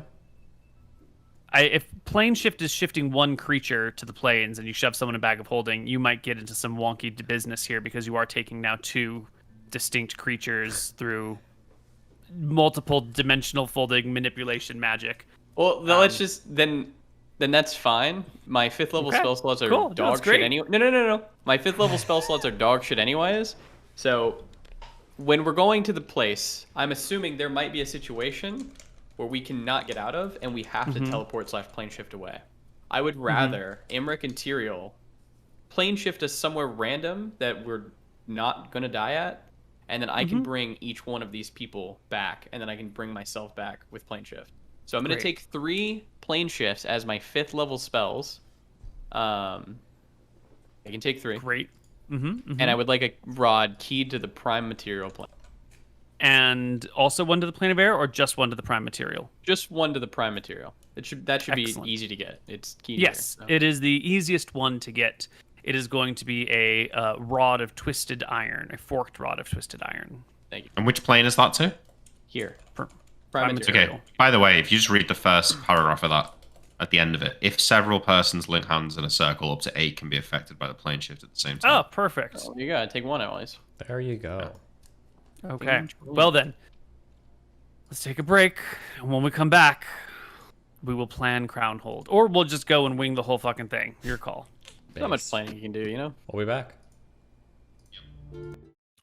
If plane shift is shifting one creature to the planes and you shove someone in a bag of holding, you might get into some wonky business here because you are taking now 2 distinct creatures through multiple dimensional folding manipulation magic. Well, then let's just then that's fine. My 5th level Okay. spell slots are Cool. No, dog that's shit great. anyway. No. My 5th level spell slots are dog shit anyways. So when we're going to the place, I'm assuming there might be a situation where we cannot get out of, and we have to teleport / plane shift away. I would Mm-hmm. rather Imric and Tyrael plane shift us somewhere random that we're not gonna die at, and then I can Mm-hmm. bring each one of these people back, and then I can bring myself back with plane shift. So I'm gonna Great. take 3 plane shifts as my 5th level spells. I can take 3, Great. Mm-hmm. and I would like a rod keyed to the prime material plane. And also one to the plane of air, or just one to the prime material? Just 1 to the prime material. That should Excellent. be easy to get. It's keyed Yes, here. So. it is the easiest one to get. It is going to be a rod of twisted iron, a forked rod of twisted iron. Thank you. And which plane is that to? Here. Prime Prime material. Okay. By the way, if you just read the first paragraph of that at the end of it, if several persons link hands in a circle, up to 8 can be affected by the plane shift at the same time. Oh, perfect. Oh, you gotta take 1 at least. There you go. Okay. Well then, let's take a break, and when we come back, we will plan crown hold, or we'll just go and wing the whole fucking thing. Your call. There's not much planning you can do, you know? We'll be back.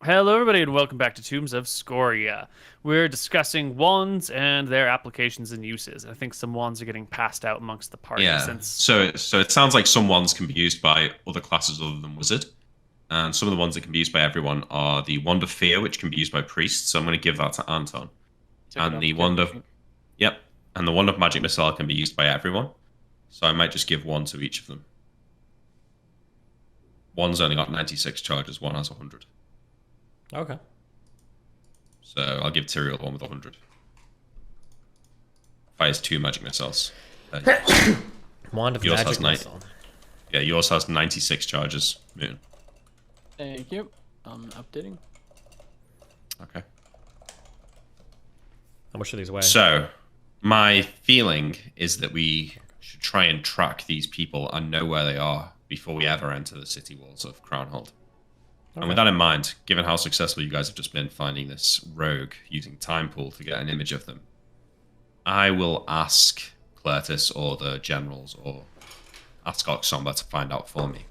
Hello, everybody, and welcome back to Tombs of Scoria. We're discussing wands and their applications and uses. I think some wands are getting passed out amongst the party Yeah. since. So it sounds like some wands can be used by other classes other than wizard, and some of the ones that can be used by everyone are the wand of fear, which can be used by priests. So I'm going to give that to Anton. Took it And off the the wand character of and the wand of magic missile can be used by everyone. So I might just give 1 to each of them. One's only got 96 charges. One has 100. Okay. So I'll give Tyrael the one with 100. Fires 2 magic missiles. Wand of Yours magic has nine. missile. Yeah, yours has 96 charges. Moon. Thank you. Updating. Okay. How much are these weigh? So, my feeling is that we should try and track these people and know where they are before we ever enter the city walls of Crownhold. And with that in mind, given how successful you guys have just been finding this rogue using Time Pool to get an image of them, I will ask Clertis or the generals or ask Oxomba to find out for me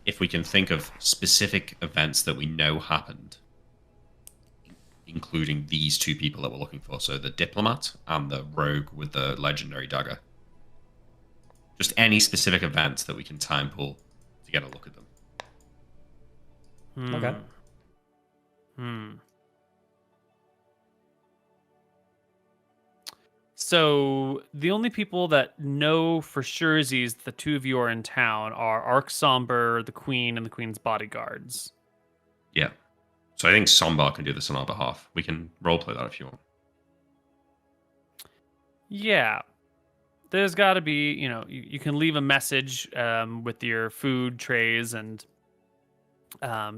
if we can think of specific events that we know happened, including these 2 people that we're looking for. So the diplomat and the rogue with the legendary dagger. Just any specific events that we can time pool to get a look at them. Okay. So the only people that know for surezies the 2 of you are in town are Arc Somber, the Queen, and the Queen's bodyguards. Yeah. So I think Sombar can do this on our behalf. We can roleplay that if you want. Yeah. There's got to be, you can leave a message with your food trays and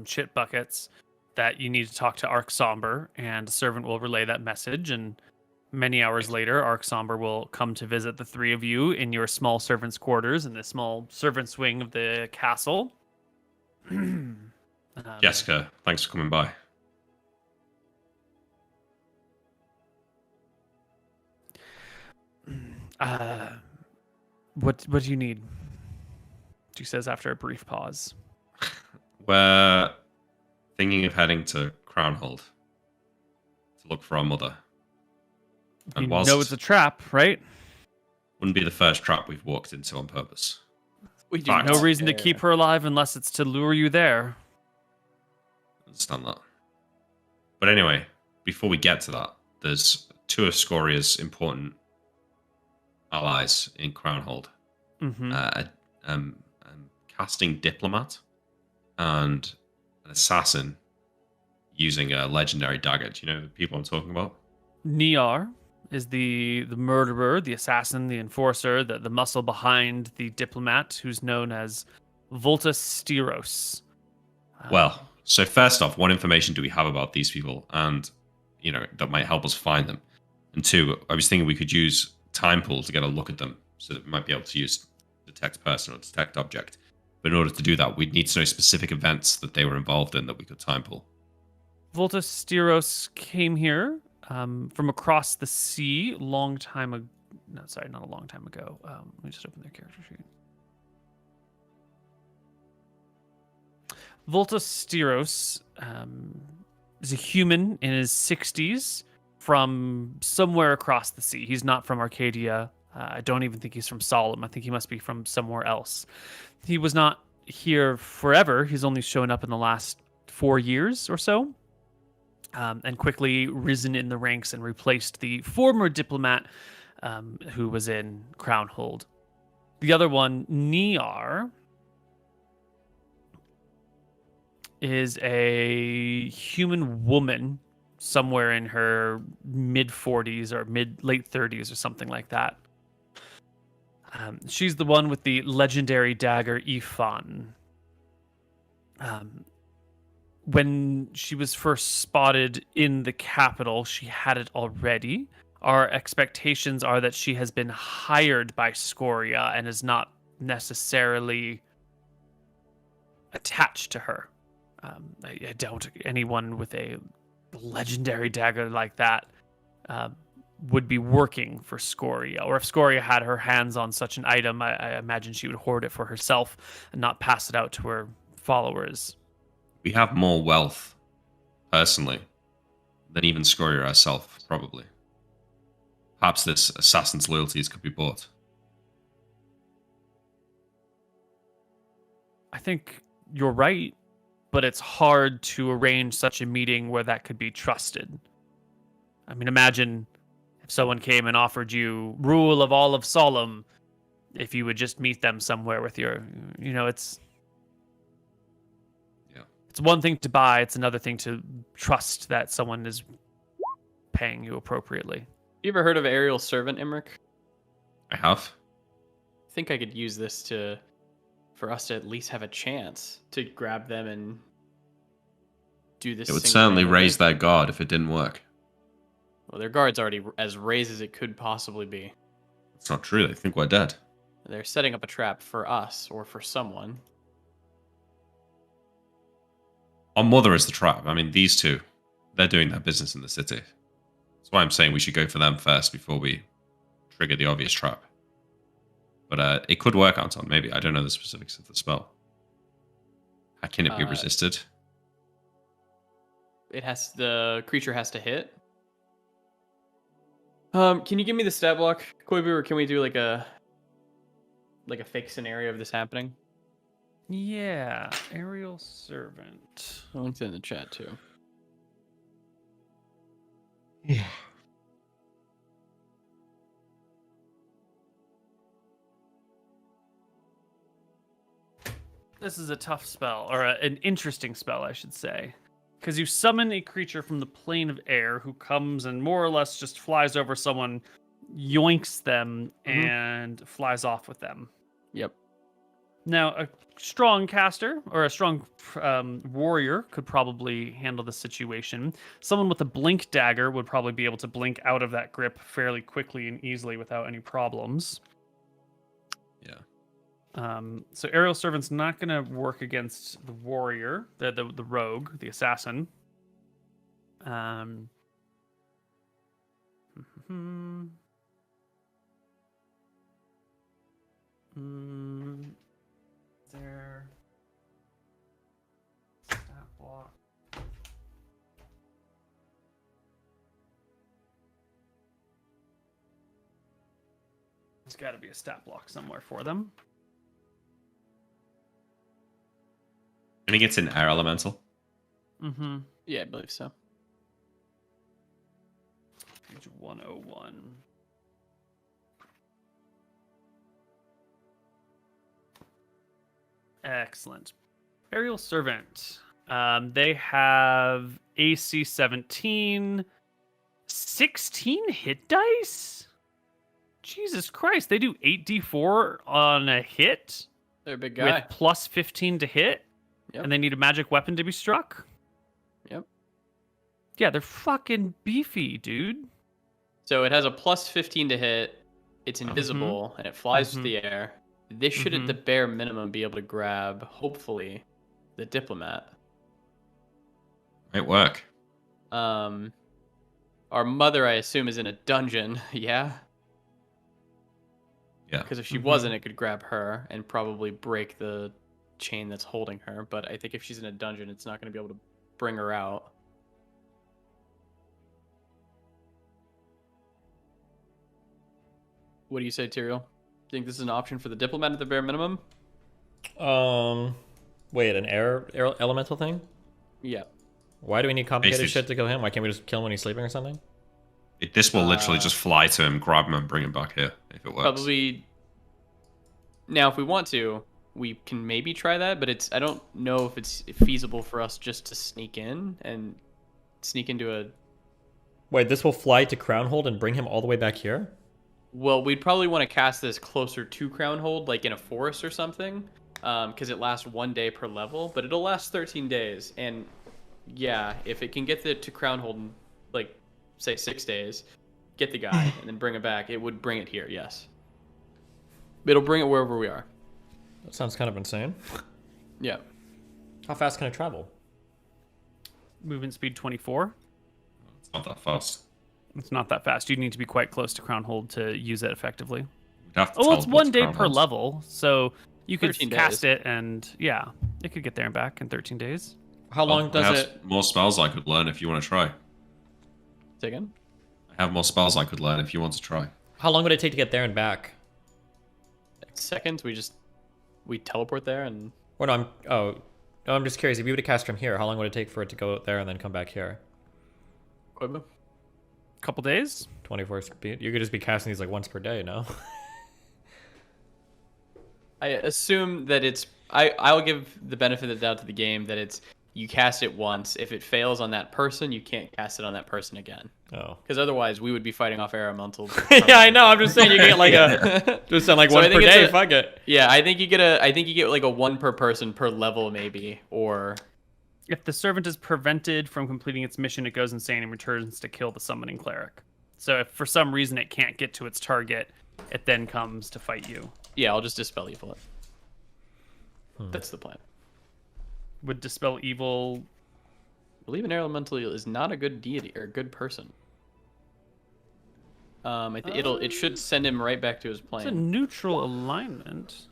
shit buckets that you need to talk to Arc Somber, and a servant will relay that message, and many hours later, Arc Somber will come to visit the 3 of you in your small servants' quarters in the small servants' wing of the castle. Jessica, thanks for coming by. What do you need? She says after a brief pause. We're thinking of heading to Crownhold to look for our mother. And You whilst know it's a trap, right? wouldn't be the first trap we've walked into on purpose. We do Fact. No not reason to care. keep her alive unless it's to lure you there. Understand that. But anyway, before we get to that, there's 2 of Scoria's important allies in Crownhold. Mm-hmm. Casting Diplomat and an assassin using a legendary dagger. Do you know the people I'm talking about? Niar is the murderer, the assassin, the enforcer, the muscle behind the diplomat, who's known as Voltus Styros. Well, so first off, what information do we have about these people and, that might help us find them? And 2, I was thinking we could use Time Pool to get a look at them so that we might be able to use detect person or detect object. But in order to do that, we'd need to know specific events that they were involved in that we could time pool. Voltus Styros came here from across the sea long time ago. No, sorry, not a long time ago. Let me just open their character sheet. Voltus Styros is a human in his 60s from somewhere across the sea. He's not from Arcadia. I don't even think he's from Solemn. I think he must be from somewhere else. He was not here forever. He's only shown up in the last 4 years or so, and quickly risen in the ranks and replaced the former diplomat who was in Crownhold. The other one, Niar, is a human woman somewhere in her mid 40s or late 30s or something like that. She's the one with the legendary dagger Ifan. When she was first spotted in the capital, she had it already. Our expectations are that she has been hired by Scoria and is not necessarily attached to her. I doubt anyone with a legendary dagger like that would be working for Scoria. Or if Scoria had her hands on such an item, I imagine she would hoard it for herself and not pass it out to her followers. We have more wealth, personally, than even Scoria herself, probably. Perhaps this assassin's loyalties could be bought. I think you're right, but it's hard to arrange such a meeting where that could be trusted. I mean, imagine if someone came and offered you rule of all of Solemn, if you would just meet them somewhere with your, it's one thing to buy, it's another thing to trust that someone is paying you appropriately. You ever heard of Aerial Servant, Imric? I have. I think I could use this for us to at least have a chance to grab them and do this. It would certainly raise their guard if it didn't work. Well, their guard's already as raised as it could possibly be. It's not true. They think we're dead. They're setting up a trap for us or for someone. Our mother is the trap. I mean, these two, they're doing their business in the city. That's why I'm saying we should go for them first before we trigger the obvious trap. But it could work, Anton, maybe. I don't know the specifics of the spell. How can it be resisted? The creature has to hit. Can you give me the stat block, Koibu, or can we do like a fake scenario of this happening? Yeah, Aerial Servant. I'll link it in the chat too. Yeah. This is a tough spell, or an interesting spell, I should say. Because you summon a creature from the plane of air who comes and more or less just flies over someone, yoinks them, and flies off with them. Yep. Now, a strong caster or a strong warrior could probably handle the situation. Someone with a blink dagger would probably be able to blink out of that grip fairly quickly and easily without any problems. Yeah. So Aerial Servant's not going to work against the warrior, the rogue, the assassin. There. Stat block. There's got to be a stat block somewhere for them. I think it's an air elemental. Mm-hmm. Yeah, I believe so. Page 101. Excellent. Aerial Servant. They have AC 17, 16 hit dice? Jesus Christ, they do 8d4 on a hit? They're a big guy. With plus 15 to hit? Yep. And they need a magic weapon to be struck? Yep. Yeah, they're fucking beefy, dude. So it has a plus 15 to hit. It's invisible, and it flies through the air. This should, at the bare minimum, be able to grab, hopefully, the diplomat. Might work. Our mother, I assume, is in a dungeon. Yeah? Yeah. Because if she wasn't, it could grab her and probably break the chain that's holding her. But I think if she's in a dungeon, it's not going to be able to bring her out. What do you say, Tyrael? Think this is an option for the diplomat at the bare minimum? Wait, an air elemental thing? Yeah. Why do we need complicated Basically- shit to kill him? Why can't we just kill him when he's sleeping or something? This will literally just fly to him, grab him, and bring him back here if it works. Probably. Now, if we want to, we can maybe try that, but I don't know if it's feasible for us just to sneak in and sneak into a. Wait, this will fly to Crownhold and bring him all the way back here? Well, we'd probably want to cast this closer to Crownhold, like in a forest or something, because it lasts 1 day per level, but it'll last 13 days. And yeah, if it can get to Crownhold in, like, say 6 days, get the guy, and then bring it back, it would bring it here, yes. It'll bring it wherever we are. That sounds kind of insane. Yeah. How fast can it travel? Movement speed 24. It's not that fast. It's not that fast. You need to be quite close to Crownhold to use it effectively. We'd have to Oh, well, it's teleport 1 to day per Crownhold. level, so you could 13 cast days. it, and yeah, it could get there and back in 13 days. How long I does have it... more spells I could learn if you want to try. Say again? I have more spells I could learn if you want to try. How long would it take to get there and back? Seconds, we teleport there and Or no, I'm just curious. If you were to cast from here, how long would it take for it to go there and then come back here? Koibu. Couple days. 24 speed? You could just be casting these like once per day, no? I assume that I'll give the benefit of the doubt to the game that it's you cast it once. If it fails on that person, you can't cast it on that person again. Oh. Because otherwise, we would be fighting off air elementals. Yeah, I know. I'm just saying you get like a just on like So I one per think it's day. a- Fuck it. Yeah, I think you get like a 1 per person per level maybe, or If the servant is prevented from completing its mission, it goes insane and returns to kill the summoning cleric. So if for some reason it can't get to its target, it then comes to fight you. yeah, I'll just dispel evil it. That's the plan. Would Dispel Evil... I believe an air elemental is not a good deity or a good person. It should send him right back to his It's a plane. neutral alignment.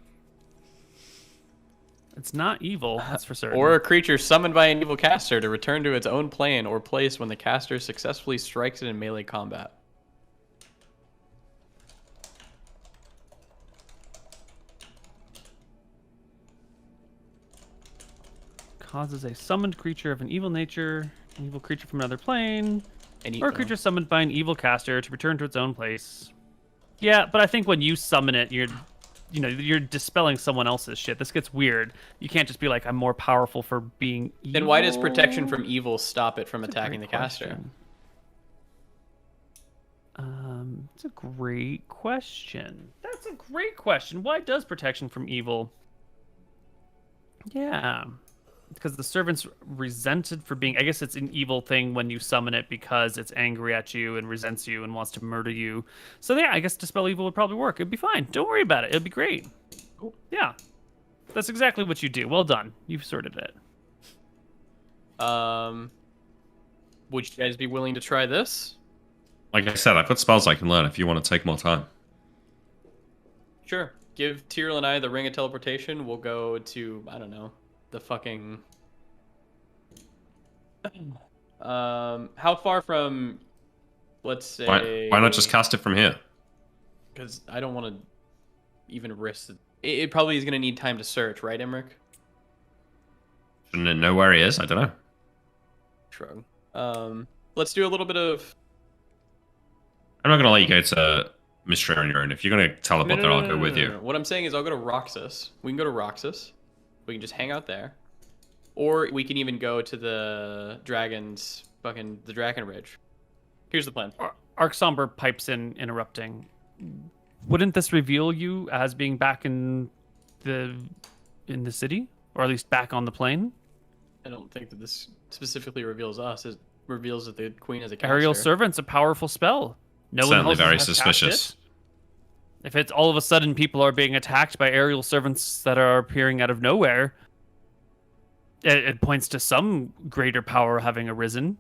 It's not evil, that's for certain. Or a creature summoned by an evil caster to return to its own plane or place when the caster successfully strikes it in melee combat. Causes a summoned creature of an evil nature, an evil creature from another plane, Any, or a creature summoned by an evil caster to return to its own place. Yeah, but I think when you summon it, you're dispelling someone else's shit. This gets weird. You can't just be like, I'm more powerful for being evil. Then why does protection from evil stop it from That's a attacking the great caster? question. It's a great question. That's a great question. Why does protection from evil? Yeah. Because the servant's resented for being... I guess it's an evil thing when you summon it because it's angry at you and resents you and wants to murder you. So yeah, I guess Dispel Evil would probably work. It'd be fine. Don't worry about it. It'd be great. Cool. Yeah. That's exactly what you do. Well done. You've sorted it. Would you guys be willing to try this? Like I said, I've got spells I can learn if you want to take more time. Sure. Give Tyrael and I the Ring of Teleportation. We'll go to, I don't know, the fucking... how far from, let's say... Why not just cast it from here? Because I don't want to even risk it. It probably is going to need time to search, right, Emmerich? Shouldn't it know where he is? I don't know. Shrug. Let's do a little bit of... I'm not going to let you go to Mystery on your own. If you're going to teleport there, I'll go with you. No. What I'm saying is I'll go to Roxas. We can go to Roxas. We can just hang out there. Or we can even go to the Dragon's... the Dragon Ridge. Here's the plan. Arc Somber pipes in, interrupting. Wouldn't this reveal you as being back in the city? Or at least back on the plane? I don't think that this specifically reveals us. It reveals that the Queen is a caster. Aerial Servant's a powerful spell. No one Certainly else very has cast suspicious. it. If it's all of a sudden people are being attacked by aerial servants that are appearing out of nowhere, it points to some greater power having arisen.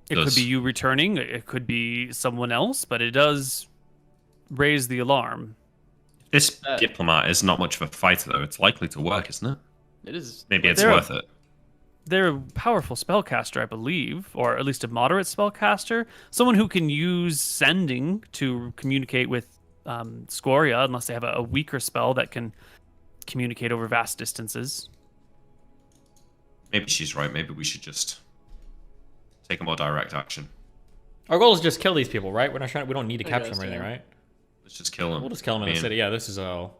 It could be you returning, it could be someone else, but it does raise the alarm. This diplomat is not much of a fighter, though. It's likely to work, isn't it? It is. Maybe it's They're- worth it. They're a powerful spellcaster, I believe, or at least a moderate spellcaster. Someone who can use sending to communicate with Scoria unless they have a weaker spell that can communicate over vast distances. Maybe she's right. Maybe we should just take a more direct action. Our goal is just kill these people, right? We're not trying. We don't need to I capture guess, them or anything, yeah. right? Let's just kill them. We'll just kill them in the city. Yeah, this is all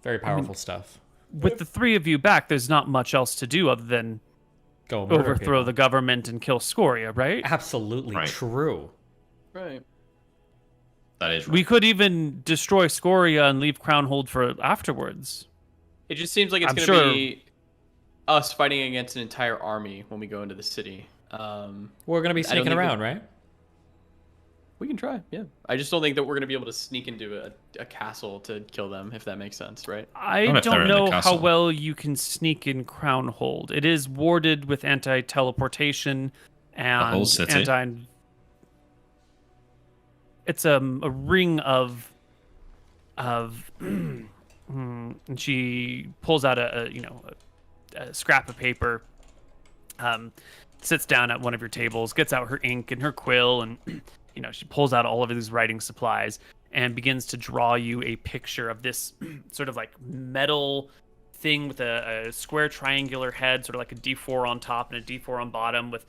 very powerful stuff. With the three of you back, there's not much else to do other than Go murder overthrow people. the government and kill Scoria, right? Absolutely Right. true. Right. That is right. We could even destroy Scoria and leave Crownhold for afterwards. It just seems like it's I'm going to sure- be us fighting against an entire army when we go into the city. We're gonna be I don't sneaking think around, right? We can try, yeah. I just don't think that we're going to be able to sneak into a castle to kill them, if that makes sense, right? I Not if they're don't in the know how castle. well you can sneak in Crownhold. It is warded with anti-teleportation and whole city? It's a ring of and she pulls out a scrap of paper, sits down at one of your tables, gets out her ink and her quill, and she pulls out all of these writing supplies and begins to draw you a picture of this sort of like metal thing with a square triangular head, sort of like a D4 on top and a D4 on bottom, with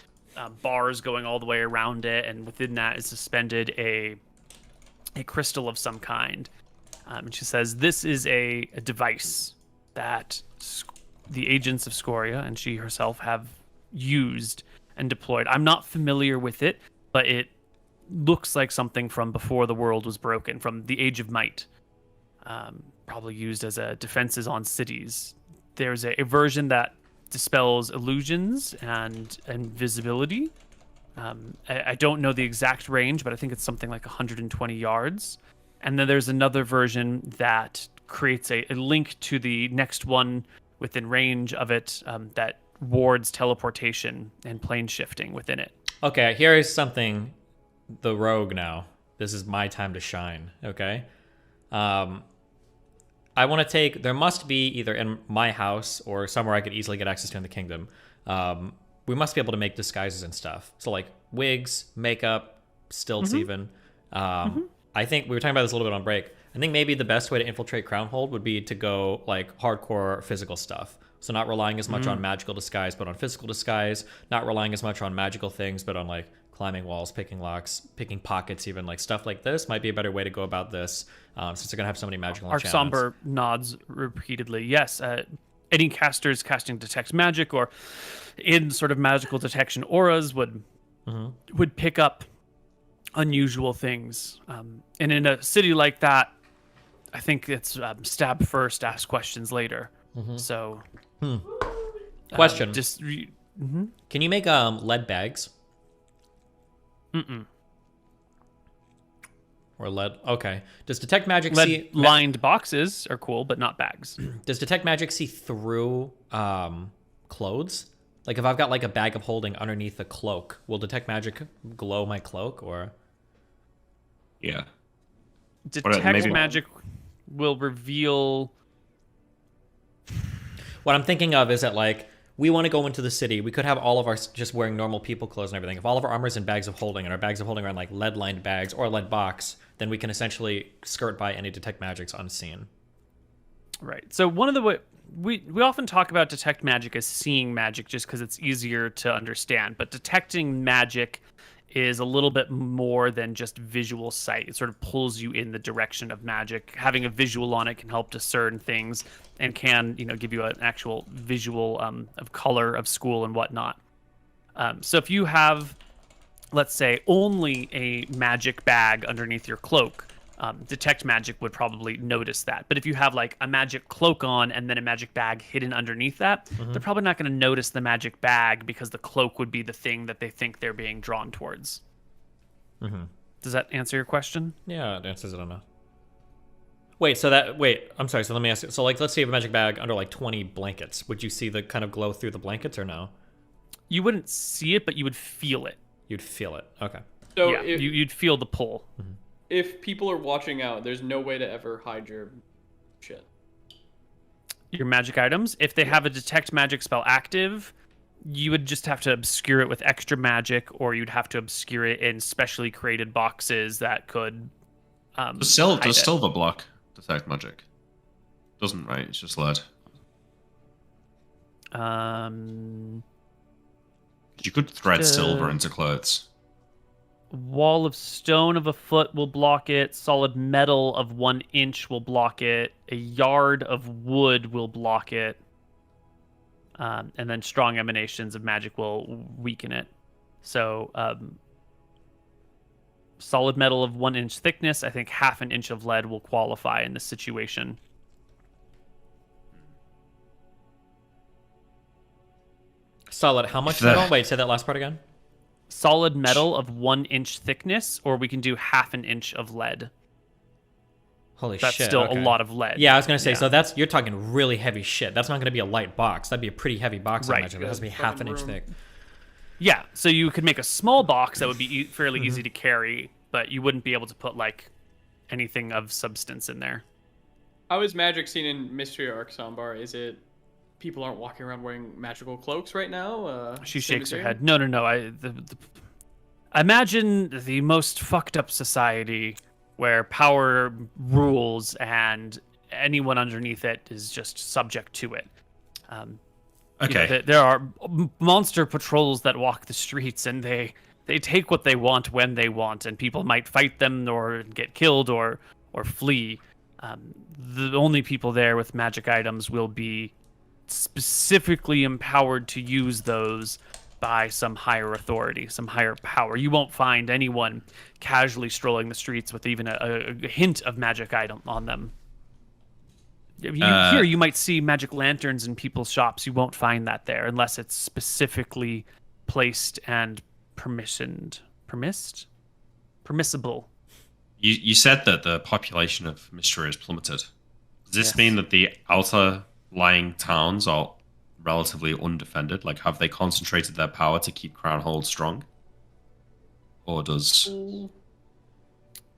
bars going all the way around it, and within that is suspended a crystal of some kind. And she says, this is a device that the agents of Scoria and she herself have used and deployed. I'm not familiar with it, but it looks like something from before the world was broken, from the Age of Might. Probably used as defenses on cities. There's a version that dispels illusions and invisibility. I don't know the exact range, but I think it's something like 120 yards. And then there's another version that creates a link to the next one within range of it, that wards teleportation and plane shifting within it. Okay, here is something. The rogue now. This is my time to shine. Okay. I want to take. There must be either in my house or somewhere I could easily get access to in the kingdom. We must be able to make disguises and stuff. So like wigs, makeup, stilts, even. I think we were talking about this a little bit on break. I think maybe the best way to infiltrate Crownhold would be to go like hardcore physical stuff. So not relying as much on magical disguise, but on physical disguise. Not relying as much on magical things, but on like climbing walls, picking locks, picking pockets, even like stuff like this might be a better way to go about this, since they're gonna have so many magical Arc enchantments. Somber nods repeatedly. Yes, any casters casting detect magic or in sort of magical detection auras would pick up unusual things. And in a city like that, I think it's stab first, ask questions later. So, Question: Can you make lead bags? Or lead? Okay. Does detect magic see? Lead-lined boxes are cool, but not bags. Does detect magic see through clothes? Like if I've got like a bag of holding underneath a cloak, will detect magic glow my cloak or? Yeah. Detect maybe- magic will reveal. What I'm thinking of is that like we want to go into the city. We could have all of our just wearing normal people clothes and everything. If all of our armor's in bags of holding and our bags of holding are in like lead-lined bags or lead box, then we can essentially skirt by any detect magics unseen. Right. So one of the we often talk about detect magic as seeing magic just because it's easier to understand, but detecting magic is a little bit more than just visual sight. It sort of pulls you in the direction of magic. Having a visual on it can help discern things and can, give you an actual visual of color of school and whatnot. So if you have, let's say, only a magic bag underneath your cloak, detect magic would probably notice that. But if you have like a magic cloak on and then a magic bag hidden underneath that, they're probably not going to notice the magic bag because the cloak would be the thing that they think they're being drawn towards. Does that answer your question? Yeah, it answers it enough. Wait, I'm sorry. So let me ask you. So like, let's say you have a magic bag under like 20 blankets. Would you see the kind of glow through the blankets or no? You wouldn't see it, but you would feel it. You'd feel it. Okay. So Yeah, you'd feel the pull. if people are watching out, there's no way to ever hide your shit. Your magic items, if they have a detect magic spell active, you would just have to obscure it with extra magic, or you'd have to obscure it in specially created boxes that could Does hide it. silver block detect magic? Doesn't, right? It's just lead. You could thread silver into clothes. Wall of stone of a foot will block it. Solid metal of 1 inch will block it. A yard of wood will block it. And then strong emanations of magic will weaken it. So, solid metal of 1 inch thickness, I think half an inch of lead will qualify in this situation. Solid. How much If the- metal? Wait, say that last part again. Solid metal of 1 inch thickness, or we can do half an inch of lead. Holy That's shit. still okay. a lot of lead. Yeah, I was gonna say. Yeah. So that's you're talking really heavy shit. That's not gonna be a light box. That'd be a pretty heavy box. I Right. imagine. It has to be half an inch Fucking thick. Yeah, so you could make a small box that would be fairly Mm-hmm. easy to carry, but you wouldn't be able to put like anything of substance in there. How is magic seen in Mystery Arc Sambar? Is it people aren't walking around wearing magical cloaks right now? She same shakes as her here? head. No. Imagine the most fucked up society where power rules and anyone underneath it is just subject to it. Okay. There are monster patrols that walk the streets, and they take what they want when they want, and people might fight them or get killed or flee. The only people there with magic items will be specifically empowered to use those by some higher authority, some higher power. You won't find anyone casually strolling the streets with even a hint of magic item on them. Here, you might see magic lanterns in people's shops. You won't find that there unless it's specifically placed and permissible. You said that the population of Mystery has plummeted. Does this Yes. mean that the outer lying towns are relatively undefended? Like, have they concentrated their power to keep Crownhold strong? Or does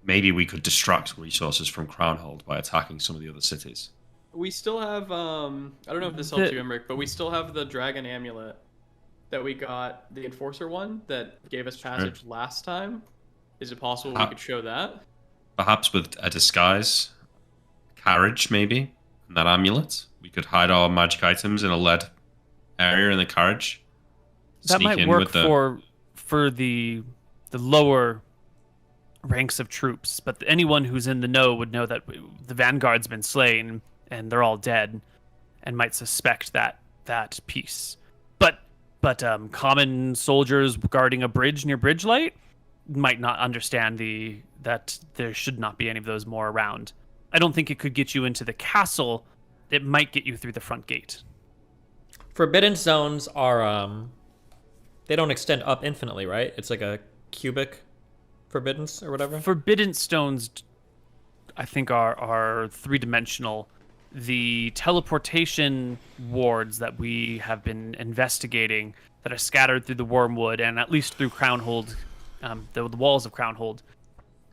maybe we could distract resources from Crownhold by attacking some of the other cities? We still have I don't know if this helps you, Emmerich, but we still have the dragon amulet that we got, the enforcer one that gave us passage last time. Is it possible we could show that? Perhaps with a disguise, carriage maybe, and that amulet. We could hide our magic items in a lead area in the carriage. That Sneak might in work with the- for the lower ranks of troops, but anyone who's in the know would know that the vanguard's been slain and they're all dead, and might suspect that piece. But common soldiers guarding a bridge near Bridgelight might not understand that there should not be any of those more around. I don't think it could get you into the castle. It might get you through the front gate. Forbidden zones are they don't extend up infinitely, right? It's like a cubic forbiddance or whatever. Forbidden stones, I think, are three-dimensional. The teleportation wards that we have been investigating that are scattered through the Wormwood and at least through Crownhold, the walls of Crownhold,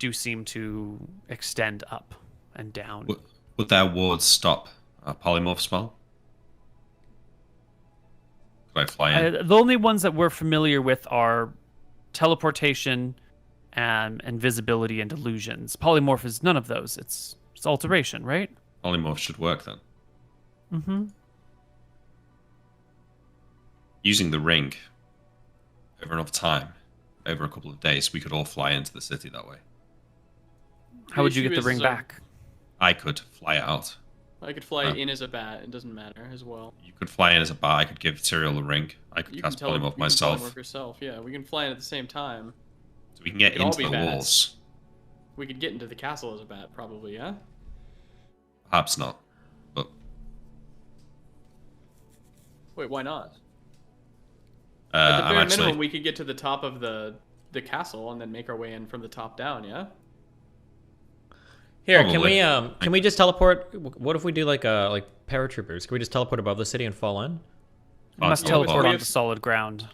do seem to extend up and down. Would their wards stop a polymorph spell? Could I fly in? The only ones that we're familiar with are teleportation and invisibility and illusions. Polymorph is none of those. It's alteration, right? Polymorph should work then. Mm-hmm. Using the ring over enough time, over a couple of days, we could all fly into the city that way. How would you issue get the is, ring back? I could fly out. I could fly in as a bat. It doesn't matter as well. You could fly in as a bat. I could give Tyrael the ring. I could You can cast tele- you polymorph can myself. polymorph yourself. Yeah, we can fly in at the same time. So we can get We could all into be the bats. walls. We could get into the castle as a bat, probably. Yeah. Perhaps not. But Wait, why not? At the I'm bare actually. minimum, we could get to the top of the castle and then make our way in from the top down. Yeah. Here, Probably. can we just teleport? What if we do like paratroopers? Can we just teleport above the city and fall in? You must yeah, teleport well- onto solid ground.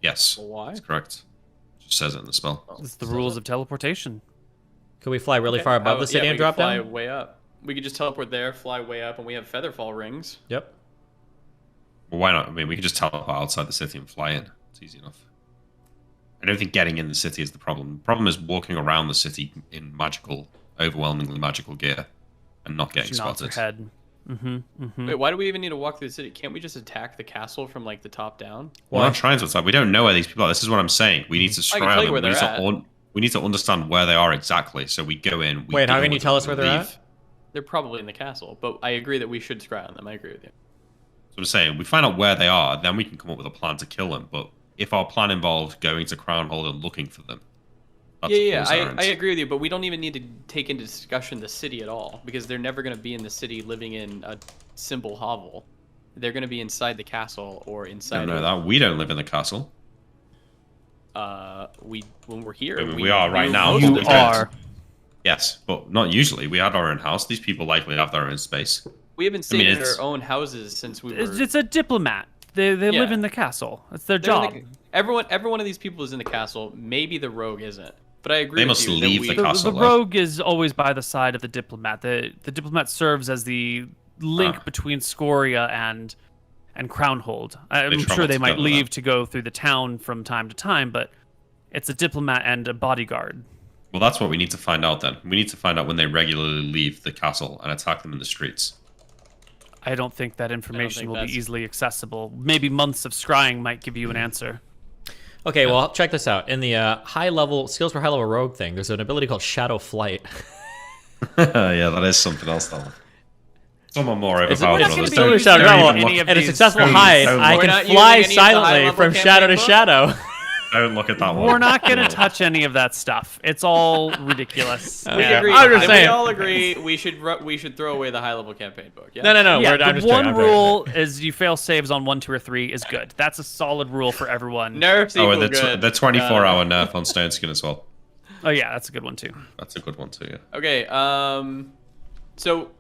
Yes. Well, why? That's correct. Just says it in the spell. It's the rules of teleportation. Could we fly really far above the city and drop we could fly down? way up. We could just teleport there, fly way up, and we have featherfall rings. Yep. Well, why not? I mean, we could just teleport outside the city and fly in. It's easy enough. I don't think getting in the city is the problem. The problem is walking around the city in overwhelmingly magical gear, and not getting She nods her spotted. head. Mm-hmm. Wait, why do we even need to walk through the city? Can't we just attack the castle from like the top down? We're not trying to attack. We don't know where these people are. This is what I'm saying. We need to I can scry tell you them. where they're at. We need to understand where they are exactly. So we go in. Wait, how deal can you with tell them, us where we they're leave. at? They're probably in the castle, but I agree that we should scry on them. I agree with you. So I'm saying we find out where they are, then we can come up with a plan to kill them. But if our plan involves going to Crownhold and looking for them, that's Yeah, fool's errands. I agree with you, but we don't even need to take into discussion the city at all because they're never going to be in the city living in a simple hovel. They're going to be inside the castle or I inside. don't know that. We don't live in the castle. When we're here, I mean, we are right now. most You of the time. are. Yes, but not usually. We had our own house. These people likely have their own space. We haven't stayed in it's- our own houses since we were. It's a diplomat. They live Yeah. in the castle. It's their they're job. in the- every one of these people is in the castle. Maybe the rogue isn't, but I agree. They with must you that leave we- the The castle. rogue is always by the side of the diplomat. The diplomat serves as the link Ah. between Scoria and Crownhold. I'm travel sure they might together, leave then. to go through the town from time to time, but it's a diplomat and a bodyguard. Well, that's what we need to find out then. We need to find out when they regularly leave the castle and attack them in the streets. I don't think that information think will that's- be easily accessible. Maybe months of scrying might give you an answer. Okay, well, check this out. In the high level skills for high level rogue thing, there's an ability called Shadow Flight. Yeah, that is something else, though. Someone more Is it- overpowered we're not than gonna others. be Don't- using Shadow don't Level, even look- any of and a these successful things. hide, Don't I look. We're can not fly using any of the silently high-level from campaign shadow to book? shadow. Don't look at that one. We're not going to touch any of that stuff. It's all ridiculous. We Yeah, agree. I'm just and saying. We all agree we should throw away the high level campaign book. Yeah. No. Yeah, I'm the just one joking, I'm rule is you fail saves on 1, 2, or 3 is good. That's a solid rule for everyone. Nerfs Oh, equal and good. the 24-hour nerf on Stone Skin as well. Oh yeah, that's a good one too. That's a good one too, yeah. Okay. So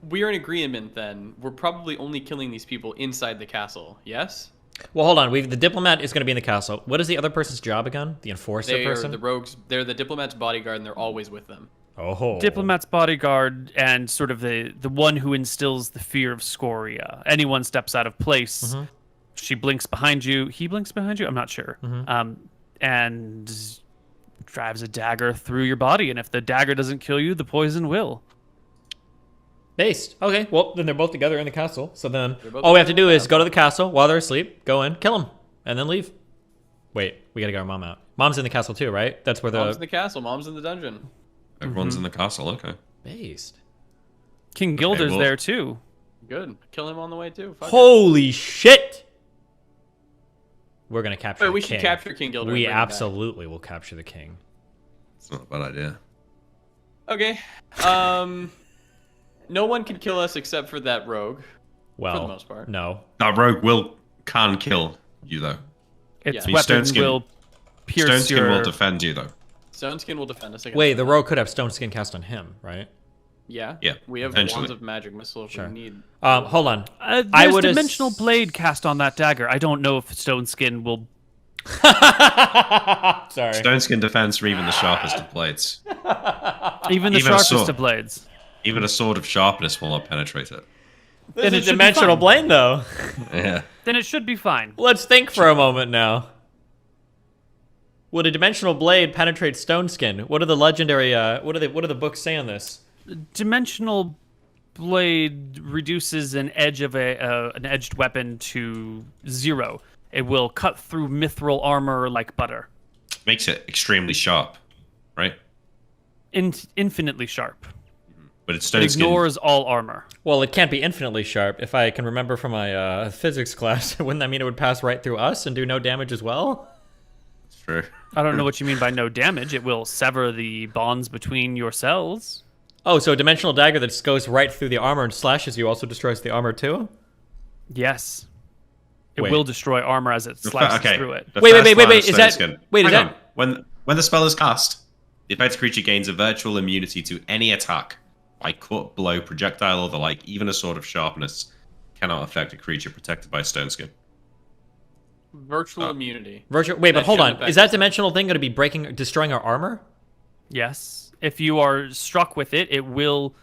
we're in agreement then. We're probably only killing these people inside the castle. Yes. Well, hold on. The diplomat is going to be in the castle. What is the other person's job again? The enforcer They are person? the rogues. They're the diplomat's bodyguard, and they're always with them. Oh. Diplomat's bodyguard and sort of the one who instills the fear of Scoria. Anyone steps out of place, she blinks behind you. He blinks behind you. I'm not sure. And drives a dagger through your body. And if the dagger doesn't kill you, the poison will. Based. Okay, well, then they're both together in the castle. So then both all we have to together do in the is go to the castle while they're asleep, go in, kill them, and then leave. Wait, we got to get our mom out. Mom's in the castle too, right? That's where Mom's in the... the castle. Mom's in the dungeon. Everyone's in the castle, okay. Based. King Gilder's well- there too. Good. Kill him on the way too. Fuck it. Holy shit! We're going to capture Wait, the we king. should capture King Gilder. and We bring him back. absolutely will capture the king. It's not a bad idea. Okay. No one can kill us except for that rogue. Well, most part. no. That rogue can kill you, though. Its Yeah. weapon Stoneskin- will pierce Stone Skin your... will defend you, though. Stoneskin will defend us against. Wait, the that. rogue could have stone skin cast on him, right? Yeah. Yeah, We have eventually. wands of magic missile if Sure. we need. Hold on. There's I would dimensional ass- blade cast on that dagger. I don't know if Stoneskin will... Sorry. Stone Skin defends for even the sharpest of blades. Even the Even a sharpest sword. of blades. Even a sword of sharpness will not penetrate it. This Then is it should be dimensional fine. blade, though. Yeah. Then it should be fine. Let's think for a moment now. Would a dimensional blade penetrate stone skin? What are the legendary? What do the books say on this? Dimensional blade reduces an edge of an edged weapon to 0. It will cut through mithril armor like butter. Makes it extremely sharp, right? Infinitely sharp. But it's It Stone Skin. ignores all armor. Well, it can't be infinitely sharp. If I can remember from my physics class, wouldn't that mean it would pass right through us and do no damage as well? It's true. I don't know what you mean by no damage. It will sever the bonds between your cells. Oh, so a dimensional dagger that just goes right through the armor and slashes you also destroys the armor too? Yes. It Wait. will destroy armor as it slashes Okay. through it. The Wait, first wait, line of is Stone that- Skin. wait, is Hang that- on. When the spell is cast, the affected creature gains a virtual immunity to any attack by cut, blow, projectile, or the like. Even a sword of sharpness cannot affect a creature protected by Stone Skin. Virtual immunity. Wait, but That hold shouldn't on. affect Is that us. dimensional thing going to be destroying our armor? Yes. If you are struck with it, it will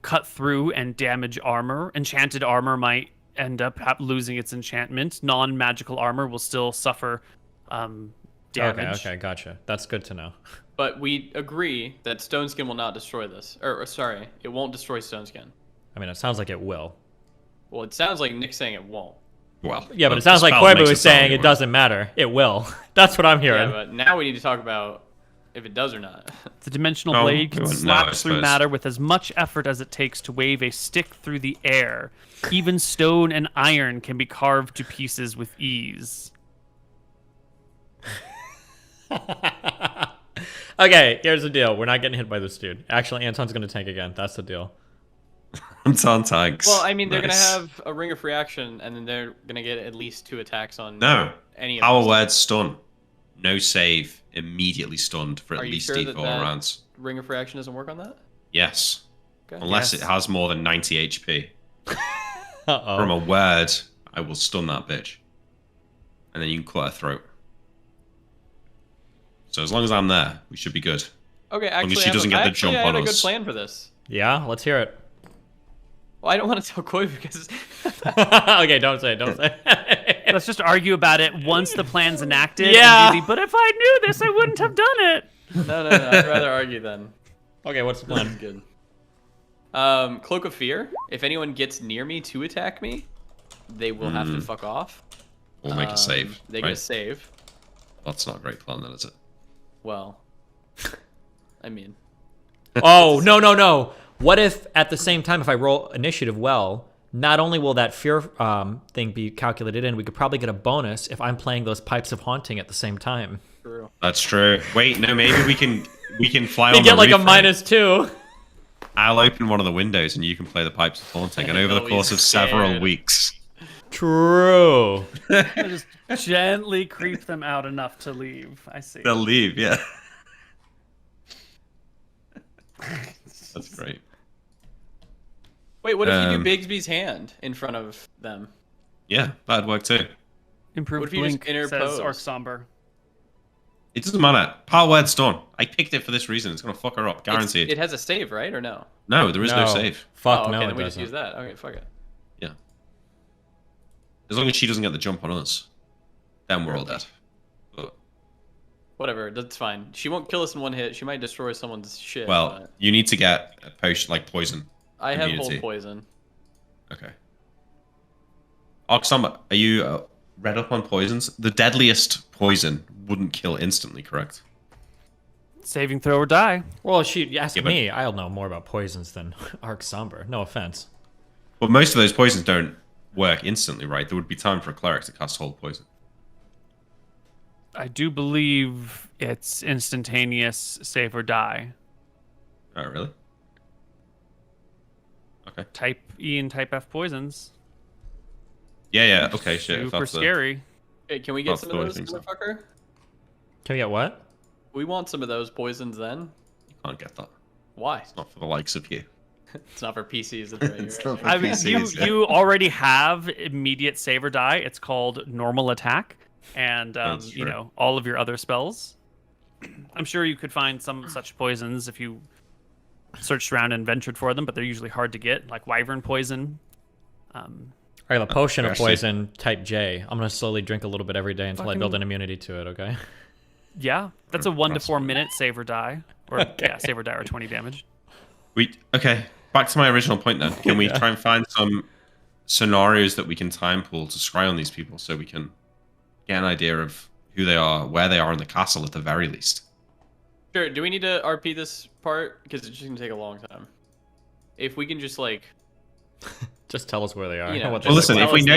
cut through and damage armor. Enchanted armor might end up losing its enchantment. Non-magical armor will still suffer damage. Okay, gotcha. That's good to know. But we agree that stone skin will not destroy this. Or sorry, it won't destroy stone skin. I mean, it sounds like it will. Well, it sounds like Nick's saying it won't. Well, Yeah, but the it sounds like spell Koibu makes was sound saying like it doesn't matter. It will. That's what I'm Yeah, hearing. but now we need to talk about if it does or not. The dimensional Oh, blade can no, I slap through suppose. matter with as much effort as it takes to wave a stick through the air. Even stone and iron can be carved to pieces with ease. Okay, here's the deal. We're not getting hit by this dude. Actually, Anton's going to tank again. That's the deal. Anton tanks. Well, I mean, they're Nice. gonna have a ring of reaction, and then they're gonna get at least 2 attacks on No. any of Power them. word stun. No save. Immediately stunned for at Are you least sure D4 that rounds. ring of reaction doesn't work on that? Yes. Okay. Unless Yes. it has more than 90 HP. Uh-oh. From a word, I will stun that bitch. And then you can cut her throat. So as long as I'm there, we should be good. Okay, long actually, as she doesn't get the jump I have on a good us. plan for this. Yeah, let's hear it. Well, I don't want to tell Koibu because Okay, don't say it. Don't say it. Let's just argue about it once the plan's enacted. Yeah. And do the, but if I knew this, I wouldn't have done it. no, I'd rather argue then. Okay, what's the That's plan? good. Cloak of Fear. If anyone gets near me to attack me, they will have to fuck off. We'll make a save. They right? get a save. That's not a great plan, then, is it? Well, I mean, Oh, no. What if at the same time, if I roll initiative well, not only will that fear thing be calculated in, we could probably get a bonus if I'm playing those pipes of haunting at the same time. true. That's true. Wait, no, maybe we can fly You on get the like a roof, right? -2. I'll open one of the windows and you can play the pipes of haunting. And over the Oh, course he's of several scared. weeks, True. Just gently creep them out enough to leave. I see. they'll leave. Yeah. That's great. Wait, what if you Um, do Bigsby's hand in front of them? Yeah, that'd work too. Improved What if you just blink, says interpose? Arc Somber. It doesn't matter. Power word stun. I picked it for this reason. It's gonna fuck her up, guaranteed. It has a save, right, or no? No, there is no save. Fuck oh, okay, no, then it we just doesn't. use that. Okay, fuck it. Yeah. As long as she doesn't get the jump on us, then we're all dead. But, Whatever, that's fine. She won't kill us in one hit. She might destroy someone's shit. well, but you need to get a potion like poison. I have immunity. hold poison. Okay. Oxum, are you read up on poisons? The deadliest poison wouldn't kill instantly, correct? Saving throw or die. Well, she asked Yeah, but- me. I'll know more about poisons than Arc Somber. No offense. But most of those poisons don't work instantly, right? There would be time for a cleric to cast hold poison. I do believe it's instantaneous save or die. Oh, really? Okay. Type E and type F poisons. Yeah. Okay. Shit. if Super that's the- scary. Okay, can we get That's some the of only those, thing so. motherfucker? Can we get what? We want some of those poisons then. You can't get that. Why? Not for the likes of you. It's not for PCs. That's right. It's You're not right. for I mean, PCs, yeah. you already have immediate save or die. It's called normal attack, and That's you true. know all of your other spells. I'm sure you could find some such poisons if you searched around and ventured for them, but they're usually hard to get, like wyvern poison. I got a potion of actually- poison type J. I'm gonna slowly drink a little bit every day until I build Fucking- an immunity to it. Okay. Yeah, that's a 1 to 4 possibly. minute save or die, or yeah, save or die or 20 damage. Okay. Back to my original point then. Can we try and find some scenarios that we can time pool to scry on these people so we can get an idea of who they are, where they are in the castle at the very least? Sure. Do we need to RP this part? Because it's just gonna take a long time. If we can just like, Just tell us where they are. you know, What Well, they listen, look if we know-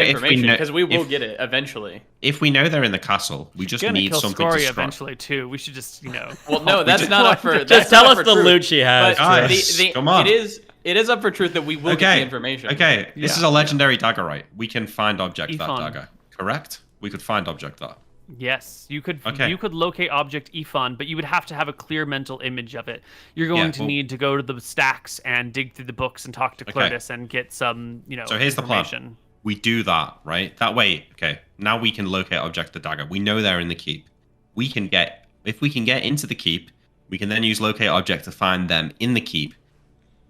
because we will if- get it eventually. If we know they're in the castle, we just Gonna need kill something Scoria to scry. eventually too. We should just, Well, no, that's just- not up for. Just that's tell not us up the for truth. loot she has. But Guys, the, come on. It is up for truth that we will get the Okay. information. Okay. This Yeah. is a legendary dagger, right? We can find object that Ephon. dagger. Correct? We could find object that. Yes, you could. Okay. You could locate object Ephon, but you would have to have a clear mental image of it. You're going Yeah, to well- need to go to the stacks and dig through the books and talk to Okay. Clotis and get some, So here's the plan. information. We do that, right? That way, okay. Now we can locate object the dagger. We know they're in the keep. If we can get into the keep, we can then use locate object to find them in the keep,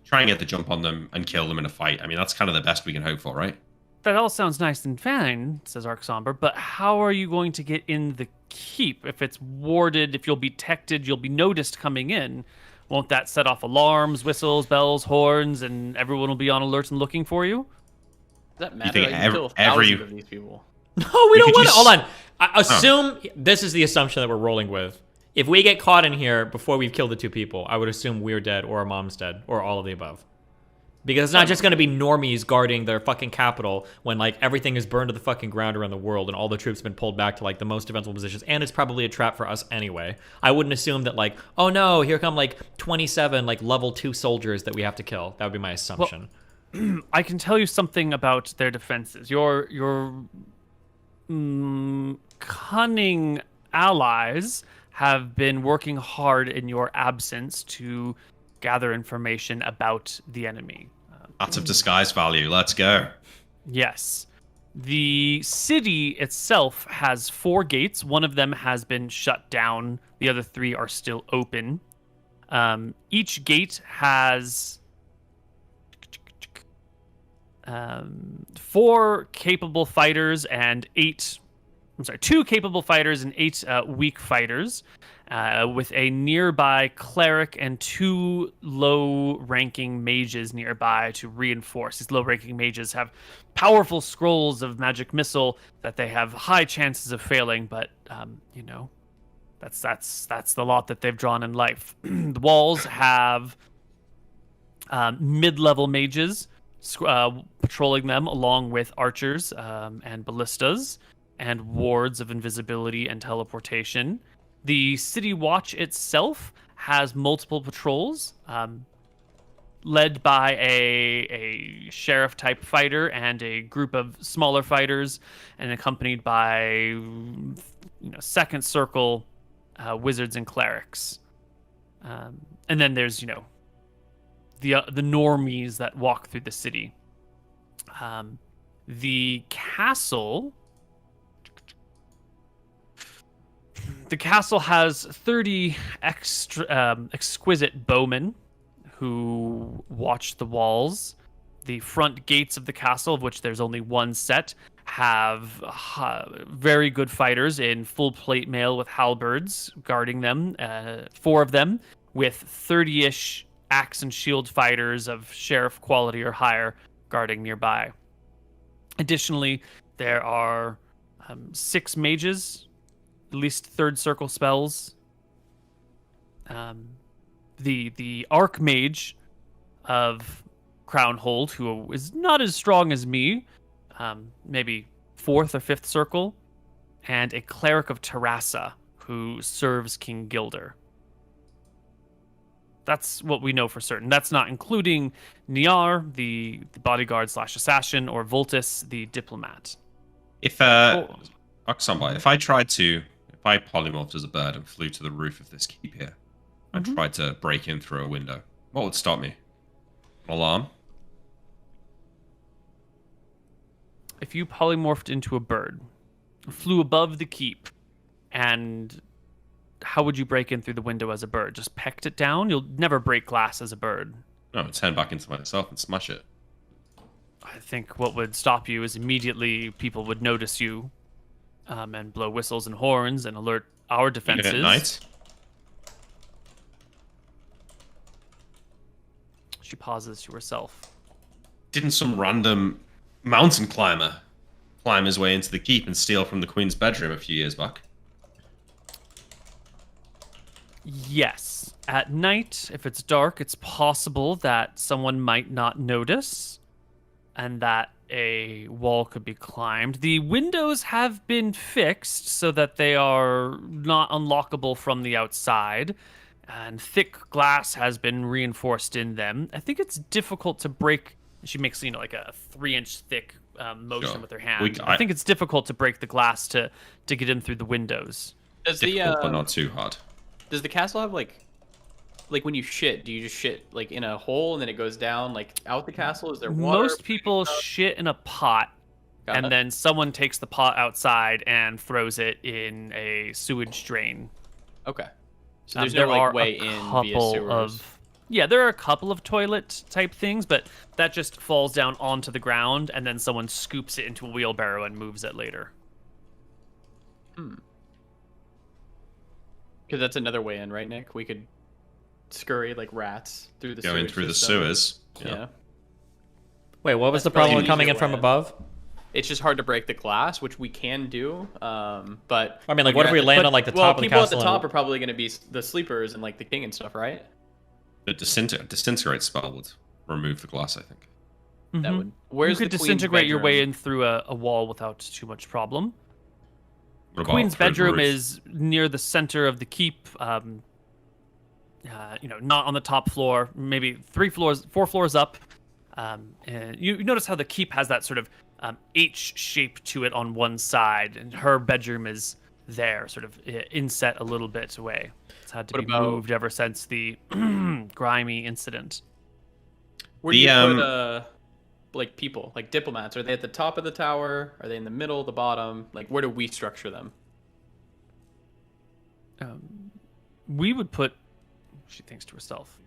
try and get the jump on them and kill them in a fight. I mean, that's kind of the best we can hope for, right? That all sounds nice and fine, says Ark Somber, but how are you going to get in the keep? If it's warded, if you'll be detected, you'll be noticed coming in. Won't that set off alarms, whistles, bells, horns, and everyone will be on alert and looking for you? Does that matter? think I can kill thousands of these people. No, we don't could want to. just- Hold on. Assume this is the assumption that we're rolling with. If we get caught in here before we've killed the 2 people, I would assume we're dead or our mom's dead or all of the above. Because it's not just going to be normies guarding their fucking capital when, like, everything is burned to the fucking ground around the world and all the troops have been pulled back to, like, the most defensible positions. And it's probably a trap for us anyway. I wouldn't assume that, like, oh no, here come, like, 27, like, level 2 soldiers that we have to kill. That would be my assumption. I can tell you something about their defenses. Your cunning allies have been working hard in your absence to gather information about the enemy. Out of disguise value. Let's go. Yes. The city itself has 4 gates. One of them has been shut down. The other 3 are still open. Each gate has 4 capable fighters and 2 capable fighters and 8 weak fighters, with a nearby cleric and 2 low-ranking mages nearby to reinforce. These low-ranking mages have powerful scrolls of magic missile that they have high chances of failing, but that's the lot that they've drawn in life. The walls have mid-level mages patrolling them, along with archers and ballistas and wards of invisibility and teleportation. The city watch itself has multiple patrols, led by a sheriff type fighter and a group of smaller fighters, and accompanied by second circle wizards and clerics. And then there's the normies that walk through the city. The castle has 30 exquisite bowmen who watch the walls. The front gates of the castle, of which there's only one set, have very good fighters in full plate mail with halberds guarding them, 4 of them, with 30-ish axe and shield fighters of sheriff quality or higher guarding nearby. Additionally, there are 6 mages, at least third circle spells. The archmage of Crownhold, who is not as strong as me, maybe 4th or 5th circle, and a cleric of Terrassa who serves King Gilder. That's what we know for certain. That's not including Niar, the bodyguard / assassin, or Voltus, the diplomat. If I polymorphed as a bird and flew to the roof of this keep here, and tried to break in through a window, what would stop me? An alarm? If you polymorphed into a bird, flew above the keep, and how would you break in through the window as a bird? Just pecked it down? You'll never break glass as a bird. No, I'd turn back into myself and smash it. I think what would stop you is immediately people would notice you, and blow whistles and horns and alert our defenses. Even at night? She pauses to herself. Didn't some random mountain climber climb his way into the keep and steal from the queen's bedroom a few years back? Yes. At night, if it's dark, it's possible that someone might not notice and that a wall could be climbed. The windows have been fixed so that they are not unlockable from the outside, and thick glass has been reinforced in them. I think it's difficult to break. She makes, like a 3-inch thick motion Sure. with her hand. I think it's difficult to break the glass to get in through the windows. Does Difficult, but not too hard. Does the castle have like when you shit, do you just shit like in a hole and then it goes down like out the castle? Is there water? Most people shit in a pot, Got and it. then someone takes the pot outside and throws it in a sewage drain. Okay. So there's There no are like way a in via couple sewers. of Yeah, there are a couple of toilet type things, but that just falls down onto the ground, and then someone scoops it into a wheelbarrow and moves it later. Because that's another way in, right, Nick? We could scurry like rats through the Go in sewage through the system. sewers. Yeah. Wait, what was That's the problem probably with coming an in from easier way. above? It's just hard to break the glass, which we can do. But I mean, like, when what you're if we at the- land but- on like the well, top of the people castle? at the top and- are probably going to be the sleepers and like the king and stuff, right? The disintegrate spell would remove the glass, I think. That Mhm. would. Where's You could the queen's disintegrate your way bedroom? in through a wall without too much problem. What about Queen's through the bedroom roof? is near the center of the keep. Not on the top floor. Maybe 4 floors up. And you notice how the keep has that sort of H shape to it on one side, and her bedroom is there, sort of inset a little bit away. It's had to What be about- moved ever since the grimy incident. Where do The, you put like people, like diplomats? Are they at the top of the tower? Are they in the middle, the bottom? Like, where do we structure them? We would put. She thinks to herself.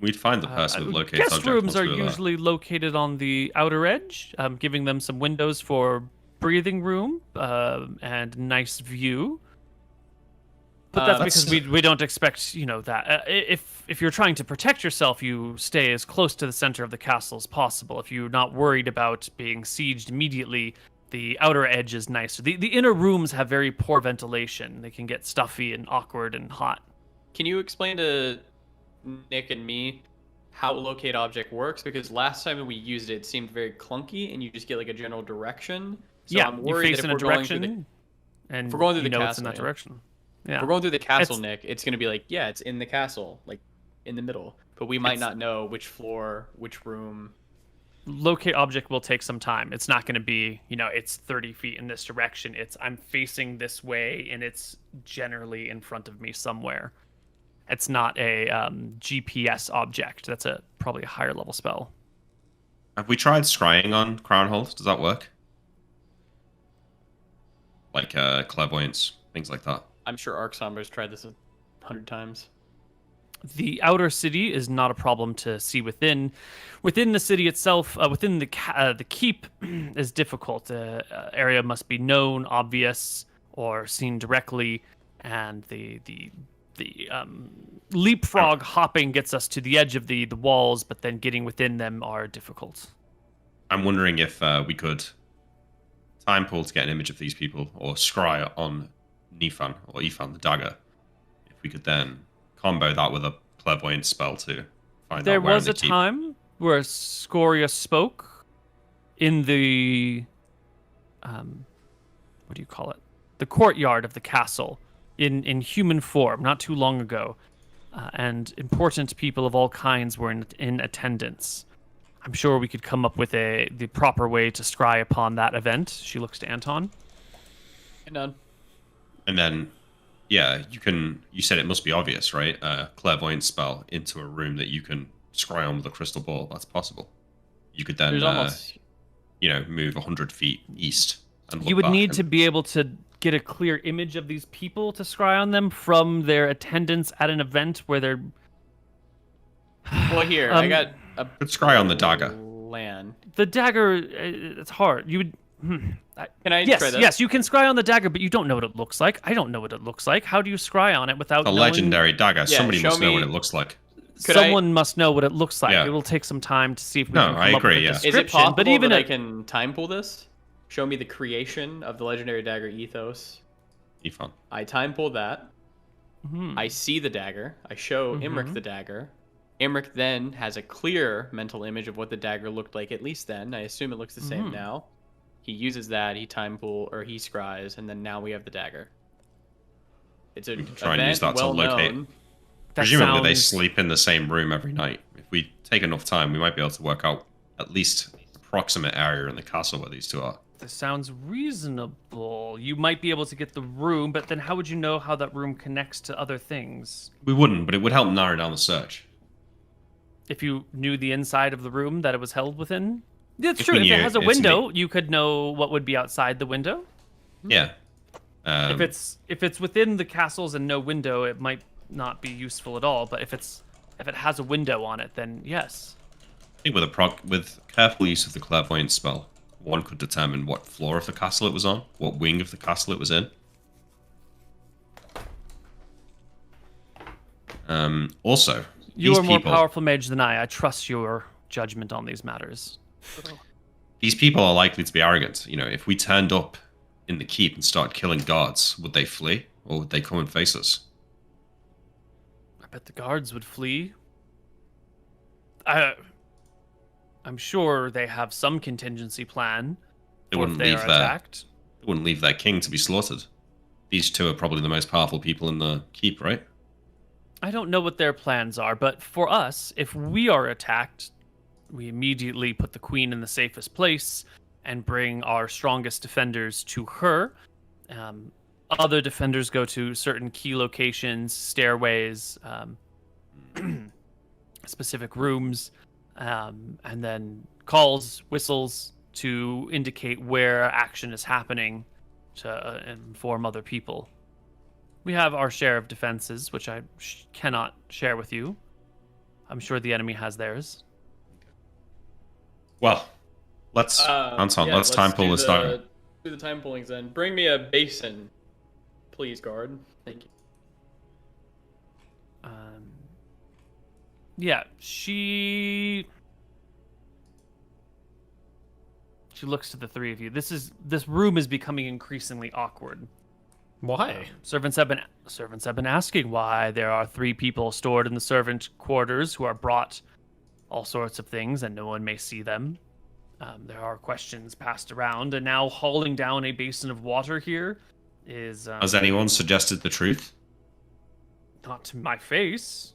We'd find the person that locates Guest object rooms once are we were there. usually located on the outer edge, giving them some windows for breathing room and nice view. But that's That's- because we don't expect that. If you're trying to protect yourself, you stay as close to the center of the castle as possible. If you're not worried about being sieged immediately, the outer edge is nicer. The inner rooms have very poor ventilation. They can get stuffy and awkward and hot. Can you explain to Nick and me how locate object works? Because last time we used it, it seemed very clunky, and you just get like a general direction. So yeah, I'm you worried face that in if a we're going through direction, and if we're going through you the know it's in castle, that yeah. direction. if Yeah, we're going through the castle, It's- Nick, it's going to be like, yeah, it's in the castle, like in the middle. But we might It's- not know which floor, which room. locate object will take some time. It's not going to be, it's 30 feet in this direction. It's I'm facing this way, and it's generally in front of me somewhere. It's not a GPS object. That's probably a higher level spell. Have we tried scrying on Crownhold? Does that work? Like clairvoyance, things like that. I'm sure Arc Somber's tried this 100 times. The outer city is not a problem to see within. Within the city itself, within the keep is difficult. Area must be known, obvious, or seen directly, and the leapfrog hopping gets us to the edge of the walls, but then getting within them are difficult. I'm wondering if we could time pull to get an image of these people, or scry on Nifan or Ifan the dagger. If we could then combo that with a clairvoyance spell to find There out where was in a the keep. time where Scoria spoke in the what do you call it? The courtyard of the castle in human form not too long ago, and important people of all kinds were in attendance. I'm sure we could come up with the proper way to scry upon that event. She looks to Anton. And none. And then, yeah, you said it must be obvious, right? Clairvoyance spell into a room that you can scry on with a crystal ball. That's possible. You could then, There's almost. move 100 feet east. And You look would back need and- to be able to get a clear image of these people to scry on them from their attendance at an event where they're Well, here, I got a Could scry on the dagger. Land. the dagger. It's hard. You would. Can I Yes, try that? yes, you can scry on the dagger, but you don't know what it looks like. I don't know what it looks like. How do you scry on it without A knowing? legendary dagger. Yeah, Somebody show must know me- what it looks like. Could I- Someone must know what it looks like. Yeah. It will take some time to see if we No, can come I up agree, with a yeah. Is description. it possible but even that I a- can time pull this? Show me the creation of the legendary dagger ethos. Ifan. I time pull that. Mhm. I see the dagger. I show Imric the dagger. Imric then has a clear mental image of what the dagger looked like, at least then. I assume it looks the same now. He uses that, he time pull, or he scries, and then now we have the dagger. It's a We can try and use that to well locate. known. that Presumably they sounds- sleep in the same room every night. If we take enough time, we might be able to work out at least approximate area in the castle where these two are. This sounds reasonable. You might be able to get the room, but then how would you know how that room connects to other things? We wouldn't, but it would help narrow down the search. If you knew the inside of the room that it was held within? It's If true. we If it knew has a it's window, you could know what would be outside the window. Yeah. If it's within the castles and no window, it might not be useful at all. But if it's If it has a window on it, then yes. I think with careful use of the clairvoyance spell, one could determine what floor of the castle it was on, what wing of the castle it was in. Also, You these are more people, powerful mage than I. I trust your judgment on these matters. these people are likely to be arrogant. You know, if we turned up in the keep and started killing guards, would they flee or would they come and face us? I bet the guards would flee. I'm sure they have some contingency plan. They for wouldn't if they leave are their attacked. they wouldn't leave their king to be slaughtered. These two are probably the most powerful people in the keep, right? I don't know what their plans are, but for us, if we are attacked, we immediately put the queen in the safest place and bring our strongest defenders to her. Other defenders go to certain key locations, stairways, specific rooms, and then calls, whistles to indicate where action is happening to inform other people. We have our share of defenses, which I cannot share with you. I'm sure the enemy has theirs. Well, let's Anton, yeah, let's time pull do this down. Do the time pullings then. Bring me a basin, please, guard. Thank you. Yeah, she looks to the three of you. This room is becoming increasingly awkward. Why? Servants have been asking why there are 3 people stored in the servant quarters who are brought all sorts of things and no one may see them. There are questions passed around, and now hauling down a basin of water here is Has anyone suggested the truth? not to my face.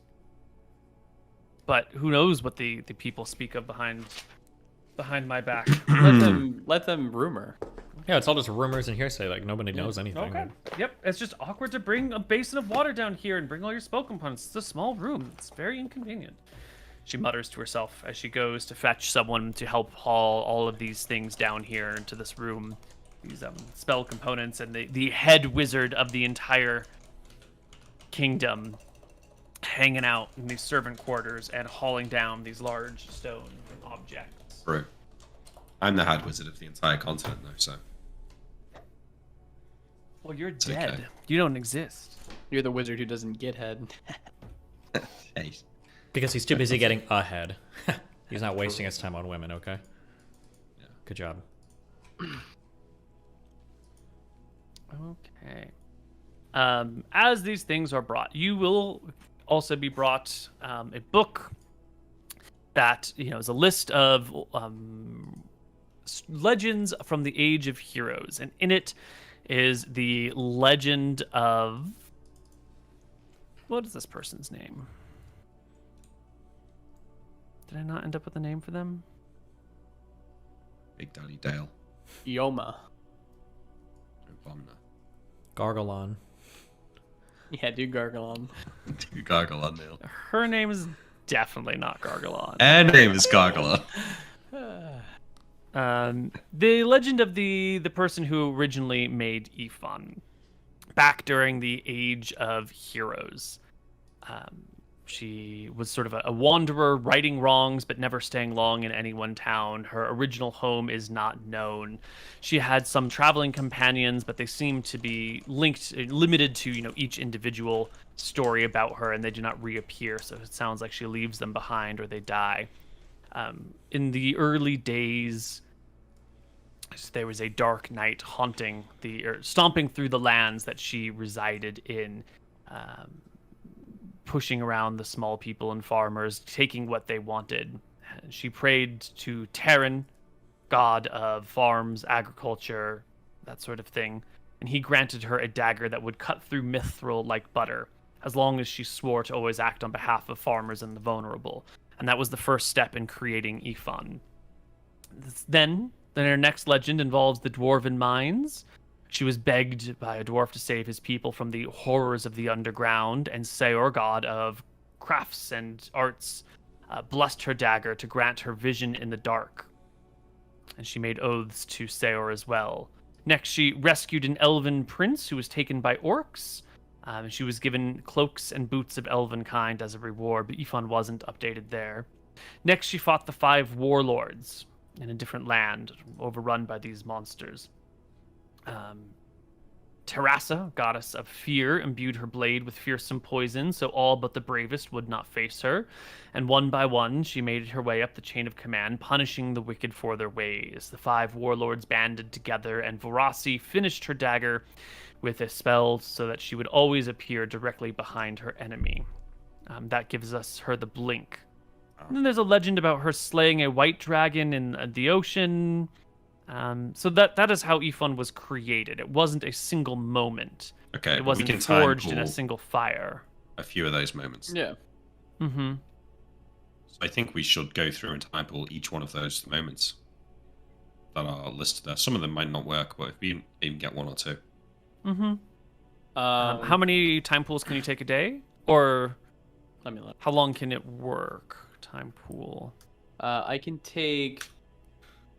But who knows what the people speak of behind my back. Let them rumor. Yeah, it's all just rumors and hearsay. Like nobody knows anything. Okay. Yep. It's just awkward to bring a basin of water down here and bring all your spell components. It's a small room. It's very inconvenient. She mutters to herself as she goes to fetch someone to help haul all of these things down here into this room. These spell components and the head wizard of the entire kingdom hanging out in these servant quarters and hauling down these large stone objects. True. I'm the head wizard of the entire continent, though, so. Well, you're It's dead. okay. You don't exist. You're the wizard who doesn't get head. Hey. Because he's too busy getting ahead. He's not wasting his time on women, okay? Yeah. Good job. Okay. As these things are brought, you will also be brought a book that is a list of legends from the Age of Heroes, and in it is the legend of what is this person's name? Did I not end up with a name for them? Big Daddy Dale. Yoma. Bomna. Gargalon. Yeah, do Gargalon. Gargalon, Neil. Her name is definitely not Gargalon. Her name is Gargalon. The legend of the person who originally made Ifan, back during the Age of Heroes. She was sort of a wanderer, righting wrongs, but never staying long in any one town. Her original home is not known. She had some traveling companions, but they seem to be limited to each individual story about her, and they do not reappear. So it sounds like she leaves them behind or they die. In the early days, there was a dark night stomping through the lands that she resided in. Pushing around the small people and farmers, taking what they wanted. She prayed to Terran, god of farms, agriculture, that sort of thing, and he granted her a dagger that would cut through mithril like butter, as long as she swore to always act on behalf of farmers and the vulnerable. And that was the first step in creating Ifan. Then her next legend involves the Dwarven Mines. She was begged by a dwarf to save his people from the horrors of the underground, and Seor, god of crafts and arts, blessed her dagger to grant her vision in the dark. And she made oaths to Seor as well. Next, she rescued an elven prince who was taken by orcs. She was given cloaks and boots of elven kind as a reward, but Ifan wasn't updated there. Next, she fought the 5 warlords in a different land, overrun by these monsters. Terrassa, goddess of fear, imbued her blade with fearsome poison, so all but the bravest would not face her. And one by one, she made her way up the chain of command, punishing the wicked for their ways. The 5 warlords banded together, and Vorasi finished her dagger with a spell so that she would always appear directly behind her enemy. That gives us her the blink. And then there's a legend about her slaying a white dragon in the ocean. So that is how Ifan was created. It wasn't a single moment. Okay, It but we wasn't can forged in a time single fire. a few of those moments. Yeah. Mm-hmm. So I think we should go through and time pool each one of those moments that are listed there. Some of them might not work, but if we even get 1 or 2. Mm-hmm. How many time pools can you take a day? Or Let me look. how long can it work? Time pool. I can take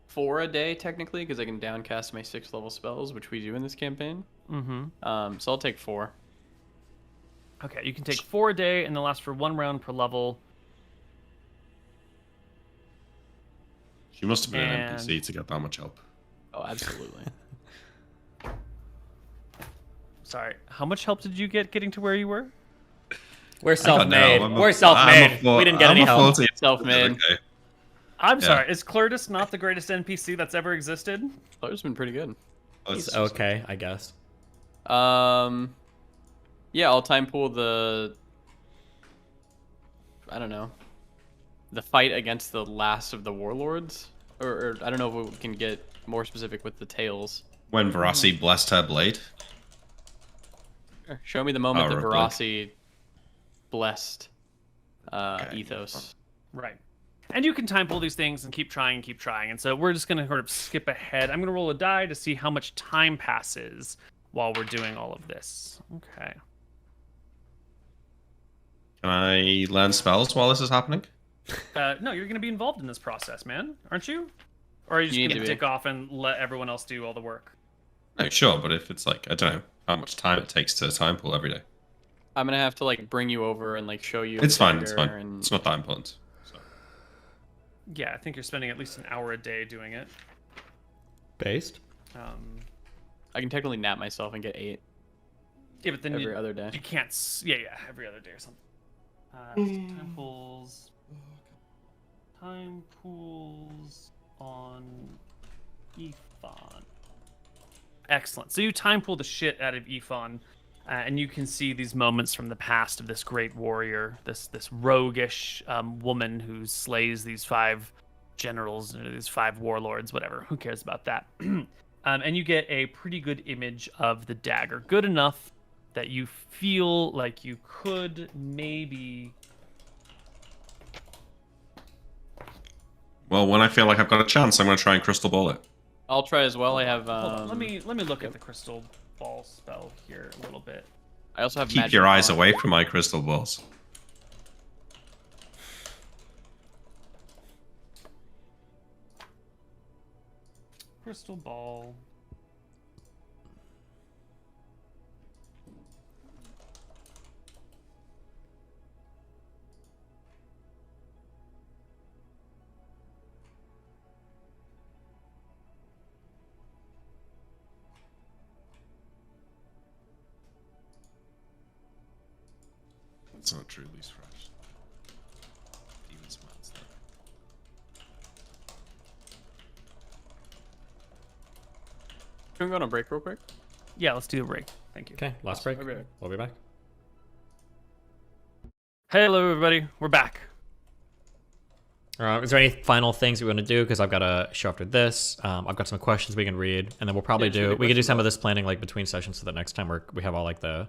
4 a day technically because I can downcast my 6th level spells, which we do in this campaign. Mm-hmm. So I'll take 4. Okay, you can take 4 a day, and they'll last for 1 round per level. She must have been an And- NPC to get that much help. Oh, absolutely. Sorry, how much help did you get getting to where you were? We're don't know. self-made. I'm a- We're self-made. I'm a We didn't get any I'm a help. 40. Self-made. Okay. I'm Yeah. sorry, is Clurtus not the greatest NPC that's ever existed? Flutter's been pretty good. He's okay, I guess. Yeah, I'll time pool I don't know, the fight against the last of the warlords, or I don't know if we can get more specific with the tales. When Verasi blessed her blade. Show me the moment Oh, that right, Verasi blessed Okay. Ethos. Right. And you can time pull these things and keep trying. And so we're just going to sort of skip ahead. I'm going to roll a die to see how much time passes while we're doing all of this. Okay. Can I learn spells while this is happening? No, you're going to be involved in this process, man, aren't you? Or are you just You need going to to be. dick off and let everyone else do all the work? No, sure, but if it's like, I don't know how much time it takes to time pool every day. I'm gonna have to like bring you over and like show you. It's the fine, it's dagger fine. And... It's not that important. So. Yeah, I think you're spending at least an hour a day doing it. Based? I can technically nap myself and get 8 Yeah, but then every other day. you can't. Yeah, every other day or something. Time pools. Time pools on Ifan. Excellent. So you time pool the shit out of Ifan, and you can see these moments from the past of this great warrior, this roguish woman who slays these 5 generals, or these 5 warlords, whatever. Who cares about that? And you get a pretty good image of the dagger, good enough that you feel like you could maybe. Well, when I feel like I've got a chance, I'm going to try and crystal ball it. I'll try as well. I have. Hold on, let me look at the crystal ball spell here a little bit. I also have. Keep magic your eyes wand. away from my crystal balls. Crystal ball. It's not truly fresh. Even smells there. Can we go on a break real quick? Yeah, let's do a break. Thank you. Okay, last break. I'll be back. We'll be back. Hello, everybody. We're back. Is there any final things we want to do? Because I've got a show after this. I've got some questions we can read, and then we'll probably Yeah, shoot the we can do questions some off. of this planning like between sessions, so that next time we have all like the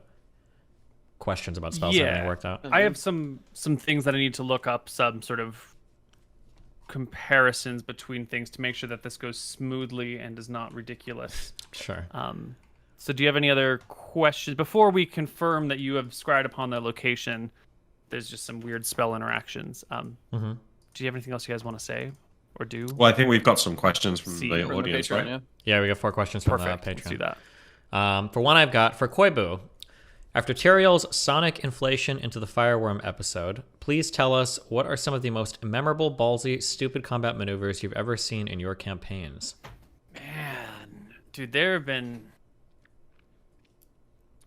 questions about spells and everything worked out. I have some things that I need to look up, some sort of comparisons between things to make sure that this goes smoothly and is not ridiculous. Sure. So do you have any other questions before we confirm that you have scried upon the location? There's just some weird spell interactions. Do you have anything else you guys want to say or do? Well, I think we've got some questions from See, the From the audience, Patreon, right? yeah. Yeah, we got 4 questions from Perfect. the Let's Patreon. do that. For one, I've got for Koibu. After Tyrael's sonic inflation into the fireworm episode, please tell us what are some of the most memorable, ballsy, stupid combat maneuvers you've ever seen in your campaigns? Man, dude, there have been.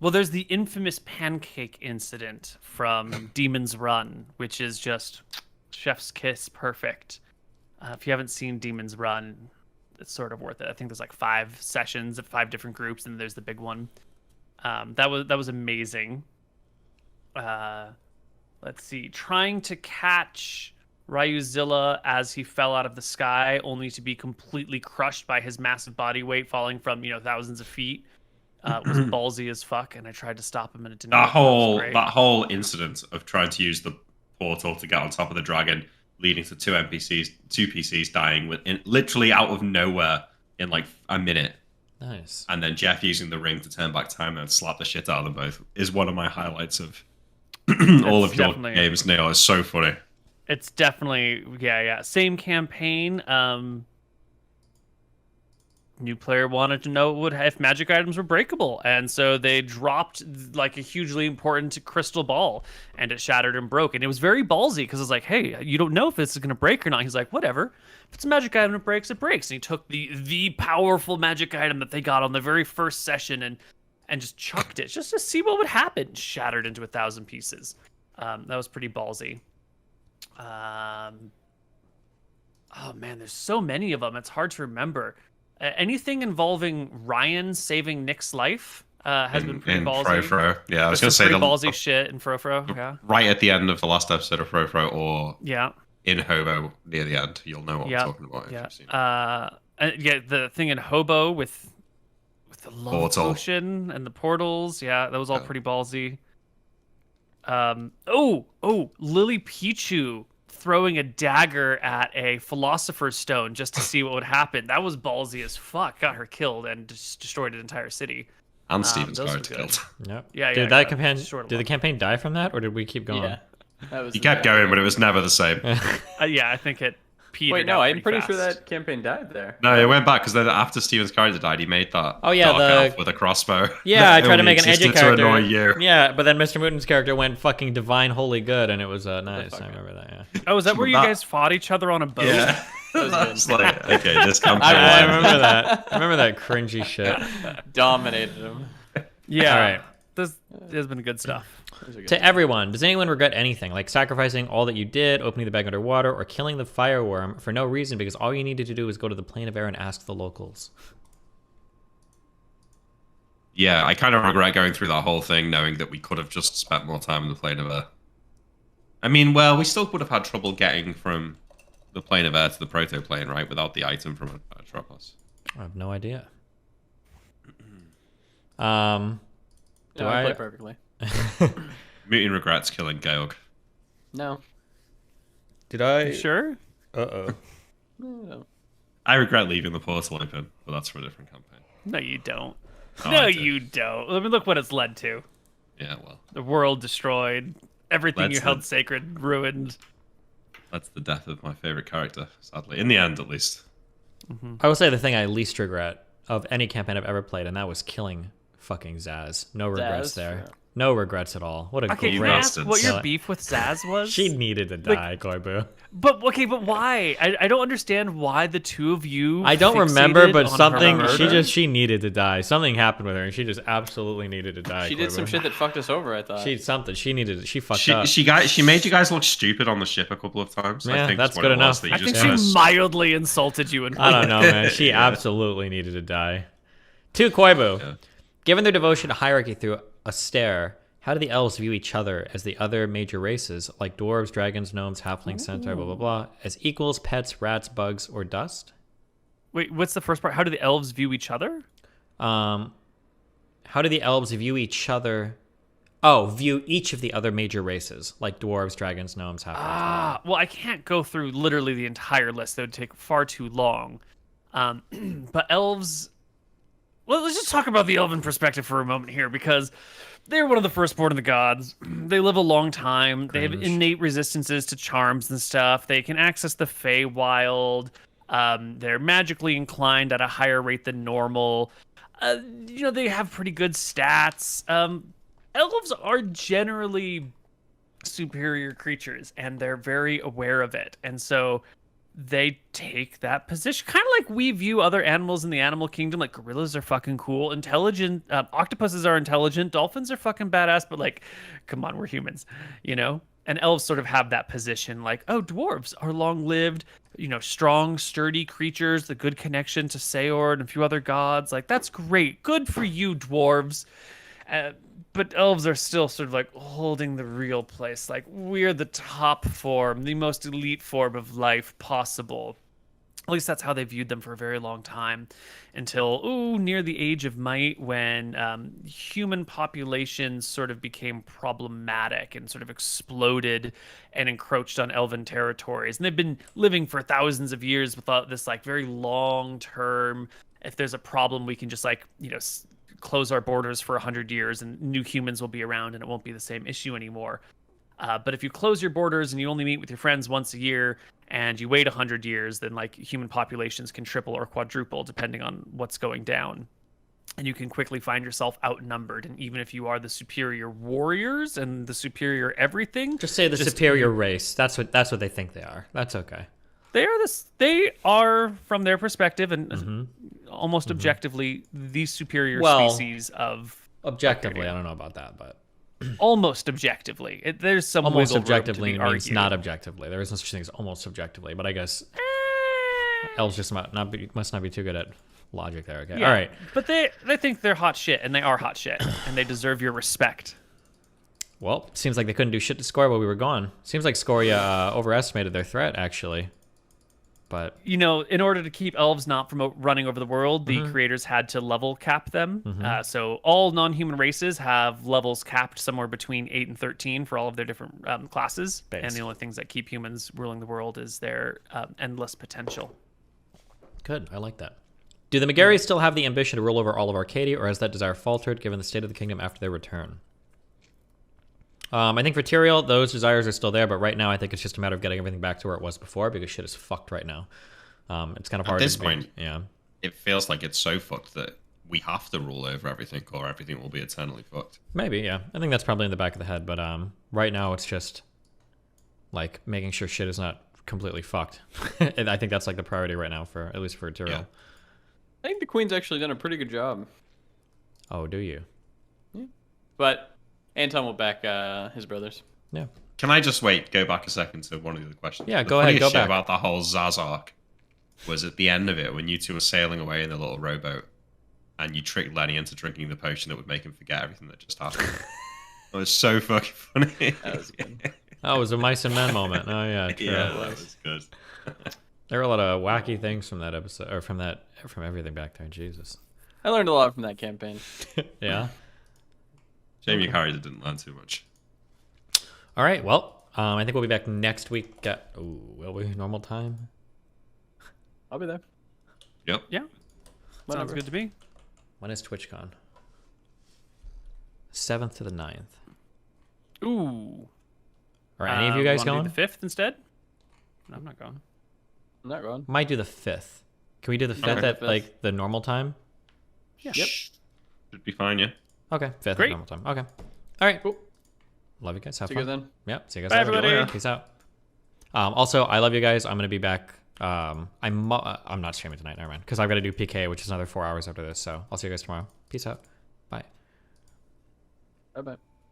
Well, there's the infamous pancake incident from Demon's Run, which is just chef's kiss perfect. If you haven't seen Demon's Run, it's sort of worth it. I think there's like 5 sessions of 5 different groups, and there's the big one. That was amazing. Let's see, trying to catch Ryuzilla as he fell out of the sky, only to be completely crushed by his massive body weight falling from thousands of feet. Was ballsy as fuck, and I tried to stop him, and it didn't. That work. that whole incident of trying to use the portal to get on top of the dragon, leading to 2 PCs dying literally out of nowhere in like a minute. Nice. And then Jeff using the ring to turn back time and slap the shit out of them both is one of my highlights of all of your games, Neil. It's so funny. It's definitely, yeah. Same campaign. New player wanted to know if magic items were breakable, and so they dropped like a hugely important crystal ball, and it shattered and broke. And it was very ballsy because it's like, hey, you don't know if this is gonna break or not. He's like, whatever. If it's a magic item, it breaks, it breaks. And he took the powerful magic item that they got on the very first session and just chucked it just to see what would happen. Shattered into 1,000 pieces. That was pretty ballsy. Oh man, there's so many of them. It's hard to remember. Anything involving Ryan saving Nick's life has been pretty ballsy. Fro. Yeah, I was going to say pretty ballsy shit in Fro. Yeah. Right at the end of the last episode of Fro, or yeah, in Hobo near the end, you'll know what I'm talking about. Yeah. If you've seen it. The thing in Hobo with the love Portal. potion and the portals. Yeah, that was all pretty ballsy. Lily Pichu throwing a dagger at a philosopher's stone just to see what would happen. That was ballsy as fuck. Got her killed and just destroyed an entire city. And Steven's those character were good. killed. Yep. Yeah. Did yeah, that campaign? short Did the one. campaign die from that, or did we keep going? Yeah. That was He kept going, but it was never the same. Yeah, I think it petered Wait, no, out I'm pretty fast. sure that campaign died there. No, it went back because then after Steven's character died, he made that Oh, yeah, dark the- elf with a crossbow. Yeah, I that tried to only make an edgy existed character. to annoy you. Yeah, but then MrMouton's character went fucking divine, holy good, and it was nice. I fuck? remember that. Yeah. Oh, is that where you That- guys fought each other on a boat? Yeah. That's like, okay, this campaign. I remember that. I remember that cringy shit. Dominated him. Yeah. All right. There's been good stuff. Those are good. To everyone, does anyone regret anything, like sacrificing all that you did, opening the bag underwater, or killing the fireworm for no reason because all you needed to do was go to the plane of air and ask the locals? Yeah, I kind of regret going through that whole thing, knowing that we could have just spent more time in the plane of air. I mean, well, we still would have had trouble getting from the plane of air to the proto-plane, right, without the item from Atropos. I have no idea. Do No, I I? play perfectly. Mutin regrets killing Georg. No. Did I? You sure? No. I regret leaving the portal open, but that's for a different campaign. No, you don't. Oh, No, I do. you don't. I mean, look what it's led to. Yeah, well, The world destroyed. Everything That's you the- held sacred ruined. that's the death of my favorite character, sadly. In the end, at least. I will say the thing I least regret of any campaign I've ever played, and that was killing fucking Zaz. No regrets Zaz, there. yeah. No regrets at all. What a Okay, great. can I ask bastards. what your Yeah. beef with Zaz was? She needed to die, Koibu. But why? I don't understand why the two of you. I don't remember, fixated but on her something murder. she needed to die. Something happened with her, and she just absolutely needed to die. She did some Koibu. shit that fucked us over, I thought. She fucked up. She made you guys look stupid on the ship a couple of times. Yeah, I think that's what good it was, enough. that you I think just she kinda- mildly insulted you. I don't know, man. She absolutely needed to die. To Koibu. Yeah. Given their devotion to hierarchy through a stare, how do the elves view each other as the other major races, like dwarves, dragons, gnomes, halflings, centaur, blah, blah, blah, as equals, pets, rats, bugs, or dust? Wait, what's the first part? How do the elves view each other? How do the elves view each other? Oh, view each of the other major races, like dwarves, dragons, gnomes, halflings. Well, I can't go through literally the entire list. That would take far too long. But elves... Well, let's just talk about the elven perspective for a moment here, because they're one of the firstborn of the gods. They live a long time. They have Cringe. innate resistances to charms and stuff. They can access the Feywild. They're magically inclined at a higher rate than normal. They have pretty good stats. elves are generally superior creatures, and they're very aware of it, and so they take that position, kind of like we view other animals in the animal kingdom. Like gorillas are fucking cool, intelligent, octopuses are intelligent, dolphins are fucking badass, but like, come on, we're humans, you know. And elves sort of have that position, like, oh, dwarves are long-lived, you know, strong, sturdy creatures, the good connection to Seord and a few other gods. Like, that's great, good for you, dwarves. But elves are still sort of like holding the real place. Like, we're the top form, the most elite form of life possible. At least that's how they viewed them for a very long time, until near the Age of Might, when human populations sort of became problematic and sort of exploded and encroached on elven territories. And they've been living for thousands of years without this like very long term. If there's a problem, we can just like, you know, close our borders for 100 years and new humans will be around and it won't be the same issue anymore. But if you close your borders and you only meet with your friends once a year and you wait 100 years, then like human populations can triple or quadruple depending on what's going down. And you can quickly find yourself outnumbered. And even if you are the superior warriors and the superior everything, Just say the superior race. That's what they think they are. That's okay. They are from their perspective and almost objectively the superior Well, species of Objectively, I don't know about that, but almost objectively. There's some almost wiggle room to objectively be means argued. not objectively. There is no such thing as almost subjectively, but I guess elves just must not be too good at logic there. Okay, Yeah, all right. but they think they're hot shit, and they are hot shit, and they deserve your respect. Well, seems like they couldn't do shit to Scoria while we were gone. Seems like Scoria overestimated their threat, actually. But You know, in order to keep elves not from running over the world, the creators had to level cap them. So all non-human races have levels capped somewhere between 8 and 13 for all of their different classes. Base. And the only things that keep humans ruling the world is their endless potential. good, I like that. Do the Megaris still have the ambition to rule over all of Arcadia, or has that desire faltered given the state of the kingdom after their return? I think for Tyrael, those desires are still there, but right now I think it's just a matter of getting everything back to where it was before, because shit is fucked right now. It's kind of hard At this to point, yeah. it feels like it's so fucked that we have to rule over everything, or everything will be eternally fucked. Maybe, yeah. I think that's probably in the back of the head, but right now it's just like making sure shit is not completely fucked. And I think that's like the priority right now, for at least for Tyrael. Yeah. I think the Queen's actually done a pretty good job. Oh, do you? But Anton will back his brothers. Yeah. Can I just go back a second to one of the other questions? Yeah, The go ahead, funniest go shit back. about the whole Zaz arc was at the end of it when you two were sailing away in the little rowboat and you tricked Lenny into drinking the potion that would make him forget everything that just happened. It was so fucking funny. That was good. That was a mice and men moment. Oh yeah, true. Yeah, that was good. There were a lot of wacky things from that episode, or from everything back there. Jesus. I learned a lot from that campaign. Yeah. Shame your character didn't learn too much. All right. Well, I think we'll be back next week. Will we? Normal time. I'll be there. Yep. Yeah, sounds Whatever. good to me. When is TwitchCon? 7th to the 9th. Ooh. Are any of you guys wanna going? do the 5th instead? No, I'm not going. I'm not going. Might do the 5th. Can we do the 5th Okay. at like the normal time? Yeah. Yep. Should be fine, yeah. Okay, 5th at Great. normal time. Okay. All right. Cool. Love you guys. Have See you fun. guys then. Yep. See you guys Bye, later. everybody. Peace out. Also, I love you guys. I'm gonna be back. I'm not streaming tonight. Never mind. Because I've got to do PK, which is another 4 hours after this. So I'll see you guys tomorrow. Peace out. Bye. Bye bye.